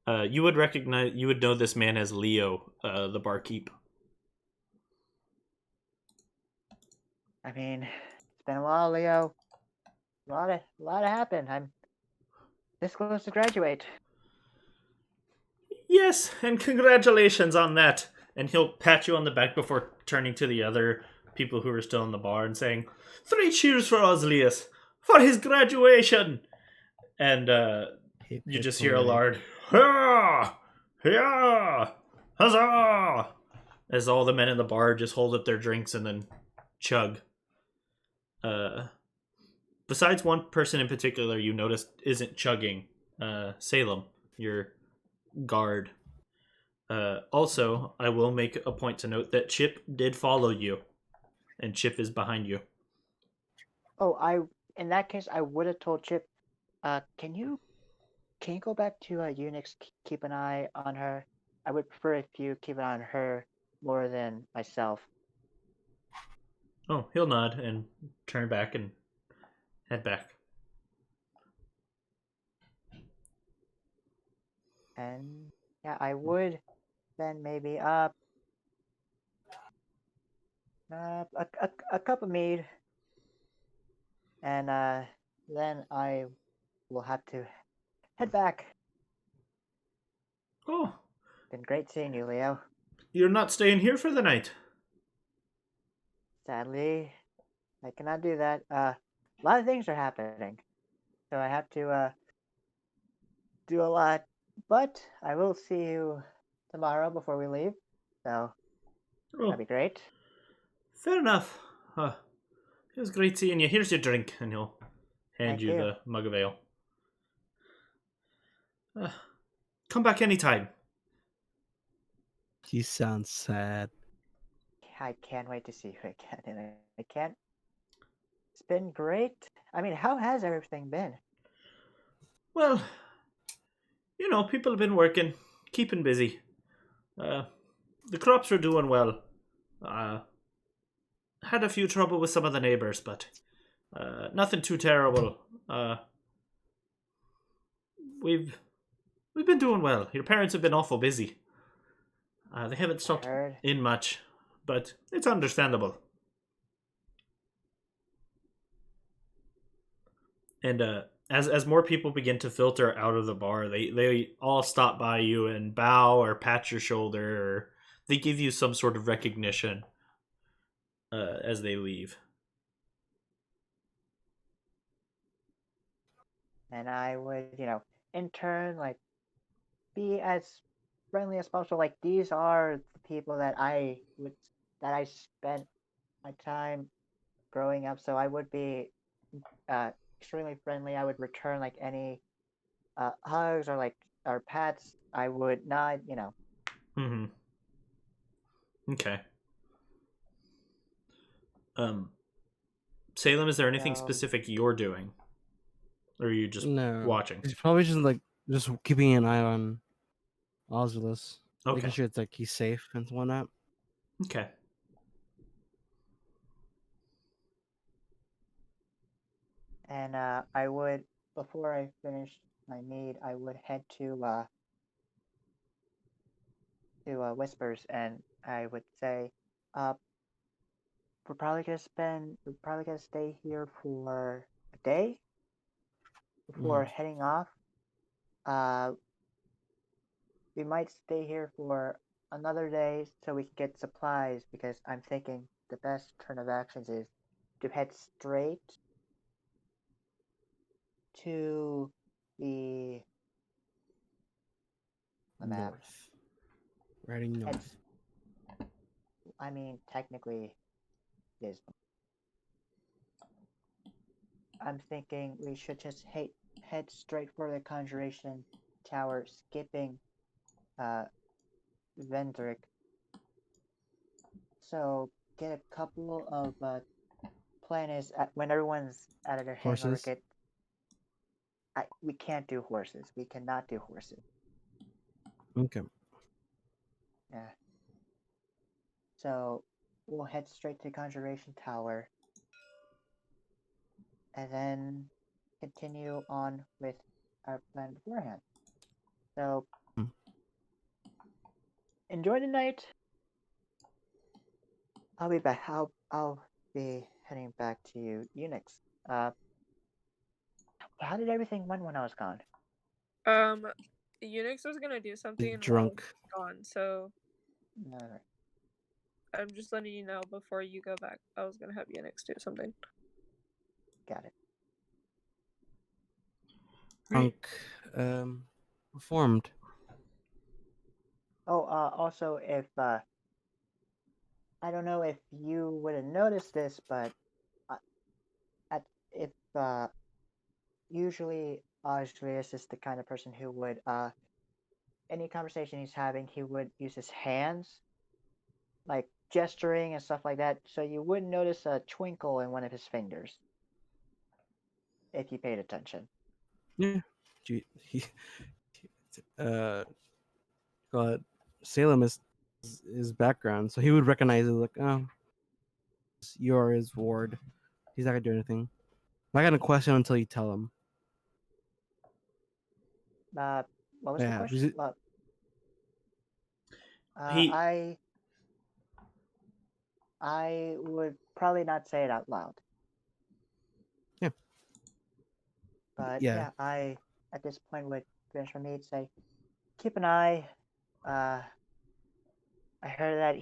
You would know this man as Leo, the barkeep. I mean, it's been a while, Leo. A lot happened. I'm this close to graduate. Yes, and congratulations on that. And he'll pat you on the back before turning to the other people who are still in the bar and saying, 3 cheers for Ozlius, for his graduation! And you just hear a loud, "Hurrah! Hurrah! Huzzah!" as all the men in the bar just hold up their drinks and then chug. Besides one person in particular you noticed isn't chugging, Salem, your guard. Also, I will make a point to note that Chip did follow you, and Chip is behind you. Oh, in that case, I would have told Chip. Can you go back to Unix? Keep an eye on her. I would prefer if you keep an eye on her more than myself. Oh, he'll nod and turn back and head back. And yeah, I would then maybe a cup of mead, and then I will have to head back. Oh, Been great seeing you, Leo. you're not staying here for the night. Sadly, I cannot do that. A lot of things are happening, so I have to do a lot. But I will see you tomorrow before we leave, so that'd be great. Fair enough. It was great seeing you. Here's your drink, and he'll hand Thank you you. the mug of ale. Come back anytime. You sound sad. I can't wait to see you again. And I can't. It's been great. I mean, how has everything been? Well, people have been working, keeping busy. The crops are doing well. Had a few trouble with some of the neighbors, but nothing too terrible. We've been doing well. Your parents have been awful busy. They haven't stopped Heard. in much, but it's understandable. And as more people begin to filter out of the bar, they all stop by you and bow or pat your shoulder, or they give you some sort of recognition as they leave. And I would, in turn, like, be as friendly as possible. Like, these are the people that I spent my time growing up, so I would be extremely friendly. I would return like any hugs or pats. I would not, Mm-hmm. Okay. Salem, is there anything So- specific you're doing? Or are you just No. watching? He's probably just keeping an eye on Ozlius. Okay. Making sure it's like he's safe and whatnot. Okay. and I would, before I finish my mead, I would head to Whispers, and I would say, we're probably gonna stay here for a day before heading off. We might stay here for another day so we can get supplies, because I'm thinking the best turn of actions is to head straight to the map. North. Riding north. I mean, technically, it is. I'm thinking we should just head straight for the Conjuration Tower, skipping Vendrick. So get a couple of plan is when everyone's out of their hangover Horses? we can't do horses. We cannot do horses. Okay. Yeah. So we'll head straight to Conjuration Tower, and then continue on with our plan beforehand. So enjoy the night. I'll be back. I'll be heading back to you, Unix. How did everything went when I was gone? Unix was gonna do something while I Drunk. was gone, so Alright. I'm just letting you know before you go back. I was gonna have Unix do something. Got it. Drunk. Performed. Oh, also, if I don't know if you would have noticed this, but usually Ozlius is the kind of person who would any conversation he's having, he would use his hands, like gesturing and stuff like that. So you would notice a twinkle in one of his fingers if you paid attention. Yeah. God, Salem is his background, so he would recognize it like, oh, you're his ward. He's not gonna do anything. I'm not gonna question him until you tell him. What was Yeah, the is question? it- Well, He- I would probably not say it out loud. Yeah. But Yeah. yeah, I at this point would finish my meat, say, keep an eye. I heard that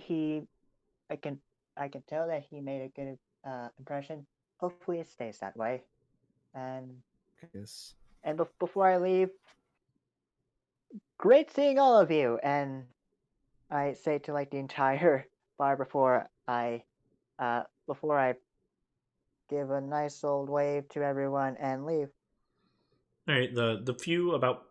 I can tell that he made a good impression. Hopefully it stays that way. And Yes. before I leave, great seeing all of you. And I say to like the entire bar before I give a nice old wave to everyone and leave. All right, the few, about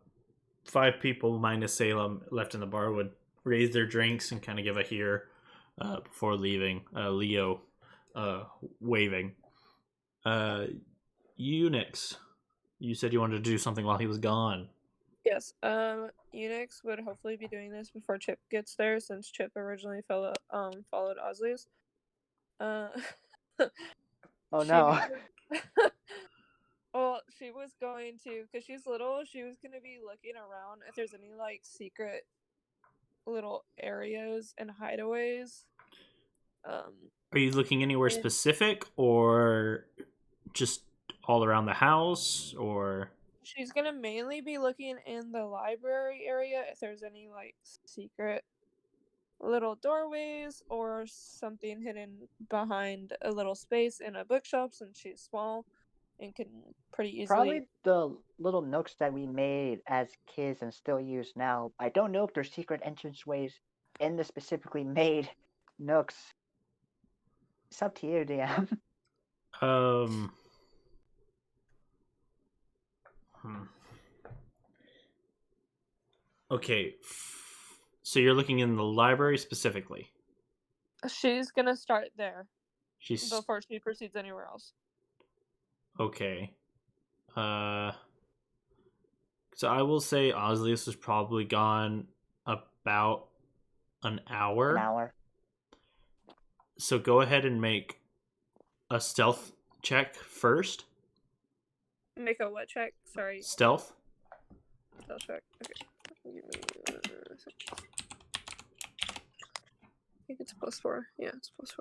5 people minus Salem left in the bar would raise their drinks and kind of give a here before leaving. Leo waving. Unix, you said you wanted to do something while he was gone. Yes. Unix would hopefully be doing this before Chip gets there, since Chip originally followed Ozlius. Oh She no. Well, she was going to, because she's little, she was going to be looking around if there's any, like, secret little areas and hideaways. Are you looking anywhere and specific, or just all around the house, or? she's going to mainly be looking in the library area if there's any, like, secret little doorways or something hidden behind a little space in a bookshelf, since she's small and can pretty easily. Probably the little nooks that we made as kids and still use now. I don't know if there's secret entranceways in the specifically made nooks. It's up to you, DM. Okay. So you're looking in the library specifically. She's gonna start there She's before she proceeds anywhere else. okay. So I will say Ozlius was probably gone about an hour. An hour. So go ahead and make a stealth check first. Make a what check? Sorry. Stealth. Stealth check. Okay. I think it's +4. Yeah, it's +4.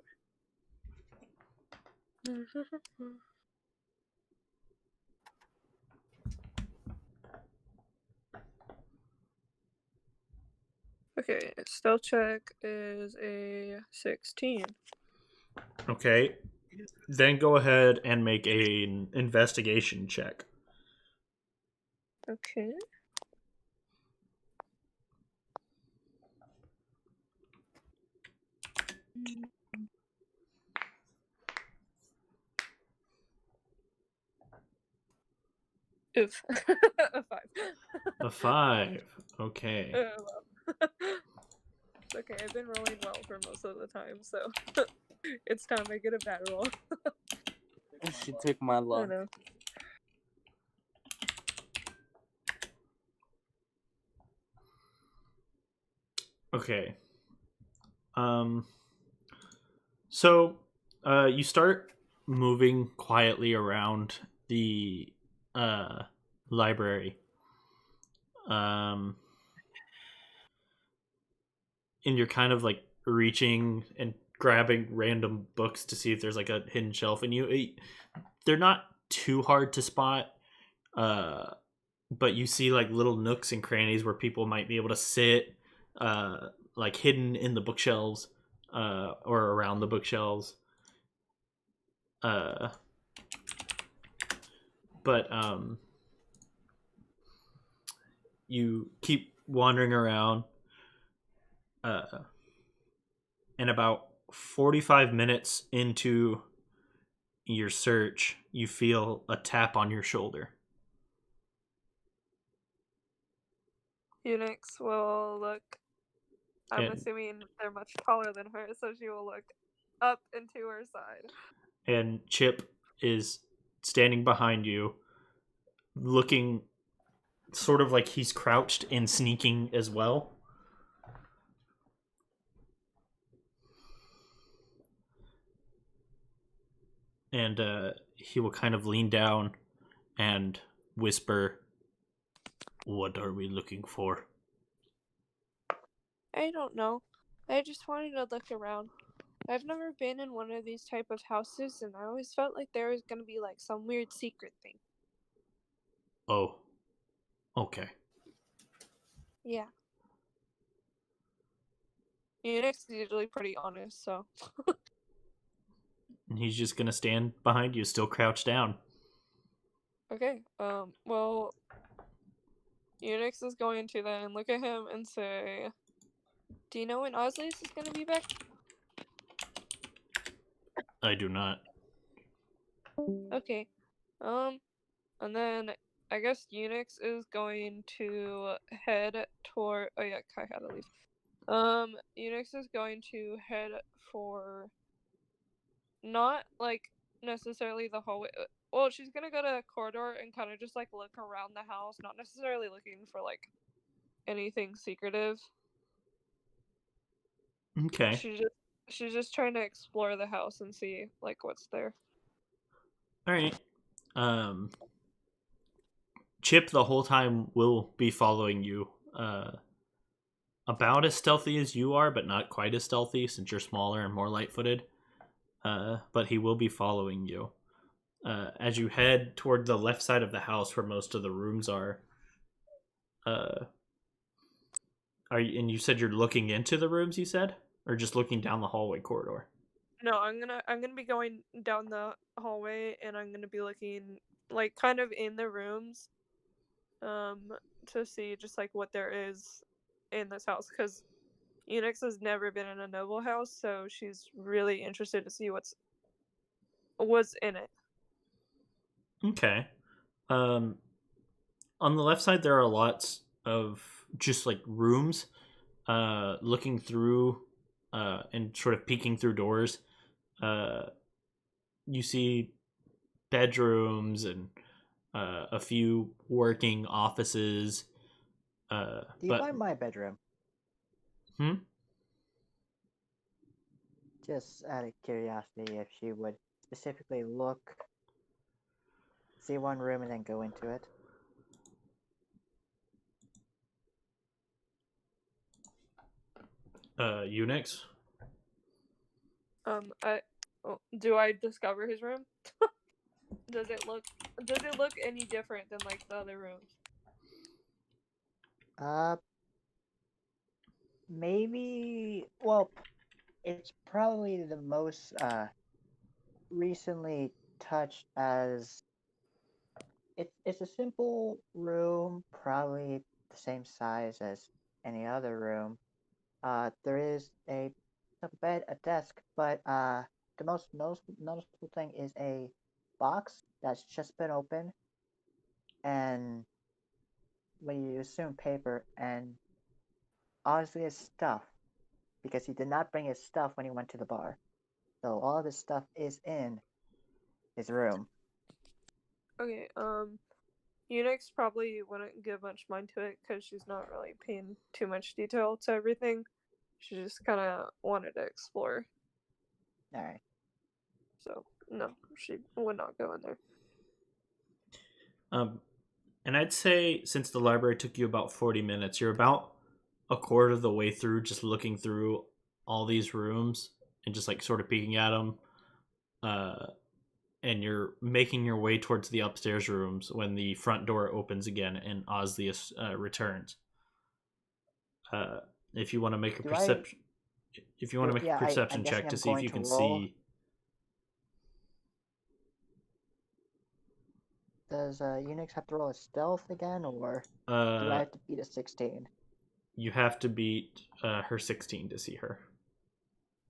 Okay, stealth check is a 16. Okay. Then go ahead and make an investigation check. Okay. Oof. A 5. A 5. Okay. Well. Okay, I've been rolling well for most of the time, so it's time I get a bad roll. She took my Oh luck. no. Okay. So, you start moving quietly around the library. And you're kind of like reaching and grabbing random books to see if there's like a hidden shelf, and they're not too hard to spot. But you see like little nooks and crannies where people might be able to sit, like hidden in the bookshelves, or around the bookshelves. But you keep wandering around, and about 45 minutes into your search, you feel a tap on your shoulder. Unix will look. I'm assuming they're much taller than her, so she will look up and to her side. And Chip is standing behind you, looking sort of like he's crouched and sneaking as well. And he will kind of lean down and whisper, "What are we looking for?" I don't know. I just wanted to look around. I've never been in one of these type of houses, and I always felt like there was gonna be like some weird secret thing. Oh. Okay. Yeah. Unix is usually pretty honest, so. And he's just gonna stand behind you, still crouched down. Okay. Well, Unix is going to then look at him and say, "Do you know when Ozlius is gonna be back?" I do not. Okay. And then I guess Unix is going to head toward. Oh yeah, Kai had to leave. Unix is going to head for not like necessarily the hallway. Well, she's gonna go to a corridor and kind of just like look around the house, not necessarily looking for like anything secretive. Okay. She's just trying to explore the house and see like what's there. All right. Chip the whole time will be following you. About as stealthy as you are, but not quite as stealthy since you're smaller and more light-footed. But he will be following you. As you head toward the left side of the house where most of the rooms are. Are you, and you said you're looking into the rooms, you said? Or just looking down the hallway corridor? No, I'm gonna be going down the hallway and I'm gonna be looking like kind of in the rooms to see just like what there is in this house, because Unix has never been in a noble house, so she's really interested to see what's in it. Okay. On the left side, there are lots of just like rooms, looking through, and sort of peeking through doors. You see bedrooms and a few working offices. Do you find my bedroom? Just out of curiosity, if she would specifically see one room and then go into it. Unix? Do I discover his room? Does it look any different than like the other rooms? Maybe. Well, it's probably the most recently touched, as it's a simple room, probably the same size as any other room. There is a bed, a desk, but the most noticeable thing is a box that's just been opened, and when you assume paper and obviously his stuff, because he did not bring his stuff when he went to the bar. So all of his stuff is in his room. Okay, Unix probably wouldn't give much mind to it because she's not really paying too much detail to everything. She just kind of wanted to explore. Alright. So, no, she would not go in there. And I'd say since the library took you about 40 minutes, you're about a quarter of the way through just looking through all these rooms and just like sort of peeking at them. And you're making your way towards the upstairs rooms when the front door opens again and Ozlius returns. If you want to make a perception, perception check to see if you can see. Does Unix have to roll a stealth again, or do I have to beat a 16? You have to beat her 16 to see her.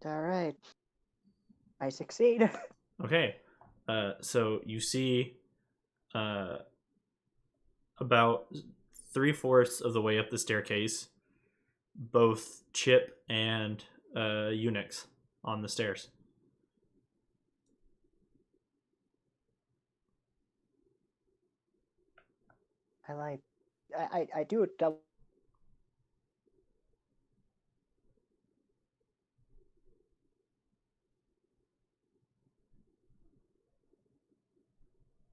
Alright. I succeed. Okay. So you see about 3/4 of the way up the staircase, both Chip and Unix on the stairs. I do a double.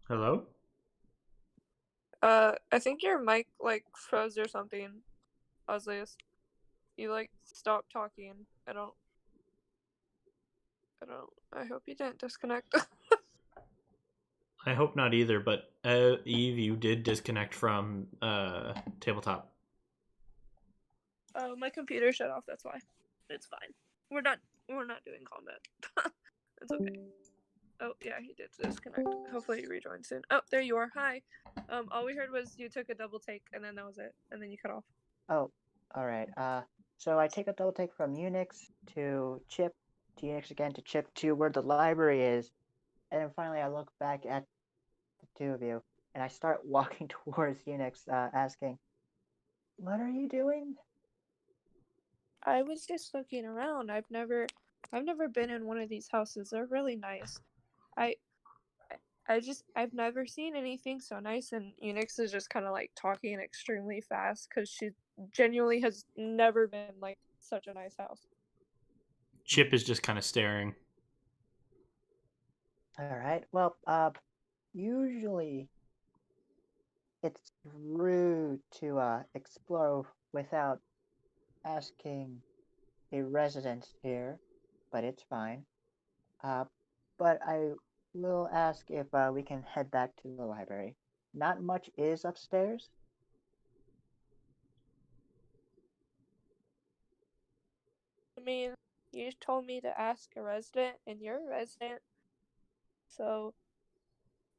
Hello? I think your mic like froze or something, Ozlius. You like stopped talking. I hope you didn't disconnect. I hope not either, but Eve, you did disconnect from tabletop. Oh, my computer shut off, that's why. It's fine. We're not doing combat. It's okay. Oh yeah, he did disconnect. Hopefully you rejoin soon. Oh, there you are. Hi. All we heard was you took a double take and then that was it. And then you cut off. Oh, alright. So I take a double take from Unix to Chip, to Unix again, to Chip, to where the library is. And then finally I look back at the two of you, and I start walking towards Unix, asking, "What are you doing?" I was just looking around. I've never been in one of these houses. They're really nice. I I've never seen anything so nice, and Unix is just kind of like talking extremely fast because she genuinely has never been like such a nice house. Chip is just kind of staring. All right. Well, usually it's rude to explore without asking a resident here, but it's fine. But I will ask if we can head back to the library. Not much is upstairs. I mean, you just told me to ask a resident, and you're a resident, so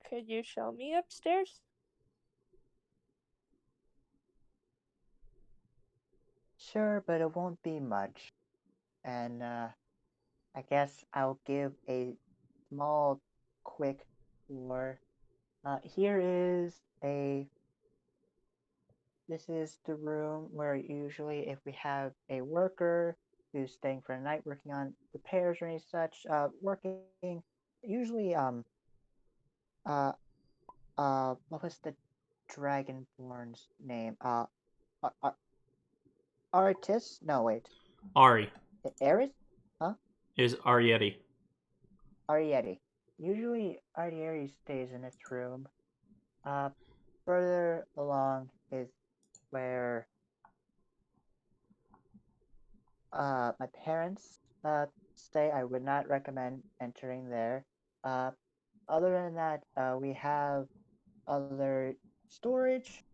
could you show me upstairs? Sure, but it won't be much. And I guess I'll give a small, quick tour. Here is a. This is the room where usually, if we have a worker who's staying for a night working on repairs or any such, working usually uh what was the dragonborn's name? Artis? No, wait. Ari Eris? Huh? is Arietti. Arietti. Usually Arietti stays in this room. Further along is where my parents stay. I would not recommend entering there. Other than that, we have other storage.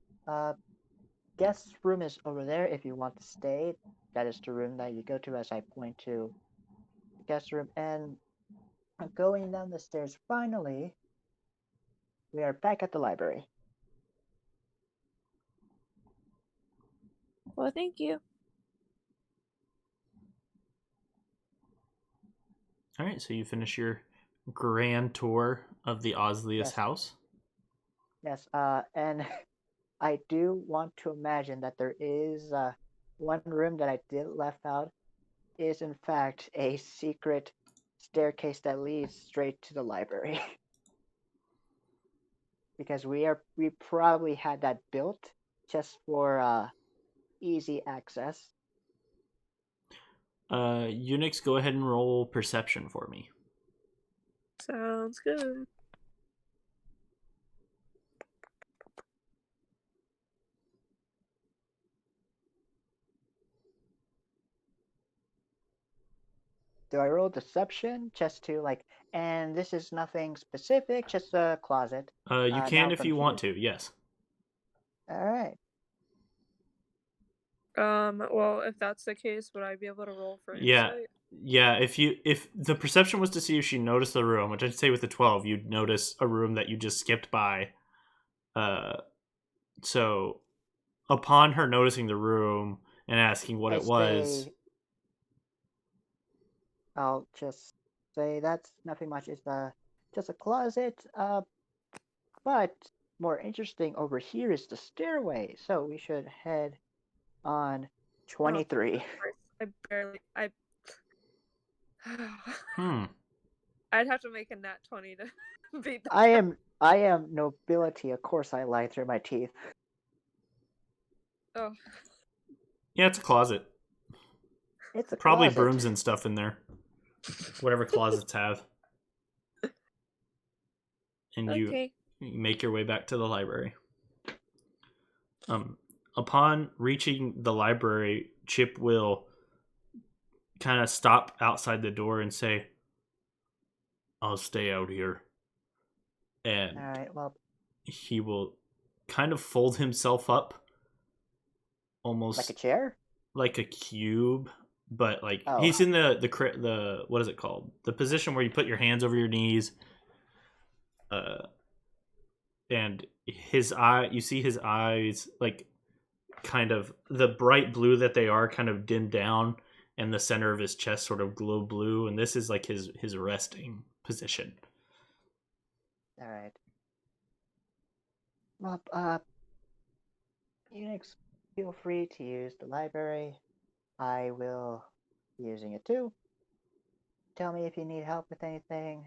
Guest room is over there if you want to stay. That is the room that you go to as I point to the guest room. And going down the stairs, finally, we are back at the library. Well, thank you. All right, so you finish your grand tour of the Ozlius Yes. house. Yes, and I do want to imagine that there is one room that I did left out is in fact a secret staircase that leads straight to the library. Because we probably had that built just for easy access. Unix, go ahead and roll perception for me. Sounds good. Do I roll deception just to like, and this is nothing specific, just a closet. You can now if from you want here. to, yes. All right. Well, if that's the case, would I be able to roll for Yeah. insight? Yeah, if the perception was to see if she noticed the room, which I'd say with the 12, you'd notice a room that you just skipped by. So upon her noticing the room and asking what I it was, say, I'll just say that's nothing much. It's just a closet. But more interesting over here is the stairway. So we should head on 23. Of course. I hmm. I'd have to make a nat 20 to beat that. I am nobility. Of course, I lie through my teeth. Oh, Yeah, it's a closet. It's a Probably closet. brooms and stuff in there. Whatever closets have. And okay. you make your way back to the library. Upon reaching the library, Chip will kind of stop outside the door and say, "I'll stay out here." And All right. Well, he will kind of fold himself up almost like a chair. like a cube, but like Oh. he's in the what is it called? The position where you put your hands over your knees. And you see his eyes like kind of the bright blue that they are kind of dimmed down, and the center of his chest sort of glow blue, and this is like his resting position. All right. Well, Unix, feel free to use the library. I will be using it too. Tell me if you need help with anything.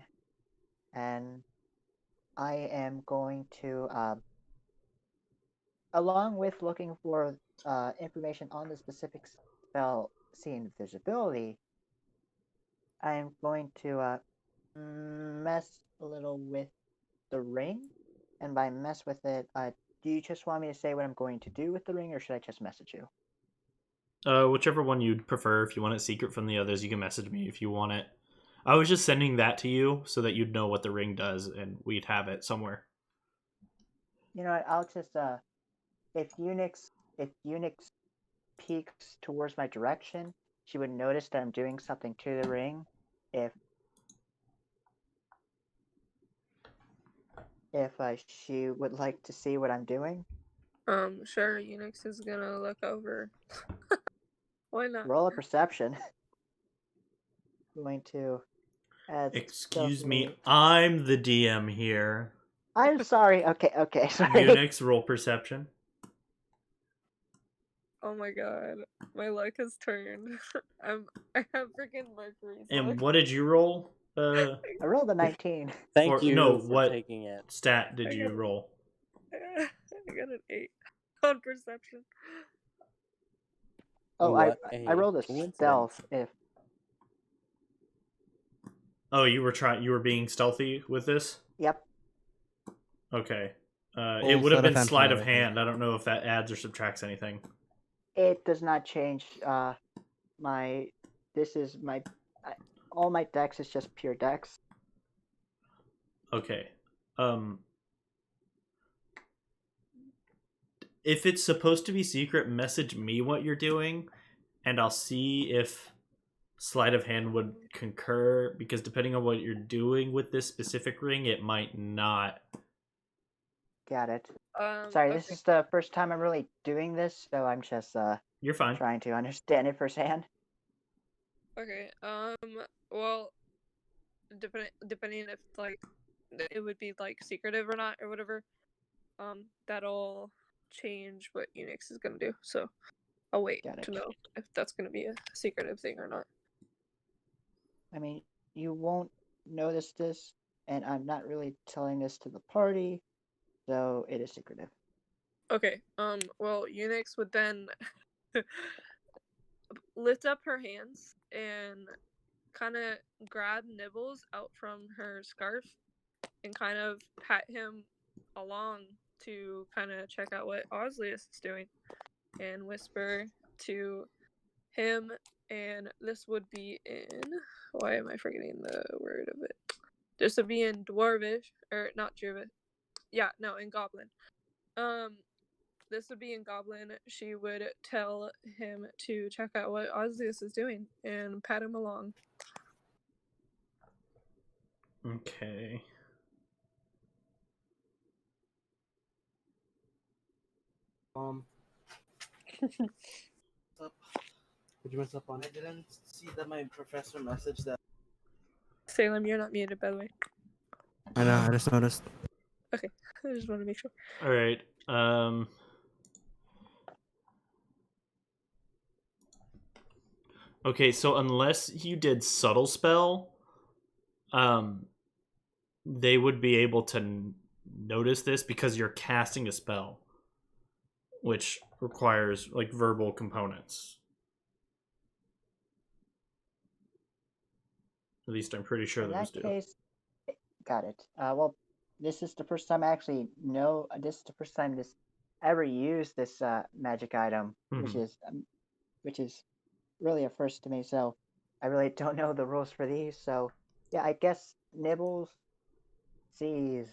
And I am going to, along with looking for information on the specific spell, see invisibility, I am going to mess a little with the ring. And by mess with it, do you just want me to say what I'm going to do with the ring, or should I just message you? Whichever one you'd prefer. If you want it secret from the others, you can message me if you want it. I was just sending that to you so that you'd know what the ring does and we'd have it somewhere. You know what? I'll just if Unix peeks towards my direction, she would notice that I'm doing something to the ring. If she would like to see what I'm doing, Sure. Unix is gonna look over. Why not? roll a perception. Going to add. Excuse me, stealthily- I'm the DM here. I'm sorry. Okay, sorry. Unix, roll perception. Oh my god, my luck has turned. I have freaking Mercury. And what did you roll? I rolled a 19. Thank you No, for what taking it. stat did you roll? I got an 8 on perception. Oh, What I rolled a coincidence. stealth. If Oh, you were being stealthy with this? yep, Okay. Oh, It would have sleight of been hand sleight for of that, I think. hand. I don't know if that adds or subtracts anything. it does not change. This is my all my dex is just pure dex. Okay. If it's supposed to be secret, message me what you're doing, and I'll see if sleight of hand would concur, because depending on what you're doing with this specific ring, it might not. Got it. Sorry, Okay. this is the first time I'm really doing this, so I'm just You're fine. trying to understand it firsthand. Okay. Well, depending if like it would be like secretive or not or whatever, that'll change what Unix is gonna do. So I'll wait Got it. to know if that's gonna be a secretive thing or not. I mean, you won't notice this, and I'm not really telling this to the party, so it is secretive. Okay. Well, Unix would then lift up her hands and kind of grab Nibbles out from her scarf and kind of pat him along to kind of check out what Ozlius is doing and whisper to him. And this would be in, why am I forgetting the word of it? This would be in Dwarvish, or not Druid. Yeah, no, in Goblin. This would be in Goblin. She would tell him to check out what Ozlius is doing and pat him along. Okay. Did you mess up on I it? didn't see that my professor messaged that. Salem, you're not muted, by the way. I know, I just noticed. I just want to make sure. All right. Okay, so unless you did subtle spell, they would be able to notice this because you're casting a spell, which requires like verbal components. At least I'm pretty sure In those that do. case, got it. Well, this is the first time I actually know. This is the first time this ever used this magic item, which is really a first to me. So I really don't know the rules for these. So yeah, I guess Nibbles sees.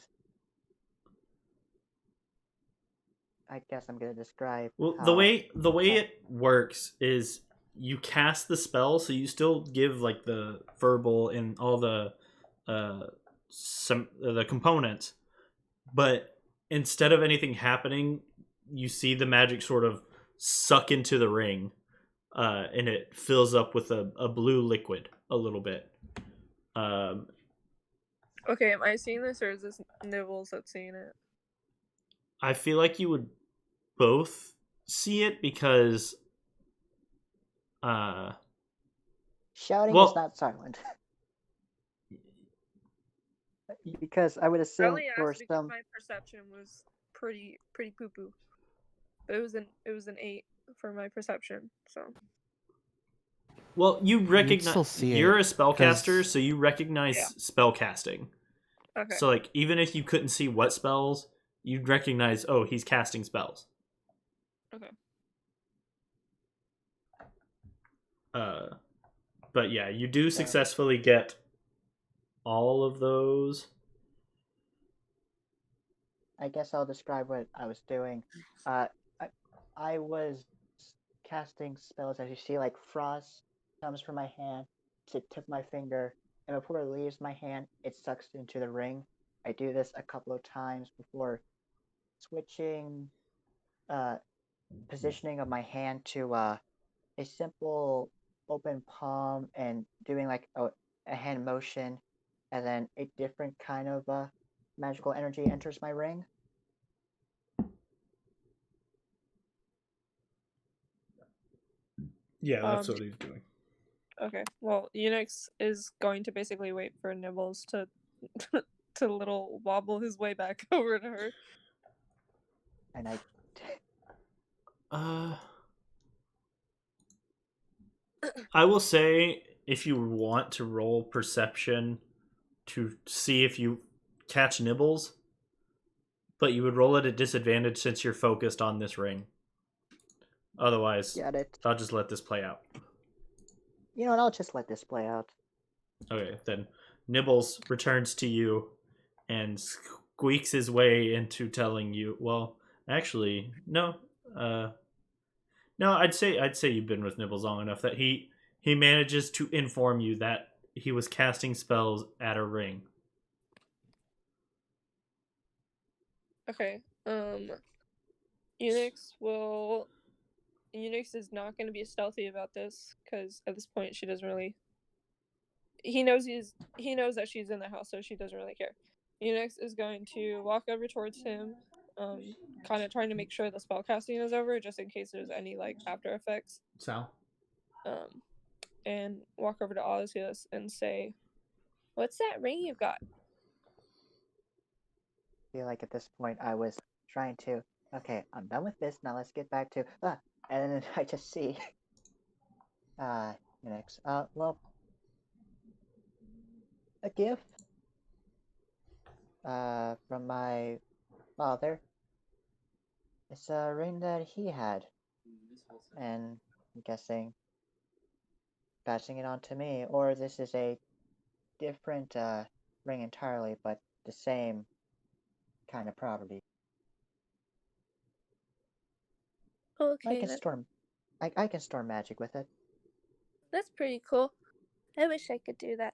I guess I'm gonna describe. Well, how... the way it works is you cast the spell, so you still give like the verbal and all the the components, but instead of anything happening, you see the magic sort of suck into the ring, and it fills up with a blue liquid a little bit. Okay, am I seeing this or is this Nibbles that's seeing it? I feel like you would both see it because Shouting is Well, not silent. Because I would I assume only for asked because some. my perception was pretty poo poo. It was an 8 for my perception. So well, you You'd recognize still see you're it, a spellcaster, 'cause- so you recognize Yeah. spell casting. okay. So like even if you couldn't see what spells, you'd recognize, oh, he's casting spells. Okay. But yeah, you do successfully get all of those. I guess I'll describe what I was doing. I was casting spells, as you see, like frost comes from my hand to tip of my finger, and before it leaves my hand, it sucks into the ring. I do this a couple of times before switching positioning of my hand to a simple open palm and doing like a hand motion, and then a different kind of magical energy enters my ring. Yeah, that's Um, what he's doing. Okay. Well, Unix is going to basically wait for Nibbles to to little wobble his way back over to her. And I will say if you want to roll perception to see if you catch Nibbles, but you would roll at a disadvantage since you're focused on this ring. Otherwise, get it. I'll just let this play out. You know what? I'll just let this play out. Okay, then Nibbles returns to you and squeaks his way into telling you, well, actually, no. No, I'd say you've been with Nibbles long enough that he manages to inform you that he was casting spells at a ring. Okay. Unix is not going to be stealthy about this because at this point she doesn't really. He knows that she's in the house, so she doesn't really care. Unix is going to walk over towards him, kind of trying to make sure the spell casting is over, just in case there's any like after effects. Sal? And walk over to Ozlius and say, "What's that ring you've got?" I feel like at this point I was trying to. Okay, I'm done with this. Now let's get back to and then I just see Unix. Well, a gift from my father. It's a ring that he had, and I'm guessing passing it on to me, or this is a different ring entirely, but the same kind of property. Okay, I can store magic with it. that's pretty cool. I wish I could do that.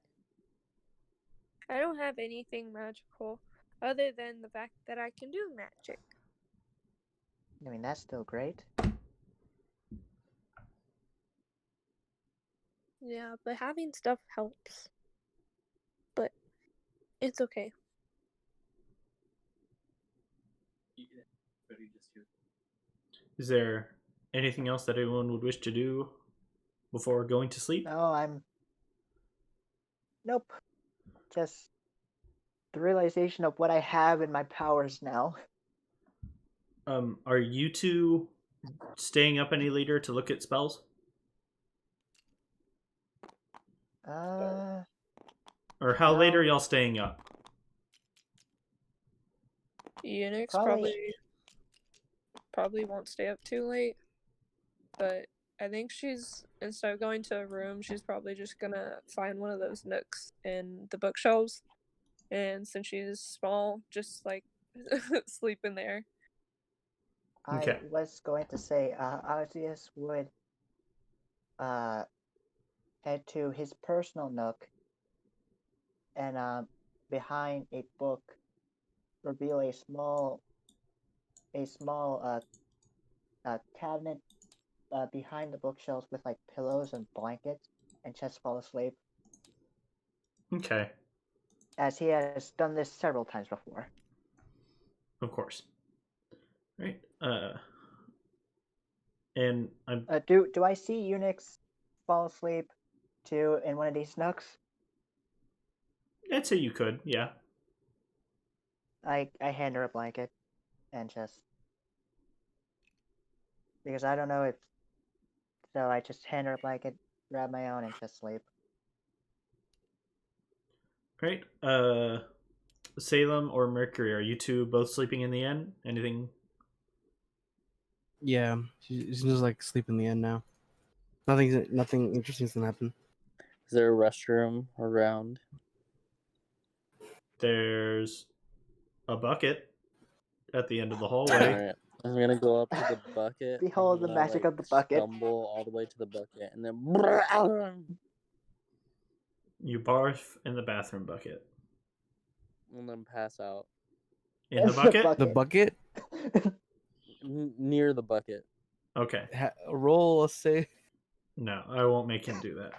I don't have anything magical other than the fact that I can do magic. I mean, that's still great. Yeah, but having stuff helps. But it's okay. Is there anything else that anyone would wish to do before going to sleep? No, Nope. Just the realization of what I have in my powers now. Are you two staying up any later to look at spells? Or how late are y'all staying up? Unix probably won't stay up too late. But I think she's, instead of going to a room, she's probably just gonna find one of those nooks in the bookshelves. And since she's small, just like sleep in there. Okay. I was going to say, Ozlius would head to his personal nook and behind a book reveal a small cabinet behind the bookshelves with like pillows and blankets, and just fall asleep. Okay. As he has done this several times before. Of course. Right. And I'm Do I see Unix fall asleep too in one of these nooks? I'd say you could, yeah. I hand her a blanket and just because I don't know if so I just hand her a blanket, grab my own, and just sleep. Great. Salem or Mercury, are you two both sleeping in the inn? Anything? Yeah, she's just like sleep in the end now. Nothing interesting's gonna happen. Is there a restroom around? There's a bucket at the end of the hallway. Alright. I'm gonna go up to the bucket. Behold I'm the gonna, magic of the bucket. Stumble all the way to the bucket and then You barf in the bathroom bucket. and then pass out In the bucket? The bucket? near the bucket. Okay. Roll a save. No, I won't make him do that.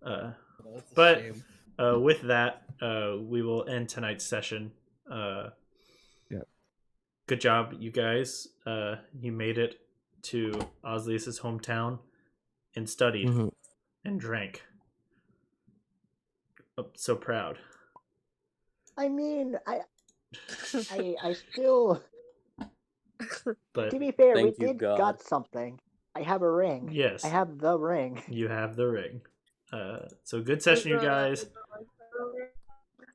That's a But shame. with that, we will end tonight's session. Yep. Good job, you guys. You made it to Ozlius' hometown and studied and drank. I'm so proud. I mean, I still. But To be fair, Thank we you, did God. got something. I have a ring. yes, I have the ring. you have the ring. So good session, you guys.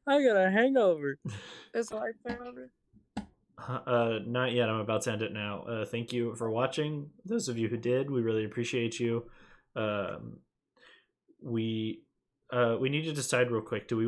I got a hangover. Is life over? Not yet. I'm about to end it now. Thank you for watching. Those of you who did, we really appreciate you. We need to decide real quick. Do we